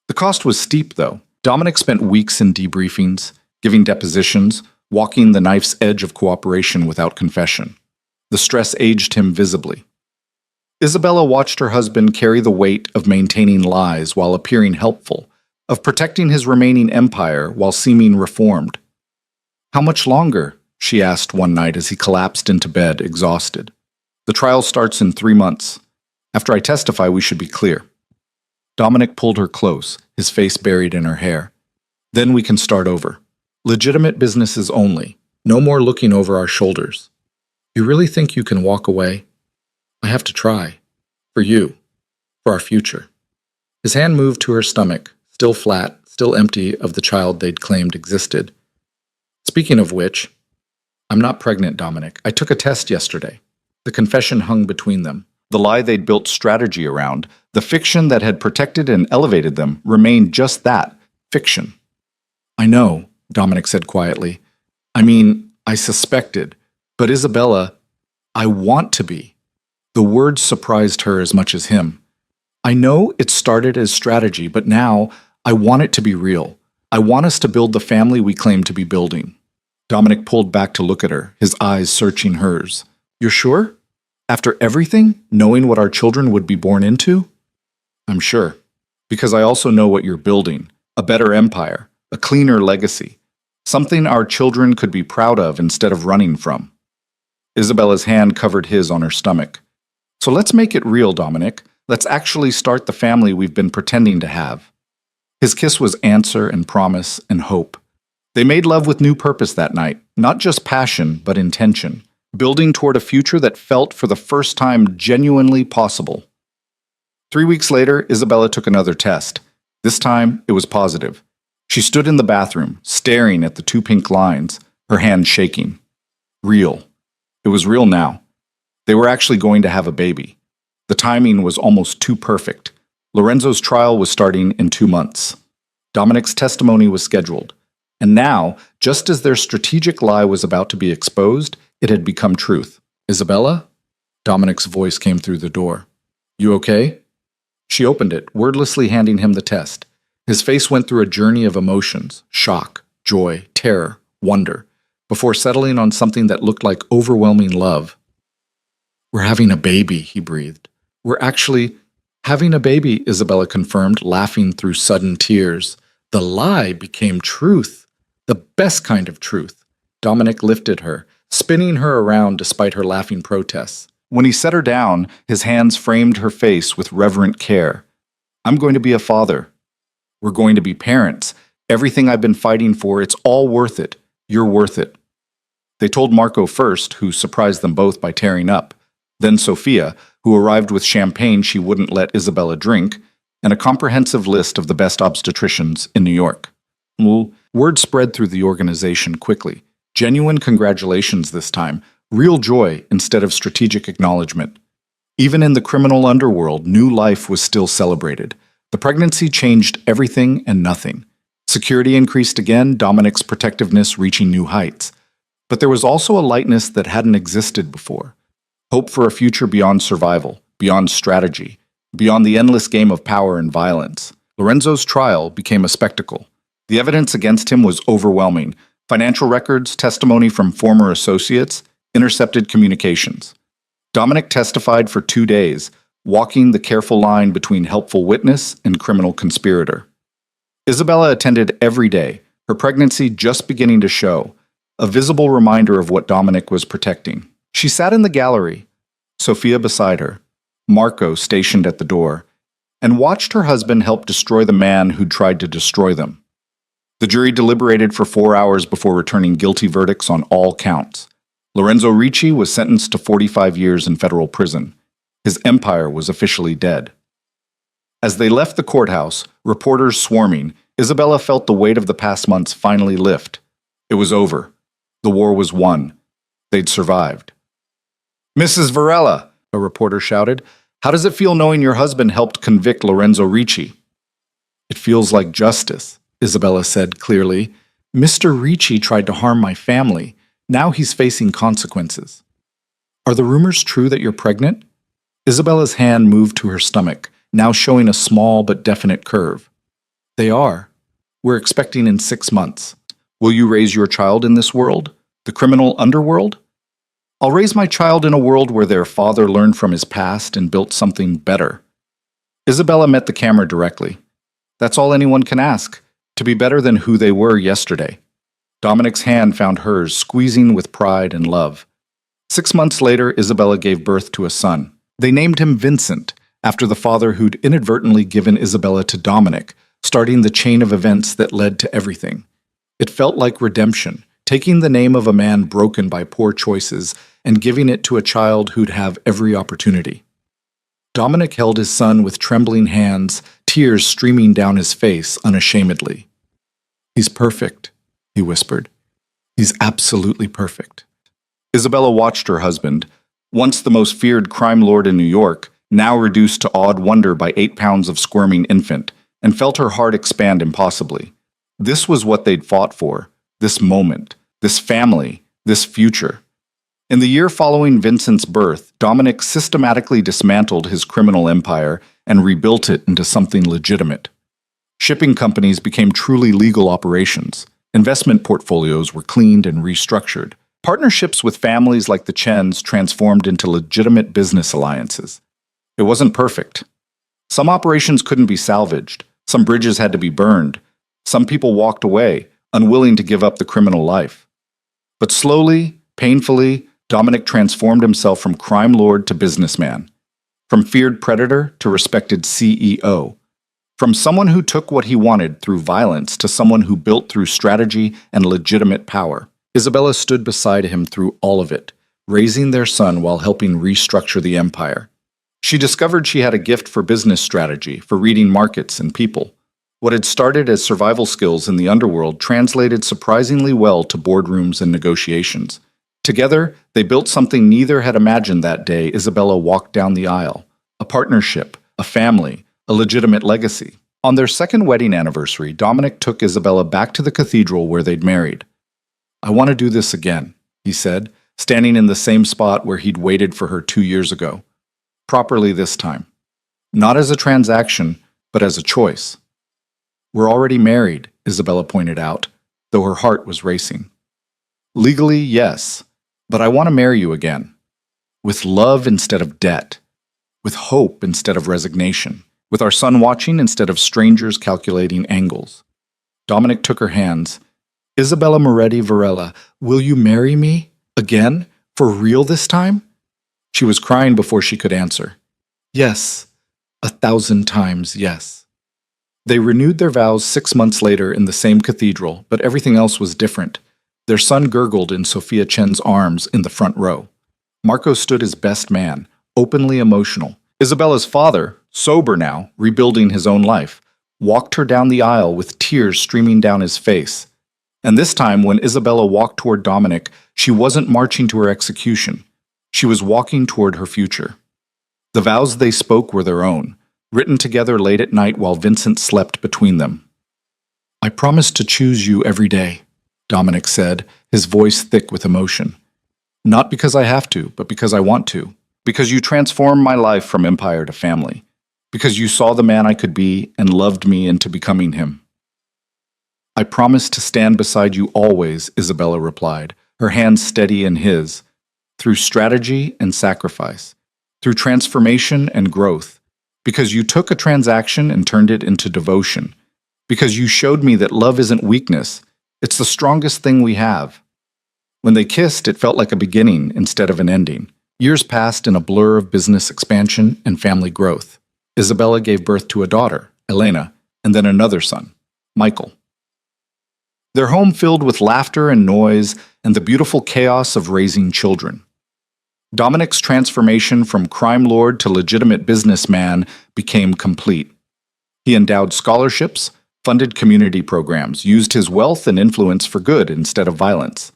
The cost was steep, though. Dominic spent weeks in debriefings, giving depositions, walking the knife's edge of cooperation without confession. The stress aged him visibly. Isabella watched her husband carry the weight of maintaining lies while appearing helpful, of protecting his remaining empire while seeming reformed. How much longer? She asked one night as he collapsed into bed, exhausted. The trial starts in 3 months. After I testify, we should be clear. Dominic pulled her close, his face buried in her hair. Then we can start over. Legitimate businesses only. No more looking over our shoulders. You really think you can walk away? I have to try. For you. For our future. His hand moved to her stomach, still flat, still empty of the child they'd claimed existed. Speaking of which, I'm not pregnant, Dominic. I took a test yesterday. The confession hung between them. The lie they'd built strategy around, the fiction that had protected and elevated them, remained just that, fiction. I know, Dominic said quietly. I mean, I suspected. But Isabella, I want to be. The words surprised her as much as him. I know it started as strategy, but now I want it to be real. I want us to build the family we claim to be building. Dominic pulled back to look at her, his eyes searching hers. You're sure? After everything, knowing what our children would be born into? I'm sure. Because I also know what you're building. A better empire. A cleaner legacy. Something our children could be proud of instead of running from. Isabella's hand covered his on her stomach. So let's make it real, Dominic. Let's actually start the family we've been pretending to have." His kiss was answer and promise and hope. They made love with new purpose that night, not just passion, but intention, building toward a future that felt for the first time genuinely possible. 3 weeks later, Isabella took another test. This time, it was positive. She stood in the bathroom, staring at the two pink lines, her hand shaking. Real. It was real now. They were actually going to have a baby. The timing was almost too perfect. Lorenzo's trial was starting in 2 months. Dominic's testimony was scheduled. And now, just as their strategic lie was about to be exposed, it had become truth. "Isabella?" Dominic's voice came through the door. "You okay?" She opened it, wordlessly handing him the test. His face went through a journey of emotions: shock, joy, terror, wonder, before settling on something that looked like overwhelming love. "We're having a baby," he breathed. "We're actually having a baby," Isabella confirmed, laughing through sudden tears. The lie became truth, the best kind of truth. Dominic lifted her, spinning her around despite her laughing protests. When he set her down, his hands framed her face with reverent care. "I'm going to be a father. We're going to be parents. Everything I've been fighting for, it's all worth it. You're worth it." They told Marco first, who surprised them both by tearing up. Then Sophia, who arrived with champagne she wouldn't let Isabella drink, and a comprehensive list of the best obstetricians in New York. Well, word spread through the organization quickly. Genuine congratulations this time, real joy instead of strategic acknowledgement. Even in the criminal underworld, new life was still celebrated. The pregnancy changed everything and nothing. Security increased again, Dominic's protectiveness reaching new heights. But there was also a lightness that hadn't existed before. Hope for a future beyond survival, beyond strategy, beyond the endless game of power and violence. Lorenzo's trial became a spectacle. The evidence against him was overwhelming. Financial records, testimony from former associates, intercepted communications. Dominic testified for 2 days, walking the careful line between helpful witness and criminal conspirator. Isabella attended every day, her pregnancy just beginning to show, a visible reminder of what Dominic was protecting. She sat in the gallery, Sophia beside her, Marco stationed at the door, and watched her husband help destroy the man who'd tried to destroy them. The jury deliberated for 4 hours before returning guilty verdicts on all counts. Lorenzo Ricci was sentenced to 45 years in federal prison. His empire was officially dead. As they left the courthouse, reporters swarming, Isabella felt the weight of the past months finally lift. It was over. The war was won. They'd survived. "Mrs. Varela," a reporter shouted, "how does it feel knowing your husband helped convict Lorenzo Ricci?" "It feels like justice," Isabella said clearly. "Mr. Ricci tried to harm my family. Now he's facing consequences." "Are the rumors true that you're pregnant?" Isabella's hand moved to her stomach, now showing a small but definite curve. "They are. We're expecting in 6 months. Will you raise your child in this world? The criminal underworld?" "I'll raise my child in a world where their father learned from his past and built something better." Isabella met the camera directly. That's all anyone can ask, to be better than who they were yesterday. Dominic's hand found hers, squeezing with pride and love. 6 months later, Isabella gave birth to a son. They named him Vincent, after the father who'd inadvertently given Isabella to Dominic, starting the chain of events that led to everything. It felt like redemption, taking the name of a man broken by poor choices and giving it to a child who'd have every opportunity. Dominic held his son with trembling hands, tears streaming down his face unashamedly. "He's perfect," he whispered. "He's absolutely perfect." Isabella watched her husband, once the most feared crime lord in New York, now reduced to awed wonder by 8 pounds of squirming infant, and felt her heart expand impossibly. This was what they'd fought for, this moment, this family, this future. In the year following Vincent's birth, Dominic systematically dismantled his criminal empire and rebuilt it into something legitimate. Shipping companies became truly legal operations. Investment portfolios were cleaned and restructured. Partnerships with families like the Chens transformed into legitimate business alliances. It wasn't perfect. Some operations couldn't be salvaged. Some bridges had to be burned. Some people walked away, unwilling to give up the criminal life. But slowly, painfully, Dominic transformed himself from crime lord to businessman. from feared predator to respected CEO, from someone who took what he wanted through violence to someone who built through strategy and legitimate power. Isabella stood beside him through all of it, raising their son while helping restructure the empire. She discovered she had a gift for business strategy, for reading markets and people. What had started as survival skills in the underworld translated surprisingly well to boardrooms and negotiations. Together, they built something neither had imagined that day Isabella walked down the aisle: a partnership, a family, a legitimate legacy. On their second wedding anniversary, Dominic took Isabella back to the cathedral where they'd married. "I want to do this again," he said, standing in the same spot where he'd waited for her 2 years ago. "Properly this time. Not as a transaction, but as a choice." "We're already married," Isabella pointed out, though her heart was racing. "Legally, yes, but I want to marry you again. With love instead of debt. With hope instead of resignation. With our son watching instead of strangers calculating angles." Dominic took her hands. "Isabella Moretti Varela, will you marry me? Again? For real this time?" She was crying before she could answer. "Yes, 1,000 times yes." They renewed their vows 6 months later in the same cathedral, but everything else was different. Their son gurgled in Sophia Chen's arms in the front row. Marco stood as best man, openly emotional. Isabella's father, sober now, rebuilding his own life, walked her down the aisle with tears streaming down his face. And this time, when Isabella walked toward Dominic, she wasn't marching to her execution. She was walking toward her future. The vows they spoke were their own, written together late at night while Vincent slept between them. "I promise to choose you every day," Dominic said, his voice thick with emotion. "Not because I have to, but because I want to. Because you transformed my life from empire to family. Because you saw the man I could be and loved me into becoming him." "I promise to stand beside you always," Isabella replied, her hands steady in his, "through strategy and sacrifice, through transformation and growth. Because you took a transaction and turned it into devotion. Because you showed me that love isn't weakness, it's the strongest thing we have." When they kissed, it felt like a beginning instead of an ending. Years passed in a blur of business expansion and family growth. Isabella gave birth to a daughter, Elena, and then another son, Michael. Their home filled with laughter and noise and the beautiful chaos of raising children. Dominic's transformation from crime lord to legitimate businessman became complete. He endowed scholarships, funded community programs, used his wealth and influence for good instead of violence.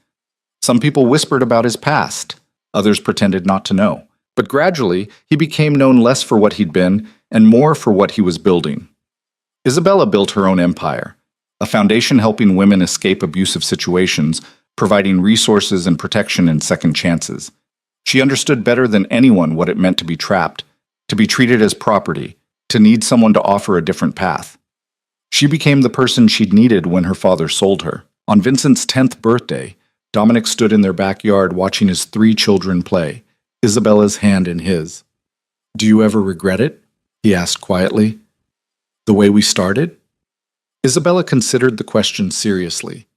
Some people whispered about his past, others pretended not to know. But gradually, he became known less for what he'd been and more for what he was building. Isabella built her own empire, a foundation helping women escape abusive situations, providing resources and protection and second chances. She understood better than anyone what it meant to be trapped, to be treated as property, to need someone to offer a different path. She became the person she'd needed when her father sold her. On Vincent's 10th birthday, Dominic stood in their backyard watching his 3 children play, Isabella's hand in his. "Do you ever regret it?" he asked quietly. "The way we started?" Isabella considered the question seriously.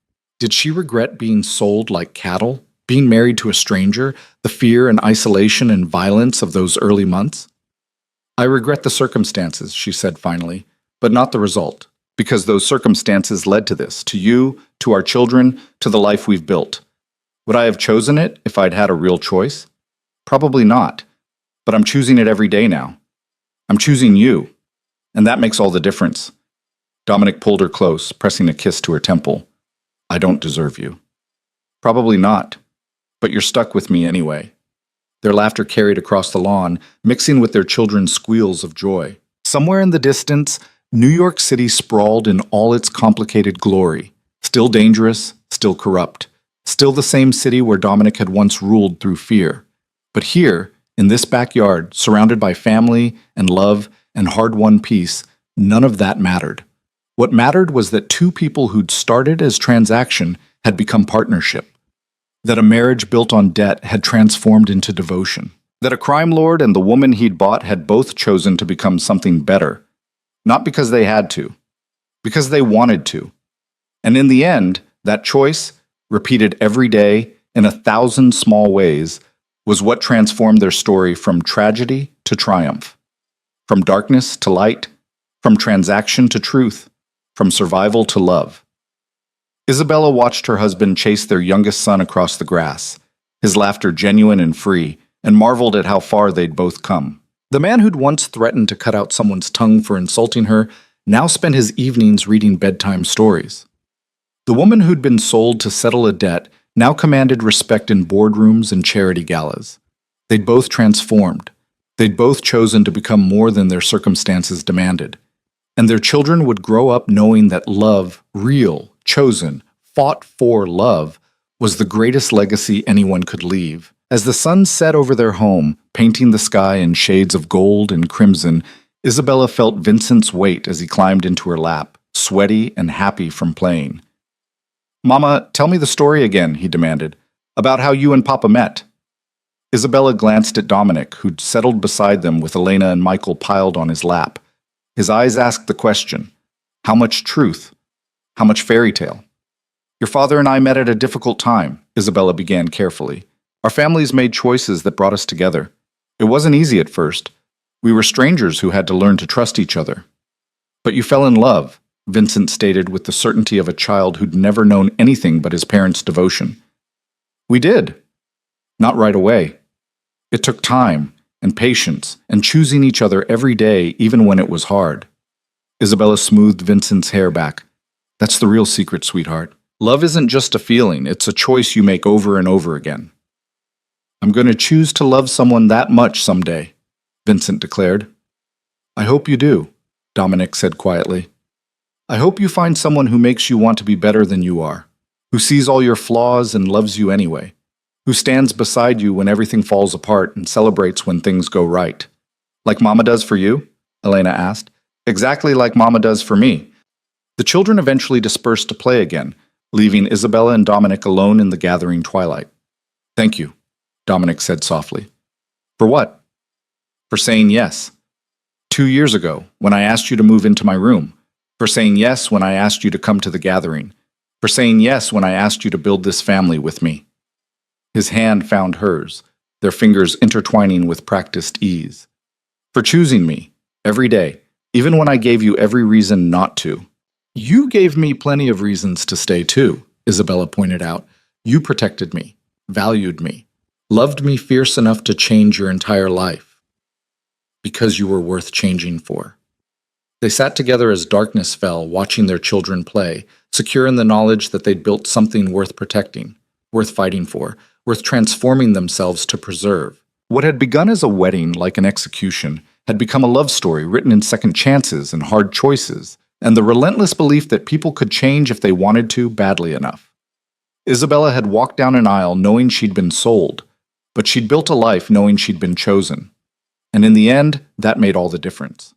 Did she regret being sold like cattle? Being married to a stranger, the fear and isolation and violence of those early months? "I regret the circumstances," she said finally, "but not the result, because those circumstances led to this, to you, to our children, to the life we've built. Would I have chosen it if I'd had a real choice? Probably not, but I'm choosing it every day now. I'm choosing you, and that makes all the difference." Dominic pulled her close, pressing a kiss to her temple. "I don't deserve you." "Probably not. But you're stuck with me anyway." Their laughter carried across the lawn, mixing with their children's squeals of joy. Somewhere in the distance, New York City sprawled in all its complicated glory, still dangerous, still corrupt, still the same city where Dominic had once ruled through fear. But here, in this backyard, surrounded by family and love and hard-won peace, none of that mattered. What mattered was that 2 people who'd started as transaction had become partnership. That a marriage built on debt had transformed into devotion. That a crime lord and the woman he'd bought had both chosen to become something better. Not because they had to, because they wanted to. And in the end, that choice, repeated every day in 1,000 small ways, was what transformed their story from tragedy to triumph, from darkness to light, from transaction to truth, from survival to love. Isabella watched her husband chase their youngest son across the grass, his laughter genuine and free, and marveled at how far they'd both come. The man who'd once threatened to cut out someone's tongue for insulting her now spent his evenings reading bedtime stories. The woman who'd been sold to settle a debt now commanded respect in boardrooms and charity galas. They'd both transformed. They'd both chosen to become more than their circumstances demanded. And their children would grow up knowing that love, real, chosen, fought for love, was the greatest legacy anyone could leave. As the sun set over their home, painting the sky in shades of gold and crimson, Isabella felt Vincent's weight as he climbed into her lap, sweaty and happy from playing. "Mama, tell me the story again," he demanded, "about how you and Papa met." Isabella glanced at Dominic, who'd settled beside them with Elena and Michael piled on his lap. His eyes asked the question, how much truth? How much fairy tale? "Your father and I met at a difficult time," Isabella began carefully. "Our families made choices that brought us together. It wasn't easy at first. We were strangers who had to learn to trust each other. But you fell in love," Vincent stated with the certainty of a child who'd never known anything but his parents' devotion. "We did. Not right away. It took time and patience and choosing each other every day, even when it was hard." Isabella smoothed Vincent's hair back. "That's the real secret, sweetheart. Love isn't just a feeling, it's a choice you make over and over again." "I'm going to choose to love someone that much someday," Vincent declared. "I hope you do," Dominic said quietly. "I hope you find someone who makes you want to be better than you are, who sees all your flaws and loves you anyway, who stands beside you when everything falls apart and celebrates when things go right." "Like Mama does for you?" Elena asked. "Exactly like Mama does for me." The children eventually dispersed to play again, leaving Isabella and Dominic alone in the gathering twilight. "Thank you," Dominic said softly. "For what?" "For saying yes. 2 years ago, when I asked you to move into my room. For saying yes when I asked you to come to the gathering. For saying yes when I asked you to build this family with me." His hand found hers, their fingers intertwining with practiced ease. "For choosing me, every day, even when I gave you every reason not to." "You gave me plenty of reasons to stay too," Isabella pointed out. "You protected me, valued me, loved me fierce enough to change your entire life. Because you were worth changing for." They sat together as darkness fell, watching their children play, secure in the knowledge that they'd built something worth protecting, worth fighting for, worth transforming themselves to preserve. What had begun as a wedding like an execution had become a love story written in second chances and hard choices, and the relentless belief that people could change if they wanted to badly enough. Isabella had walked down an aisle knowing she'd been sold, but she'd built a life knowing she'd been chosen. And in the end, that made all the difference.